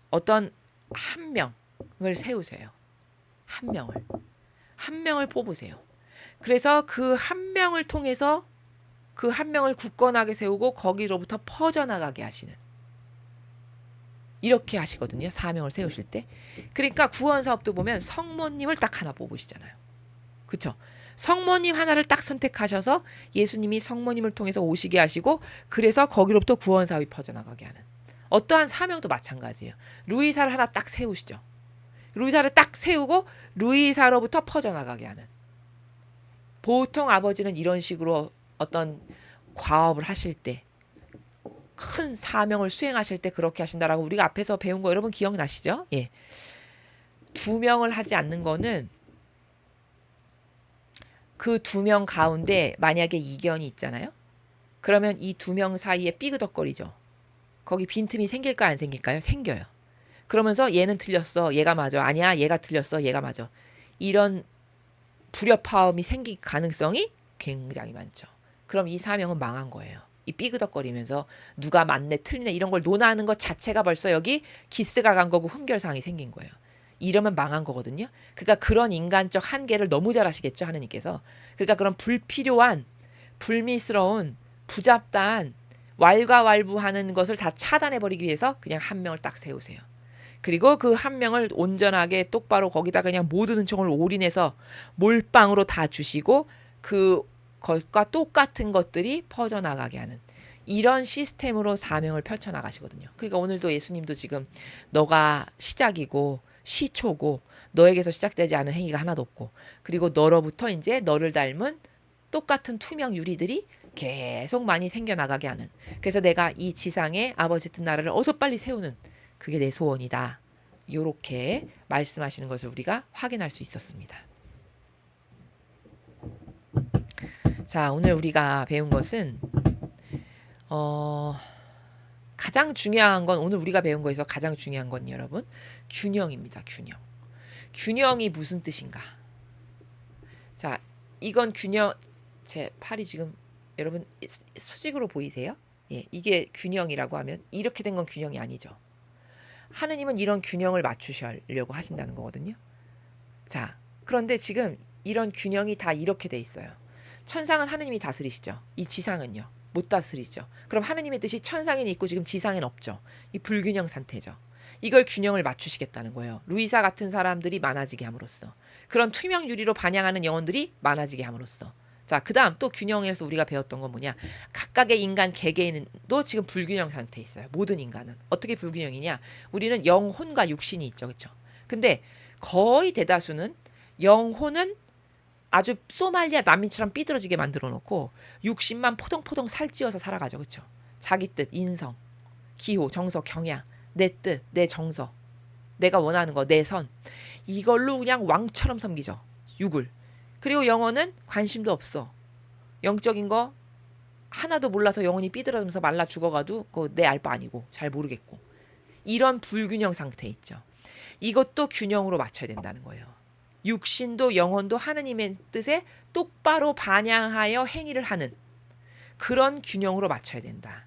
어떤 한 명을 세우세요. 한 명을 뽑으세요. 그래서 그 한 명을 통해서 그 한 명을 굳건하게 세우고 거기로부터 퍼져나가게 하시는 이렇게 하시거든요. 사명을 세우실 때. 그러니까 구원 사업도 보면 성모님을 딱 하나 뽑으시잖아요. 그렇죠? 성모님 하나를 딱 선택하셔서 예수님이 성모님을 통해서 오시게 하시고 그래서 거기로부터 구원사역이 퍼져나가게 하는 어떠한 사명도 마찬가지예요. 루이사를 하나 딱 세우시죠. 루이사를 딱 세우고 루이사로부터 퍼져나가게 하는. 보통 아버지는 이런 식으로 어떤 과업을 하실 때 큰 사명을 수행하실 때 그렇게 하신다라고 우리가 앞에서 배운 거 여러분 기억나시죠? 예. 2명을 하지 않는 거는 그 2명 가운데 만약에 이견이 있잖아요. 그러면 이 2명 사이에 삐그덕거리죠. 거기 빈틈이 생길까요? 안 생길까요? 생겨요. 그러면서 얘는 틀렸어. 얘가 맞아. 아니야. 얘가 틀렸어. 얘가 맞아. 이런 불협화음이 생길 가능성이 굉장히 많죠. 그럼 이 사명은 망한 거예요. 이 삐그덕거리면서 누가 맞네 틀리네 이런 걸 논하는 것 자체가 벌써 여기 기스가 간 거고 흠결상이 생긴 거예요. 이러면 망한 거거든요. 그러니까 그런 인간적 한계를 너무 잘 아시겠죠, 하느님께서. 그러니까 그런 불필요한 불미스러운 부잡다한 왈가왈부하는 것을 다 차단해버리기 위해서 그냥 한 명을 딱 세우세요. 그리고 그 한 명을 온전하게 똑바로 거기다 그냥 모든 은총을 올인해서 몰빵으로 다 주시고 그 것과 똑같은 것들이 퍼져나가게 하는 이런 시스템으로 사명을 펼쳐나가시거든요. 그러니까 오늘도 예수님도 지금 너가 시작이고 시초고 너에게서 시작되지 않은 행위가 하나도 없고 그리고 너로부터 이제 너를 닮은 똑같은 투명 유리들이 계속 많이 생겨나가게 하는 그래서 내가 이 지상에 아버지 뜻 나라를 어서 빨리 세우는 그게 내 소원이다. 요렇게 말씀하시는 것을 우리가 확인할 수 있었습니다. 자, 오늘 우리가 배운 것은 가장 중요한 건 오늘 우리가 배운 거에서 가장 중요한 건 여러분 균형입니다. 균형. 균형이 무슨 뜻인가? 자, 이건 균형 제 팔이 지금 여러분 수직으로 보이세요? 예, 이게 균형이라고 하면 이렇게 된 건 균형이 아니죠. 하느님은 이런 균형을 맞추시려고 하신다는 거거든요. 자, 그런데 지금 이런 균형이 다 이렇게 돼 있어요. 천상은 하느님이 다스리시죠. 이 지상은요. 못 다스리죠. 그럼 하느님의 뜻이 천상에는 있고 지금 지상에는 없죠. 이 불균형 상태죠. 이걸 균형을 맞추시겠다는 거예요. 루이사 같은 사람들이 많아지게 함으로써. 그런 투명 유리로 반향하는 영혼들이 많아지게 함으로써. 자, 그 다음 또 균형에서 우리가 배웠던 건 뭐냐. 각각의 인간 개개인도 지금 불균형 상태에 있어요. 모든 인간은. 어떻게 불균형이냐. 우리는 영혼과 육신이 있죠. 그렇죠? 근데 거의 대다수는 영혼은 아주 소말리아 난민처럼 삐뚤어지게 만들어 놓고 육신만 포동포동 살찌워서 살아가죠. 그렇죠? 자기 뜻, 인성, 기호, 정서, 경향, 내 뜻, 내 정서, 내가 원하는 거, 내 선. 이걸로 그냥 왕처럼 섬기죠. 육을. 그리고 영혼은 관심도 없어. 영적인 거 하나도 몰라서 영혼이 삐뚤어지면서 말라 죽어가도 그거 내 알 바 아니고 잘 모르겠고. 이런 불균형 상태에 있죠. 이것도 균형으로 맞춰야 된다는 거예요. 육신도 영혼도 하느님의 뜻에 똑바로 반영하여 행위를 하는 그런 균형으로 맞춰야 된다.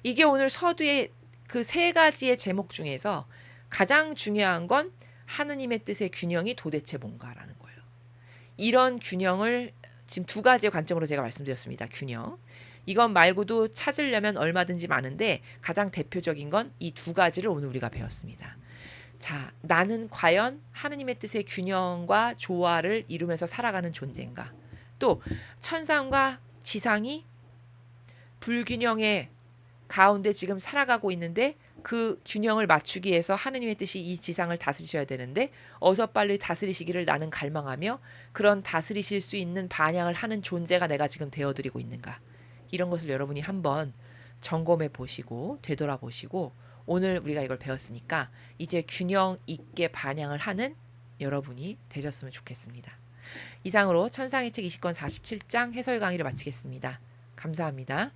이게 오늘 서두의 그 3가지의 제목 중에서 가장 중요한 건 하느님의 뜻의 균형이 도대체 뭔가라는 거예요. 이런 균형을 지금 2가지의 관점으로 제가 말씀드렸습니다. 균형. 이것 말고도 찾으려면 얼마든지 많은데 가장 대표적인 건 이 2가지를 오늘 우리가 배웠습니다. 자, 나는 과연 하느님의 뜻의 균형과 조화를 이루면서 살아가는 존재인가? 또 천상과 지상이 불균형의 가운데 지금 살아가고 있는데 그 균형을 맞추기 위해서 하느님의 뜻이 이 지상을 다스리셔야 되는데 어서 빨리 다스리시기를 나는 갈망하며 그런 다스리실 수 있는 반향을 하는 존재가 내가 지금 되어드리고 있는가? 이런 것을 여러분이 한번 점검해 보시고 되돌아보시고 오늘 우리가 이걸 배웠으니까 이제 균형 있게 반향을 하는 여러분이 되셨으면 좋겠습니다. 이상으로 천상의 책 20권 47장 해설 강의를 마치겠습니다. 감사합니다.